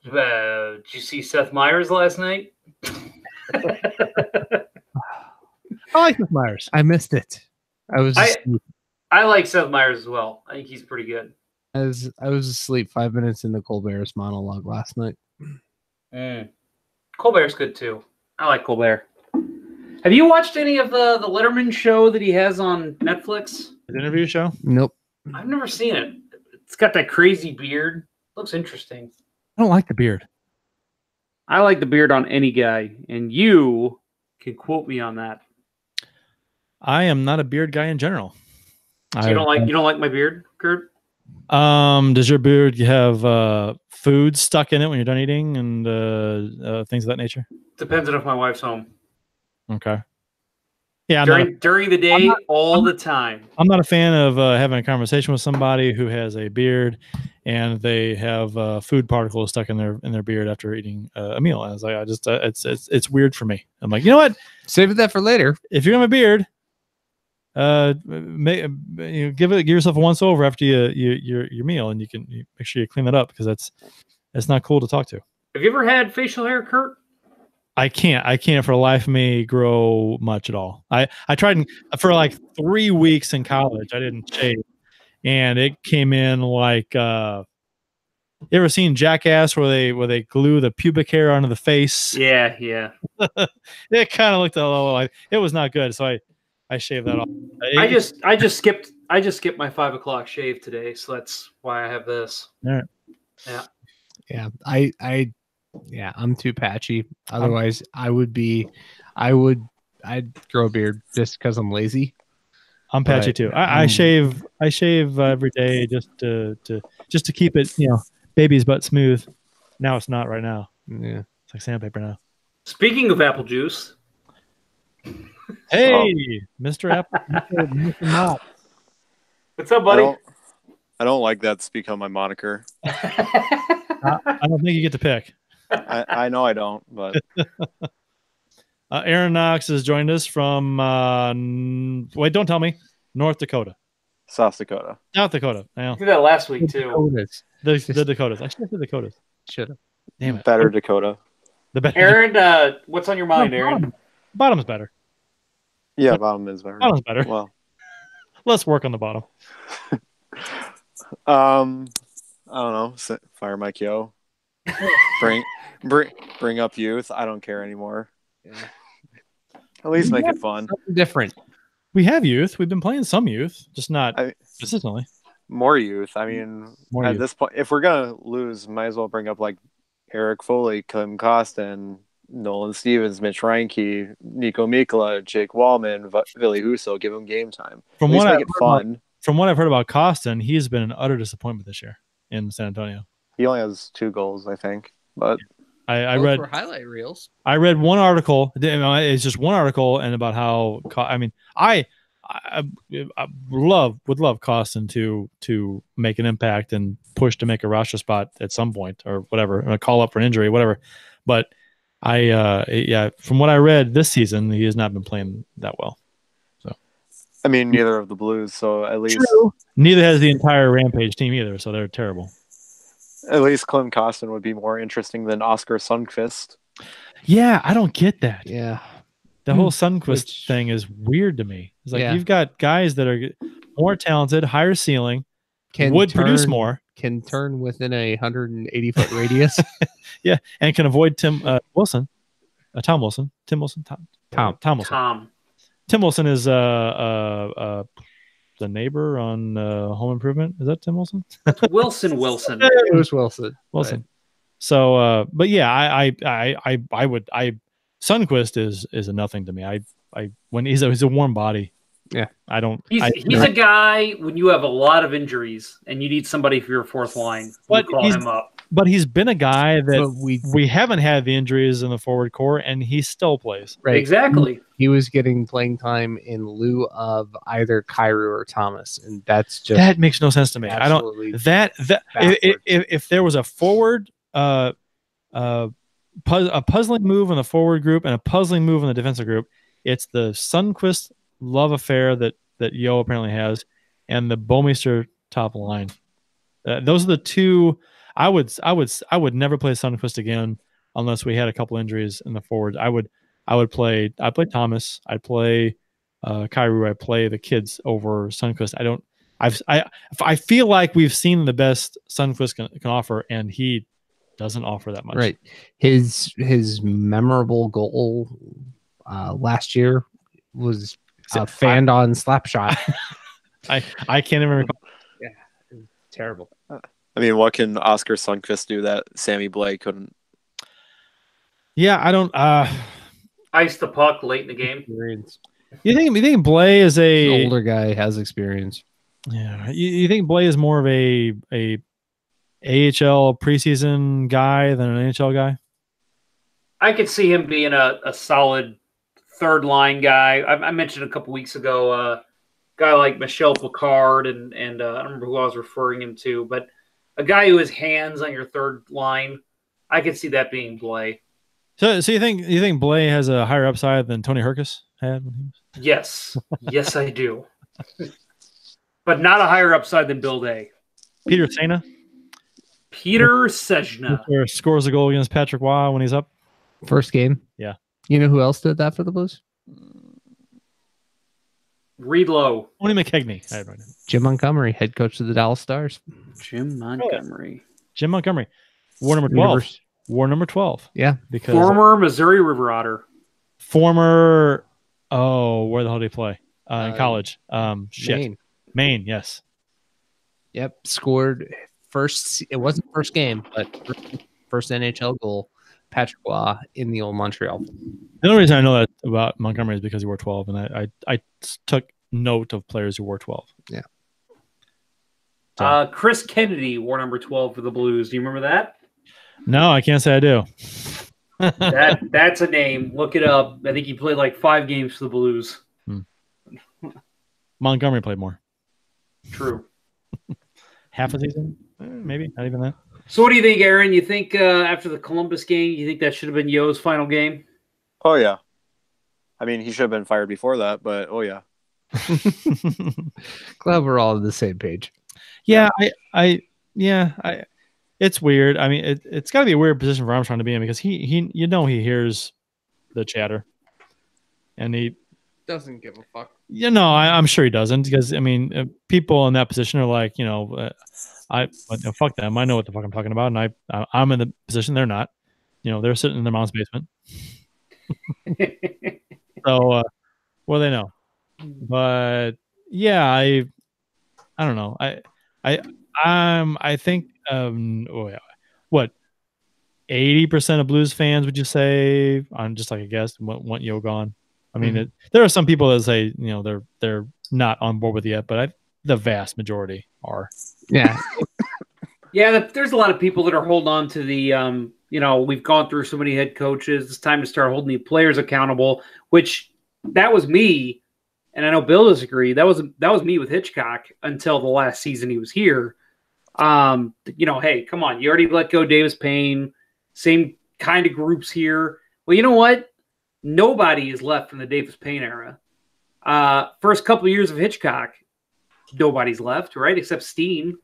did you see Seth Meyers last night? I like Seth Meyers. I missed it. I like Seth Meyers as well. I think he's pretty good. I was asleep 5 minutes into Colbert's monologue last night. Colbert's good too. I like Colbert. Have you watched any of the Letterman show that he has on Netflix? The interview show? Nope. I've never seen it. It's got that crazy beard. Looks interesting. I don't like the beard. I like the beard on any guy, and you can quote me on that. I am not a beard guy in general. So you don't like my beard, Kurt? Does your beard have food stuck in it when you're done eating and things of that nature? Depends on if my wife's home. Okay. Yeah, during the day, all the time. I'm not a fan of having a conversation with somebody who has a beard and they have food particles stuck in their beard after eating a meal. I was like, it's weird for me. I'm like, you know what? Save that for later. If you're gonna have a beard, give yourself a once over after your meal, and you can make sure you clean that up because that's not cool to talk to. Have you ever had facial hair, Kurt? I can't for the life of me grow much at all. I tried for like 3 weeks in college. I didn't shave, and it came in like you ever seen Jackass where they glue the pubic hair onto the face? Yeah. It kind of looked a little like it was not good. So I shaved that off. I just skipped my 5 o'clock shave today, so that's why I have this. All right. Yeah. I'm too patchy. Otherwise, I'd grow a beard just because I'm lazy. I'm patchy too. I shave every day just to keep it, baby's butt smooth. Now it's not right now. Yeah, it's like sandpaper now. Speaking of apple juice, hey, Mr. Apple, Mr. Mott. What's up, buddy? I don't like that to become my moniker. I don't think you get to pick. I know I don't, but Aaron Knox has joined us from wait, don't tell me, North Dakota. South Dakota. South Dakota. I did that last week too. The Dakotas. I should have said Dakotas. Should have. Damn it. Better Dakota. The better. Aaron, what's on your mind, Aaron? Bottom's better. Yeah, bottom is better. Bottom's better. Well, let's work on the bottom. I don't know. Fire Mike Yeo. Bring up youth. I don't care anymore. Yeah. At least make it fun. Something different. We have youth. We've been playing some youth, just not consistently. More youth. I mean, at this point, if we're gonna lose, might as well bring up like Eric Foley, Clem Costin, Nolan Stevens, Mitch Reinke, Nico Mikla, Jake Wallman, Billy Huso. Give them game time. From what I've heard about Costin, he's been an utter disappointment this year in San Antonio. He only has 2 goals, I think. But I read highlight reels. I read one article. It's just one article, and about how I would love Costin to make an impact and push to make a roster spot at some point or whatever, a call up for an injury, whatever. But from what I read this season, he has not been playing that well. So I mean, neither of the Blues. So at least neither has the entire Rampage team either. So they're terrible. At least Clem Costin would be more interesting than Oscar Sundqvist. Yeah, I don't get that. Yeah. The whole Sundqvist thing is weird to me. It's like you've got guys that are more talented, higher ceiling, produce more, can turn within a 180-foot radius. Yeah, and can avoid Tim Wilson. Tom Wilson. Tim Wilson. Tom Wilson. Tim Wilson is the neighbor on Home Improvement. Is that Tim Wilson? Wilson. It was Wilson. Right. So, but yeah, I would Sundqvist is a nothing to me. When he's a warm body. Yeah, I don't. He's a guy when you have a lot of injuries and you need somebody for your fourth line. You call him up. But he's been a guy that we haven't had the injuries in the forward core, and he still plays. Right. Exactly. He was getting playing time in lieu of either Carey or Thomas, and that makes no sense to me. I don't. If there was a forward, a puzzling move in the forward group and a puzzling move in the defensive group, it's the Sundqvist love affair that Yeo apparently has, and the Bouwmeester top line. Those are the two. I would never play Sundqvist again unless we had a couple injuries in the forwards. I'd play Thomas. I'd play Kyrou. I'd play the kids over Sundqvist. I feel like we've seen the best Sundqvist can offer, and he doesn't offer that much. Right. His memorable goal last year was a fanned on slap shot. I can't even recall. Yeah, terrible. I mean, what can Oscar Sundqvist do that Sammy Blais couldn't? Yeah, I don't. Ice the puck late in the game. You think Blais is an older guy, has experience? Yeah. You think Blais is more of a AHL preseason guy than an NHL guy? I could see him being a solid third line guy. I mentioned a couple weeks ago a guy like Michel Picard and I don't remember who I was referring him to, but a guy who has hands on your third line, I could see that being Blais. So you think Blais has a higher upside than Tony Herkus had when he was? Yes, I do. But not a higher upside than Bill Day. Peter Sejna scores a goal against Patrick Waugh when he's up. First game. Yeah. You know who else did that for the Blues? Reed Lowe. Tony McKenzie. Jim Montgomery, head coach of the Dallas Stars. Jim Montgomery. War number 12. War number 12. Yeah. Because former Missouri River Otter. Where the hell did he play? In college. Maine, yes. Yep. Scored it wasn't first game, but first NHL goal. Patrick Waugh in the old Montreal. The only reason I know that about Montgomery is because he wore 12, and I took note of players who wore 12. Yeah. So. Chris Kennedy wore number 12 for the Blues. Do you remember that? No, I can't say I do. That's a name. Look it up. I think he played like 5 games for the Blues. Montgomery played more. True. Half a season? Maybe. Not even that. So what do you think, Aaron? You think after the Columbus game, you think that should have been Yeo's final game? Oh, yeah. I mean, he should have been fired before that, but oh, yeah. Glad we're all on the same page. Yeah, it's weird. I mean, it's got to be a weird position for Armstrong to be in because he hears the chatter, and he doesn't give a fuck. I'm sure he doesn't because I mean, people in that position are like, fuck them. I know what the fuck I'm talking about, and I'm in the position they're not. They're sitting in their mom's basement. So, well, they know. But yeah, I don't know. I think what 80% of Blues fans would you say? I'm just like a guess. Want Yeo gone? I mean, there are some people that say they're not on board with it yet, but the vast majority are. Yeah. Yeah, there's a lot of people that are holding on to the we've gone through so many head coaches. It's time to start holding the players accountable, which that was me. And I know Bill disagreed. That was me with Hitchcock until the last season he was here. Hey, come on. You already let go Davis Payne. Same kind of groups here. Well, you know what? Nobody is left from the Davis Payne era. First couple of years of Hitchcock, nobody's left, right? Except Steen.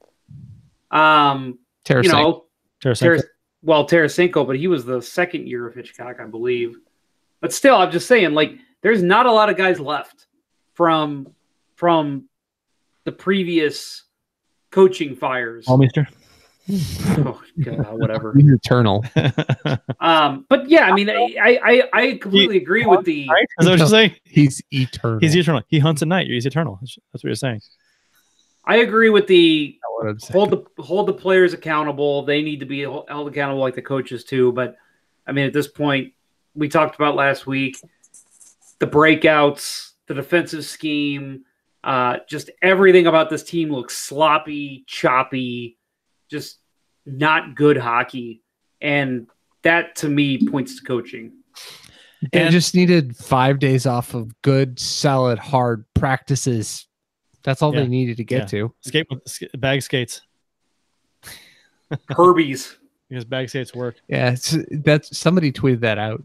Tarasenko, but he was the second year of Hitchcock, I believe. But still, I'm just saying, like, there's not a lot of guys left from the previous coaching fires. Mister. Oh God, whatever. He's eternal. But yeah, I mean, I completely agree with the. Right? Is that what you're saying? He's eternal. He's eternal. He hunts at night. He's eternal. That's what you're saying. I agree with the That's what I'm saying. hold the players accountable. They need to be held accountable like the coaches too. But I mean, at this point, we talked about last week the breakouts, the defensive scheme, just everything about this team looks sloppy, choppy, just not good hockey. And that to me points to coaching. They just needed 5 days off of good, solid, hard practices. That's all they needed to get to. Skate with bag skates. Herbies. Because bag skates work. Yeah, that's somebody tweeted that out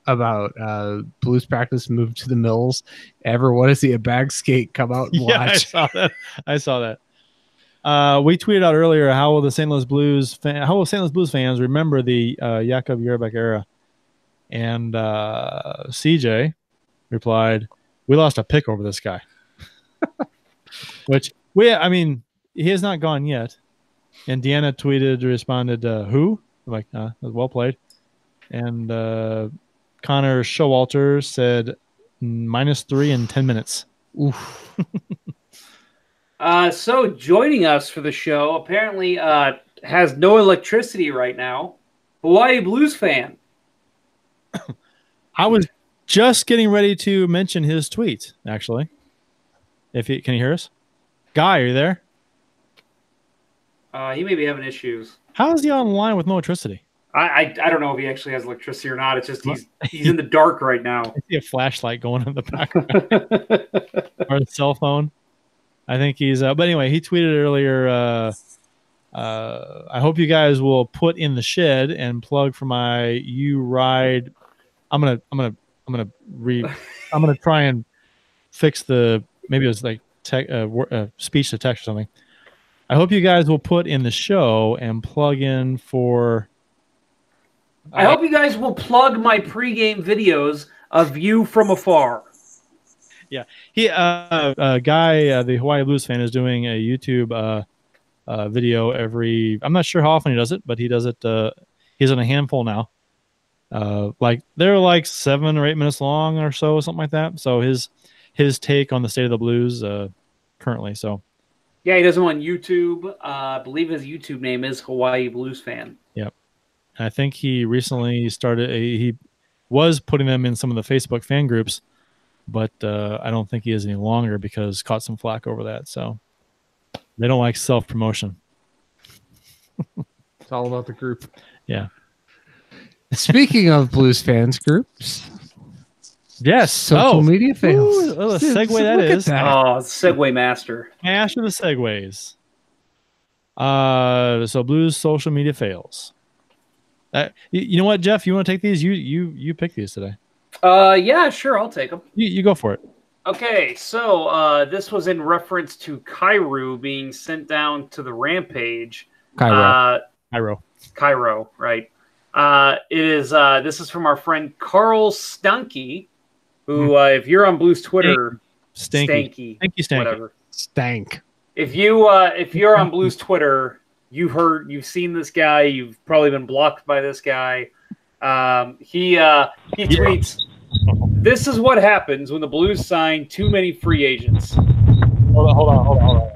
about Blues practice moved to the Mills. Ever want to see a bag skate come out and watch? I saw that. We tweeted out earlier how will St. Louis Blues fans remember the Jakub Jerabek era? And CJ replied, "We lost a pick over this guy." Which I mean, he has not gone yet. And Deanna responded, "Who?" I'm like, well played. And Connor Showalter said -3 in 10 minutes. Oof. So joining us for the show apparently has no electricity right now. Hawaii Blues fan. I was just getting ready to mention his tweet, actually. Can you hear us? Guy, are you there? He may be having issues. How is he online with no electricity? I don't know if he actually has electricity or not. It's just he's in the dark right now. I see a flashlight going in the background. Or a cell phone. I think he's but anyway, he tweeted earlier, I hope you guys will put in the shed and plug for my You Ride. I'm gonna try and fix maybe it was like speech to text or something. I hope you guys will put in the show and plug in for. I hope you guys will plug my pregame videos of you from afar. Yeah, Guy, the Hawaii Blues fan, is doing a YouTube video every. I'm not sure how often he does it, but he does it. He's in a handful now. They're like 7 or 8 minutes long or so, something like that. So his take on the state of the Blues currently. So yeah, he does them on YouTube. I believe his YouTube name is Hawaii Blues Fan. Yep. And I think he recently started. He was putting them in some of the Facebook fan groups, but I don't think he is any longer because caught some flack over that. So they don't like self-promotion. It's all about the group. Yeah. Speaking of Blues fans groups, yes, social media fails. Ooh, what a segue that is. Oh, segue master. Master the segues. So Blues social media fails. You know what, Jeff? You want to take these? You pick these today. Yeah, sure. I'll take them. You go for it. Okay, so this was in reference to Cairo being sent down to the Rampage. Cairo, right. This is from our friend Carl Stanky, who, if you're on Blues Twitter, Stanky, whatever, Stank. If you're on Blues Twitter, you've seen this guy. You've probably been blocked by this guy. He tweets, "This is what happens when the Blues sign too many free agents." Hold on.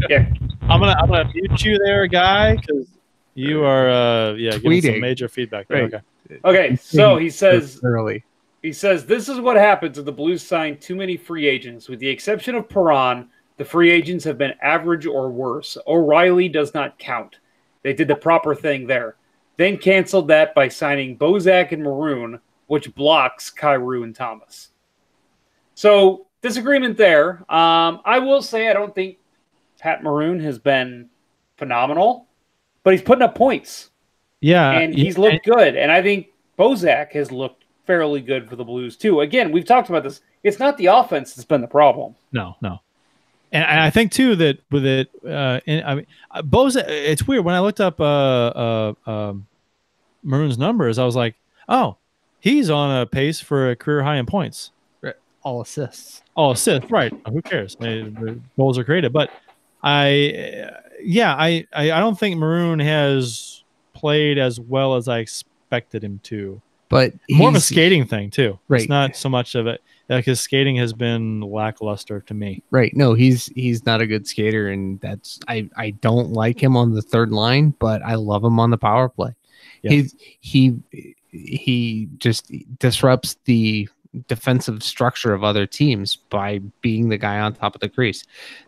Yeah, I'm gonna mute you there, guy, because you are giving some major feedback there. Right. Okay. So he says early. He says, "This is what happens if the Blues sign too many free agents. With the exception of Perron, the free agents have been average or worse. O'Reilly does not count. They did the proper thing there. Then canceled that by signing Bozak and Maroon, which blocks Kyrou and Thomas." So disagreement there. I will say I don't think Pat Maroon has been phenomenal, but he's putting up points. Yeah. And he's looked good. And I think Bozak has looked fairly good for the Blues too. Again, we've talked about this. It's not the offense that's been the problem. No. And I think too that with it, I mean, Boza. It's weird when I looked up Maroon's numbers. I was like, oh, he's on a pace for a career high in points. All assists. All assists, right? Who cares? The goals are created, but I don't think Maroon has played as well as I expected him to. But more of a skating thing too. Right. It's not so much of it. Like his skating has been lackluster to me. Right. No, he's not a good skater, and that's I don't like him on the third line, but I love him on the power play. Yeah. He just disrupts the defensive structure of other teams by being the guy on top of the crease.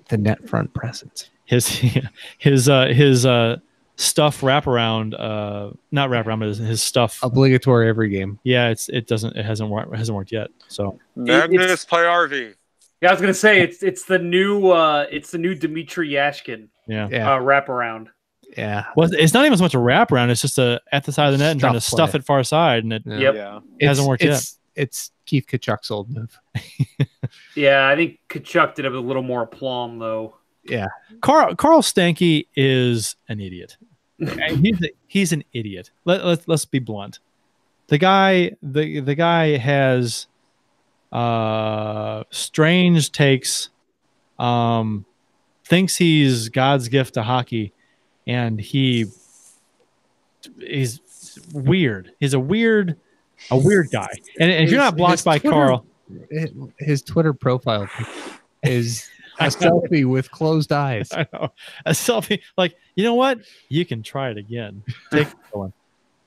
The net front presence. His stuff wraparound, not wraparound, but his stuff obligatory every game. Yeah, it hasn't worked yet. So Magnus Pyarvi. Yeah, I was gonna say it's the new Dmitry Yashkin. Yeah. Wraparound. Yeah. Well, it's not even so much a wraparound. It's just at the side of the net and trying to stuff it far side, and it hasn't worked yet. It's Keith Kachuk's old move. Yeah, I think Kachuk did it with a little more aplomb, though. Yeah, Carl Stanky is an idiot. He's an idiot. Let's be blunt. The guy has strange takes. Thinks he's God's gift to hockey, and he's weird. He's a weird guy. And if you're not blocked by Carl, his Twitter profile is a selfie with closed eyes. I know. A selfie. Like, you know what? You can try it again. Take one.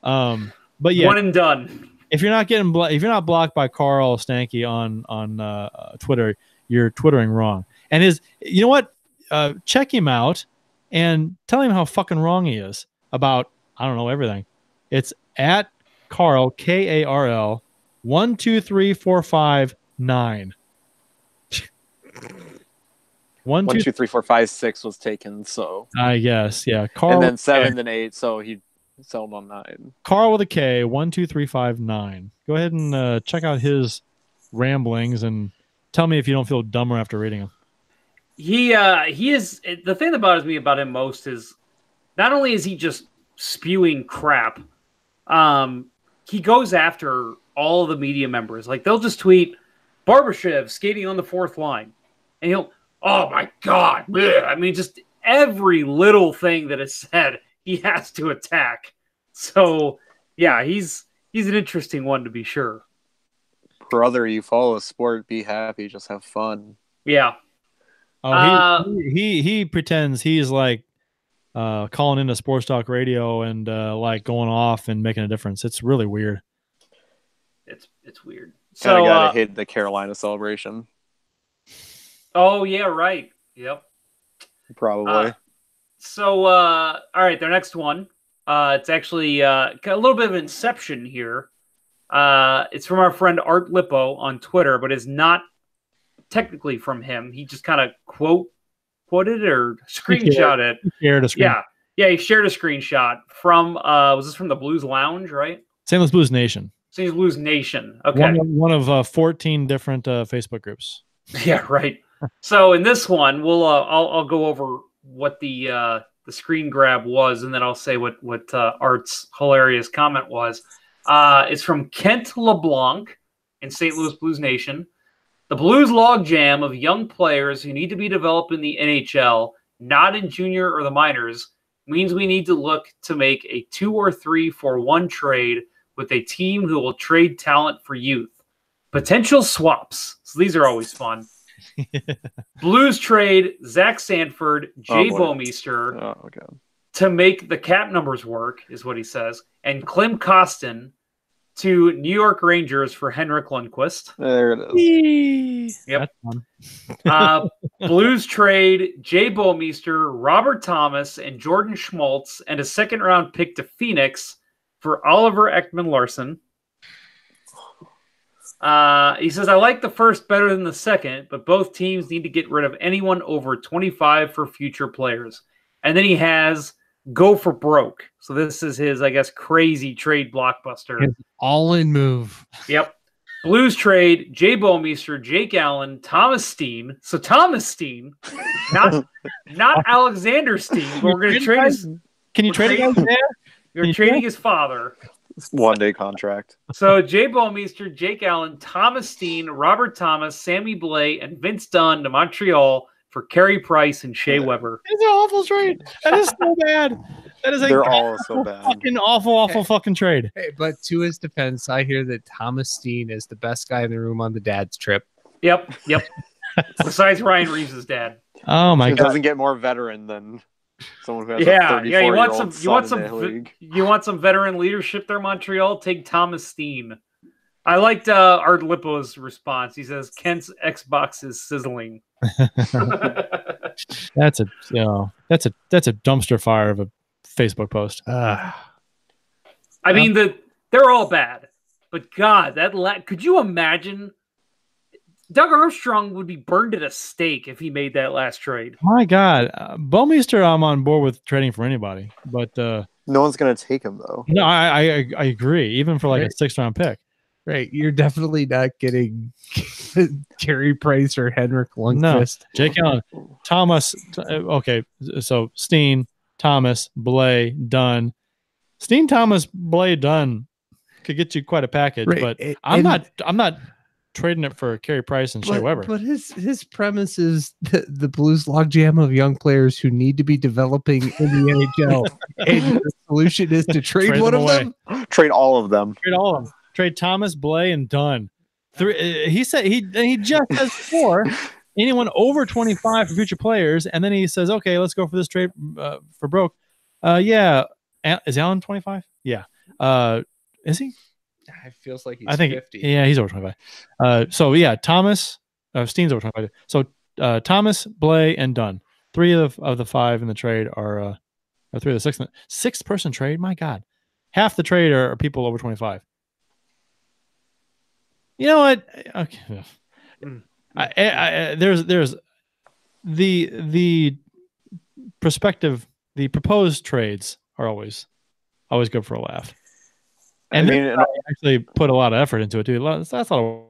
But yeah, one and done. If you're not blocked by Carl Stanky on Twitter, you're twittering wrong. And you know what? Check him out and tell him how fucking wrong he is about, I don't know, everything. It's at Carl, Karl, 1 2 3 4 5 9. 1 2 3 4 5 6 was taken, so I guess, yeah. Carl, and then 7 and 8, so he settled on 9. Carl with a K, 1 2 3 5 9. Go ahead and check out his ramblings and tell me if you don't feel dumber after reading him. He is, the thing that bothers me about him most is not only is he just spewing crap, he goes after all the media members. Like, they'll just tweet Barbashev skating on the fourth line, and he'll, oh my God. Bleh. I mean, just every little thing that is said, he has to attack. So yeah, he's an interesting one to be sure. Brother, you follow a sport, be happy, just have fun. Yeah. Oh, he pretends he's like calling into sports talk radio and like going off and making a difference. It's really weird. It's weird. So gotta hate the Carolina celebration. Oh yeah, right. Yep. Probably. All right, their next one. It's actually a little bit of inception here. It's from our friend Art Lippo on Twitter, but it's not technically from him. He just kind of quoted or screenshot it. He shared a screen. Yeah, he shared a screenshot from was this from the Blues Lounge, right? St. Louis Blues Nation. St. Louis Blues Nation. Okay. One of 14 different Facebook groups. Yeah, right. So in this one, we'll I'll go over what the screen grab was, and then I'll say what Art's hilarious comment was. It's from Kent LeBlanc in St. Louis Blues Nation. The Blues logjam of young players who need to be developed in the NHL, not in junior or the minors, means we need to look to make a 2 or 3 for 1 trade with a team who will trade talent for youth. Potential swaps. So these are always fun. Blues trade Zach Sanford, Jay Bomeister to make the cap numbers work, is what he says, and Klim Kostin to New York Rangers for Henrik Lundqvist. There it is. Yep. Blues trade Jay Bomeister, Robert Thomas, and Jordan Schmaltz, and a second-round pick to Phoenix for Oliver Ekman-Larsson. He says, I like the first better than the second, but both teams need to get rid of anyone over 25 for future players. And then he has go for broke. So this is his, I guess, crazy trade blockbuster. His all-in move. Yep. Blues trade Jay Bowmeister, Jake Allen, Thomas Steen. So Thomas Steen, not Alexander Steen. But we're going to trade his. Can you trade him? You're trading his father. 1-day contract. So Jay Bowmeister, Jake Allen, Thomas Steen, Robert Thomas, Sammy Blais, and Vince Dunn to Montreal for Carey Price and Shea Weber. It's an awful trade. That is so bad. They're all so bad. Fucking awful fucking trade. Hey, but to his defense, I hear that Thomas Steen is the best guy in the room on the dad's trip. Yep. Besides Ryan Reeves' dad. Oh my He god. doesn't get more veteran than someone who has a 34-year-old son in the league. You want some veteran leadership there, Montreal? Take Thomas Steen. I liked Art Lippo's response. He says Kent's Xbox is sizzling. That's a dumpster fire of a Facebook post. I mean, they're all bad, but God, could you imagine? Doug Armstrong would be burned at a stake if he made that last trade. My God, Bowmeister, I'm on board with trading for anybody, but no one's gonna take him though. No, I agree. Even for like a 6th-round pick. Right, you're definitely not getting Carey Price or Henrik Lundqvist. No, Jake Allen, Thomas. Okay, so Steen, Thomas, Blais, Dunn. Steen, Thomas, Blais, Dunn could get you quite a package, right. but I'm not trading it for Carey Price and Shea Weber. But his premise is the Blues logjam of young players who need to be developing in the NHL, and the solution is to trade one of them. Trade all of them. Trade all of them. Trade Thomas, Blais, and Dunn. He said he just says 4. Anyone over 25 for future players, and then he says, "Okay, let's go for this trade for broke." Yeah, is Allen 25? Yeah. Is he? It feels like he's I think 50. Yeah, he's over 25. So yeah, Thomas, Steen's over 25. So Thomas, Blais, and Dunn. 3 of the 5 in the trade are 3 of the 6th. 6th person trade. My God, half the trade are people over 25. You know what? Okay. There's the proposed trades are always good for a laugh. And I actually put a lot of effort into it too. That's a lot of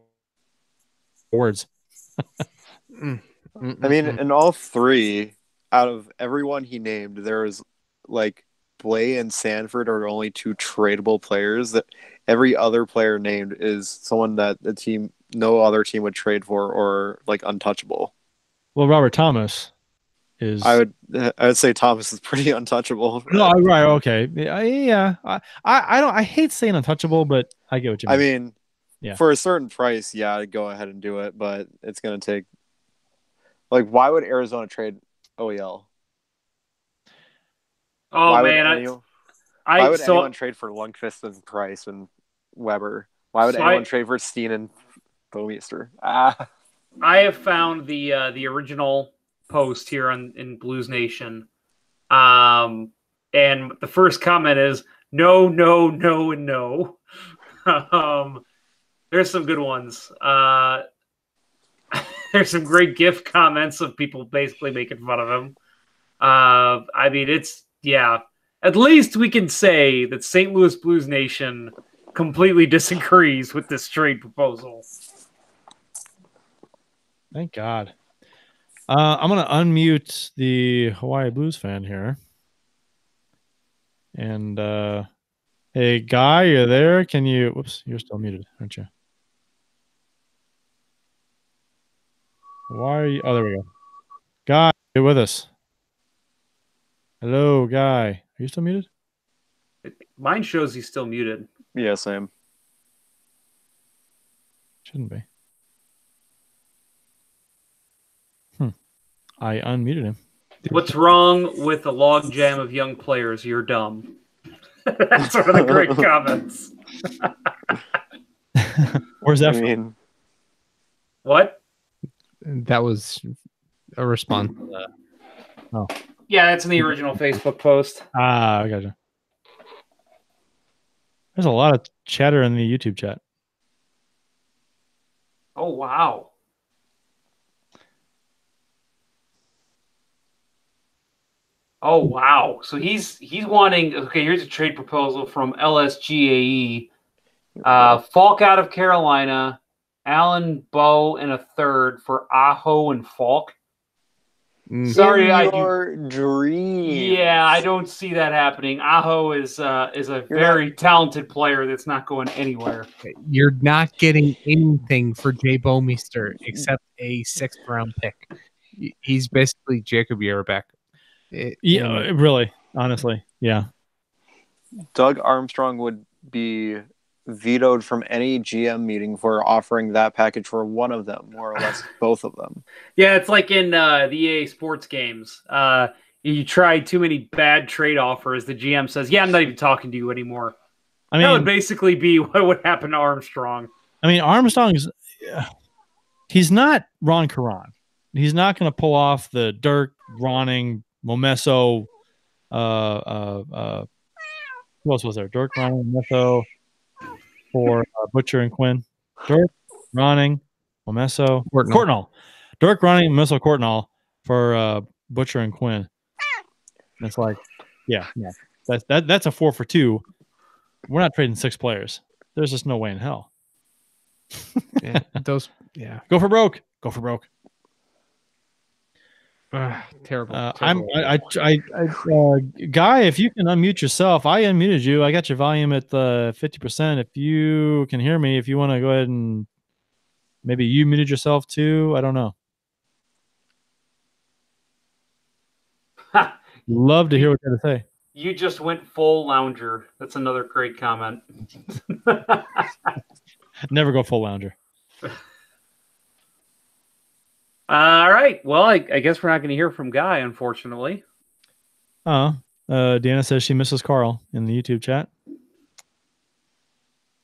words. I mean, in all 3, out of everyone he named, there was like Blais and Sanford are only 2 tradable players. That every other player named is someone that no other team would trade for or like untouchable. Well, Robert Thomas is. I would say Thomas is pretty untouchable. No, right, okay, yeah. I hate saying untouchable, but I get what you mean. I mean, yeah, for a certain price, yeah, I'd go ahead and do it, but it's gonna take. Like, why would Arizona trade OEL? Oh why man, why would anyone trade for Lundqvist and Price and Weber? Why would anyone trade for Steen and Bowmeister? I have found the original post here in Blues Nation, and the first comment is no, and no. There's some good ones. There's some great GIF comments of people basically making fun of him. I mean, at least we can say that St. Louis Blues Nation completely disagrees with this trade proposal. Thank God. I'm going to unmute the Hawaii Blues fan here. And, hey, Guy, you're there? Can you... Whoops, you're still muted, aren't you? Why are you... Oh, there we go. Guy, you're with us. Hello, Guy. Are you still muted? Mine shows he's still muted. Yeah, same. Shouldn't be. I unmuted him. What's wrong with a log jam of young players? You're dumb. That's one of the great comments. Where's that from? What? That was a response to that. Oh. Yeah, that's in the original Facebook post. I gotcha. There's a lot of chatter in the YouTube chat. Oh, wow. Oh, wow. So he's wanting... Okay, here's a trade proposal from LSGAE. Falk out of Carolina, Allen, Bowe, and a third for Aho and Falk. Sorry, your dream. Yeah, I don't see that happening. Aho is a very talented player that's not going anywhere. You're not getting anything for Jay Bouwmeester except a 6th round pick. He's basically Jacob Yerbeck. Really, honestly, yeah. Doug Armstrong would be vetoed from any GM meeting for offering that package for one of them, more or less both of them. Yeah, it's like in the EA sports games. You try too many bad trade offers. The GM says, "Yeah, I'm not even talking to you anymore." I mean, that would basically be what would happen to Armstrong. I mean, Armstrong's he's not Ron Caron. He's not going to pull off the Dirk, Ronning, Momesso. Who else was there? Dirk, Ronning, Momesso. For Butcher and Quinn. Dirk, Ronning, Momesso, Courtnall. Dirk, Ronning, Momesso, Courtnall for Butcher and Quinn. And it's like, yeah. That's a 4 for 2. We're not trading 6 players. There's just no way in hell. Go for broke. Go for broke. Terrible. Guy, if you can unmute yourself, I unmuted you. I got your volume at 50%. If you can hear me, if you want to go ahead and maybe you muted yourself too. I don't know. Love to hear what you have to say. You just went full lounger. That's another great comment. Never go full lounger. All right. Well, I guess we're not going to hear from Guy, unfortunately. Deanna says she misses Carl in the YouTube chat.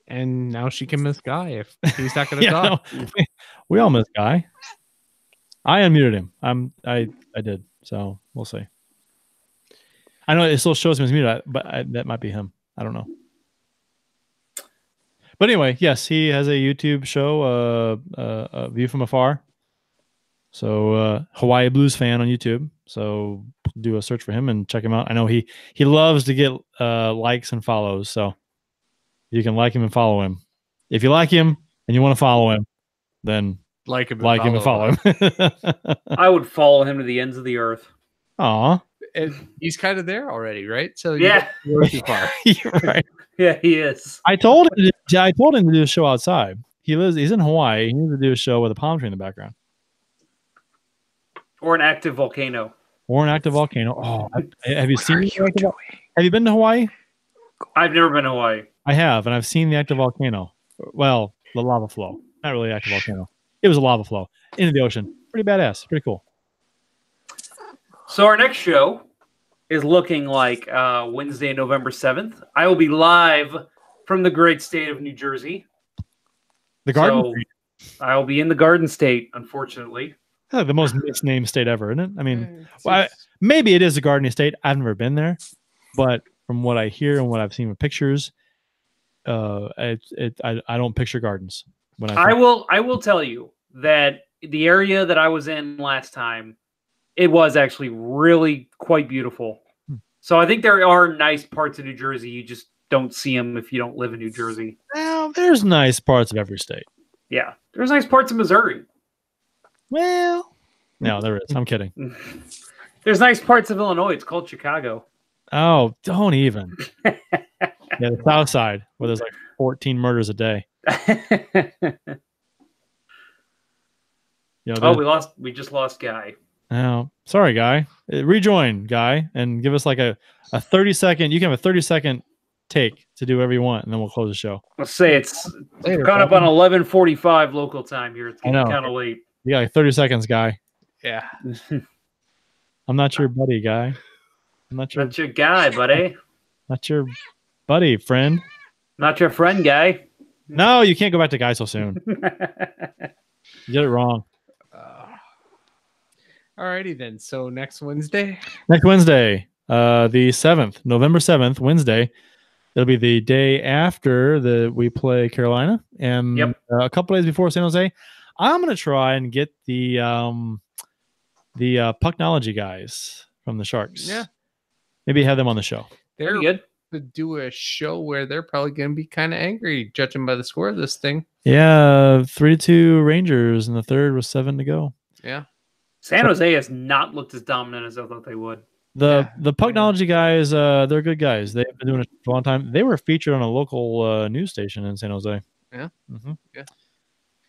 And now she can miss Guy if he's not going to talk. No, we all miss Guy. I unmuted him. I did. So we'll see. I know it still shows him as muted, but that might be him. I don't know. But anyway, yes, he has a YouTube show, a View from Afar. So Hawaii Blues fan on YouTube. So do a search for him and check him out. I know he loves to get likes and follows. So you can like him and follow him. If you like him and you want to follow him, then like him and follow him. I would follow him to the ends of the earth. Aw. He's kind of there already, right? So yeah, you're too far. You're right. Yeah, he is. I told him to do a show outside. He's in Hawaii. He needs to do a show with a palm tree in the background. Or an active volcano. Oh, have you seen? Have you been to Hawaii? I've never been to Hawaii. I have, and I've seen the active volcano. Well, the lava flow. Not really active volcano. It was a lava flow into the ocean. Pretty badass. Pretty cool. So our next show is looking like Wednesday, November 7th. I will be live from the great state of New Jersey. The Garden State. I will be in the Garden State, unfortunately. The most misnamed state ever, isn't it? I mean, maybe it is a Garden State. I've never been there, but from what I hear and what I've seen with pictures, I don't picture gardens. When I will tell you that the area that I was in last time, it was actually really quite beautiful. So I think there are nice parts of New Jersey. You just don't see them if you don't live in New Jersey. Well, there's nice parts of every state. Yeah, there's nice parts of Missouri. Well, no, there is. I'm kidding. There's nice parts of Illinois. It's called Chicago. Oh, don't even. Yeah, the South Side, where there's like 14 murders a day. We just lost Guy. Oh, sorry, Guy. Rejoin, Guy, and give us like a 30-second. You can have a 30-second take to do whatever you want, and then we'll close the show. Let's say it's caught up on 11:45 local time here. It's getting kind of late. You got like 30 seconds, Guy. Yeah. I'm not your buddy, Guy. I'm not your guy, buddy. Not your buddy, friend. Not your friend, Guy. No, you can't go back to Guy so soon. You get it wrong. Alrighty then. So next Wednesday? Next Wednesday, the 7th, November 7th, Wednesday. It'll be the day after we play Carolina, and a couple days before San Jose. I'm going to try and get the Pucknology guys from the Sharks. Yeah. Maybe have them on the show. They're good to do a show where they're probably going to be kind of angry, judging by the score of this thing. Yeah, 3-2 Rangers, and the third was 7 to go. Yeah. San Jose has not looked as dominant as I thought they would. The Pucknology guys, they're good guys. They've been doing it for a long time. They were featured on a local news station in San Jose. Yeah. Mm-hmm. Yeah.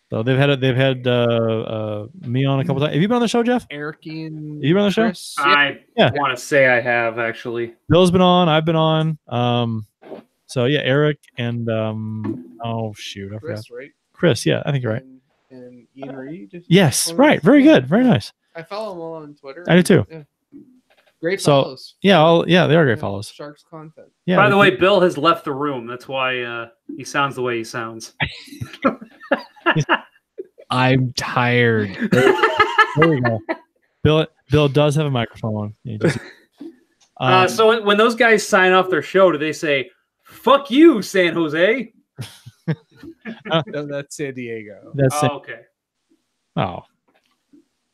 So they've had me on a couple times. Have you been on the show, Jeff? Ericy and you been on the show? Chris? I want to say I have actually. Bill's been on. I've been on. So yeah, Eric and oh shoot, I forgot. Chris, right? Chris, yeah, I think you're right. And Ian Reed. Yes, right. Very good. Very nice. I follow them all on Twitter. I do too. Yeah. Great So follows. yeah, they are great follows. Sharks content. Yeah. By the way, Bill has left the room. That's why he sounds the way he sounds. I'm tired. There we go. Bill does have a microphone. So when those guys sign off their show, do they say "fuck you, San Jose"? No, that's San Diego. That's okay. Oh,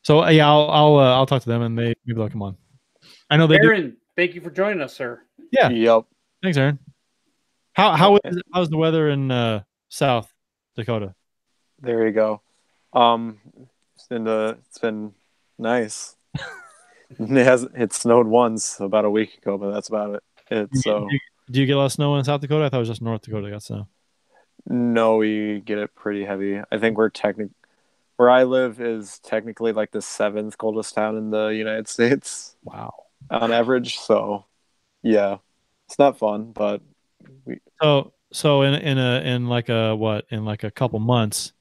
so yeah, I'll talk to them and maybe they'll come on. I know they Aaron, thank you for joining us, sir. Yeah. Yep. Thanks, Aaron. How's the weather in South Dakota? There you go. It's been nice. It snowed once about a week ago, but that's about it. Do you get a lot of snow in South Dakota? I thought it was just North Dakota that got snow. No, we get it pretty heavy. I think where I live is technically like the 7th coldest town in the United States. Wow. On average, so yeah, it's not fun, but so in like a couple months,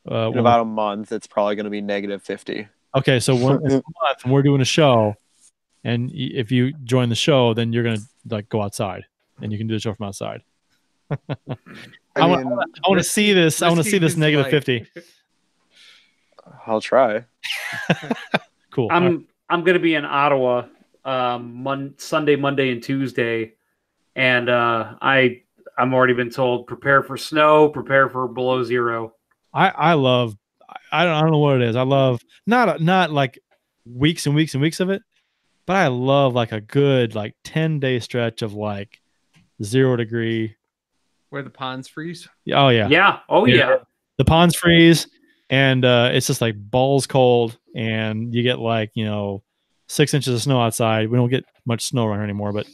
in about a month, it's probably going to be -50. Okay, so in a month we're doing a show, and if you join the show, then you're gonna like go outside, and you can do the show from outside. I want to see this. I want to see this -50. I'll try. Cool. I'm going to be in Ottawa Sunday, Monday, and Tuesday, and I'm already been told prepare for snow, prepare for below zero. I don't know what it is. I love not like weeks and weeks and weeks of it, but I love like a good like 10-day stretch of like 0 degree. Where the ponds freeze? Oh yeah. Yeah. Oh yeah. The ponds freeze, and it's just like balls cold, and you get like 6 inches of snow outside. We don't get much snow around here anymore, but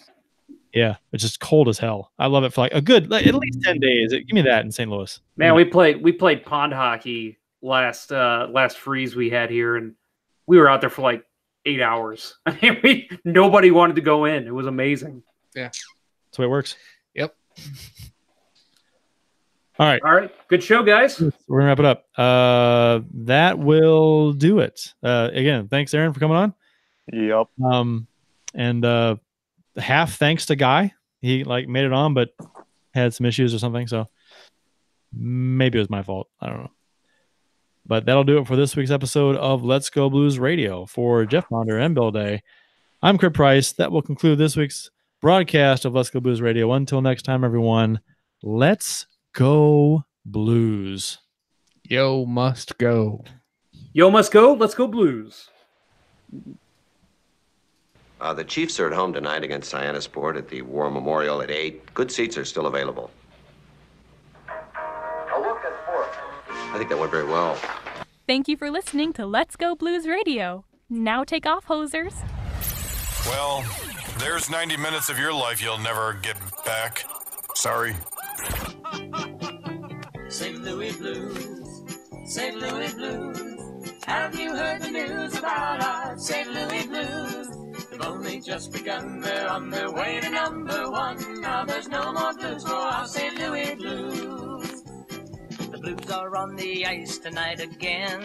yeah, it's just cold as hell. I love it for like a good at least 10 days. Give me that in St. Louis. Man, we played pond hockey last freeze we had here, and we were out there for like 8 hours. I mean, nobody wanted to go in. It was amazing. Yeah, that's the way it works. Yep. All right. Good show, guys. We're gonna wrap it up. That will do it. Again, thanks, Aaron, for coming on. Yep. And half thanks to Guy. He like made it on, but had some issues or something. So maybe it was my fault. I don't know. But that'll do it for this week's episode of Let's Go Blues Radio. For Jeff Monder and Bill Day, I'm Kurt Price. That will conclude this week's broadcast of Let's Go Blues Radio. Until next time, everyone, let's go Blues. Yo must go. Yo must go. Let's go Blues. The Chiefs are at home tonight against Cyanosport at the War Memorial at 8. Good seats are still available. A look at sports. I think that went very well. Thank you for listening to Let's Go Blues Radio. Now take off, hosers. Well, there's 90 minutes of your life you'll never get back. Sorry. St. Louis Blues, St. Louis Blues. Have you heard the news about our St. Louis Blues? They've only just begun, they're on their way to #1. Now there's no more blues for our St. Louis Blues. The Blues are on the ice tonight again.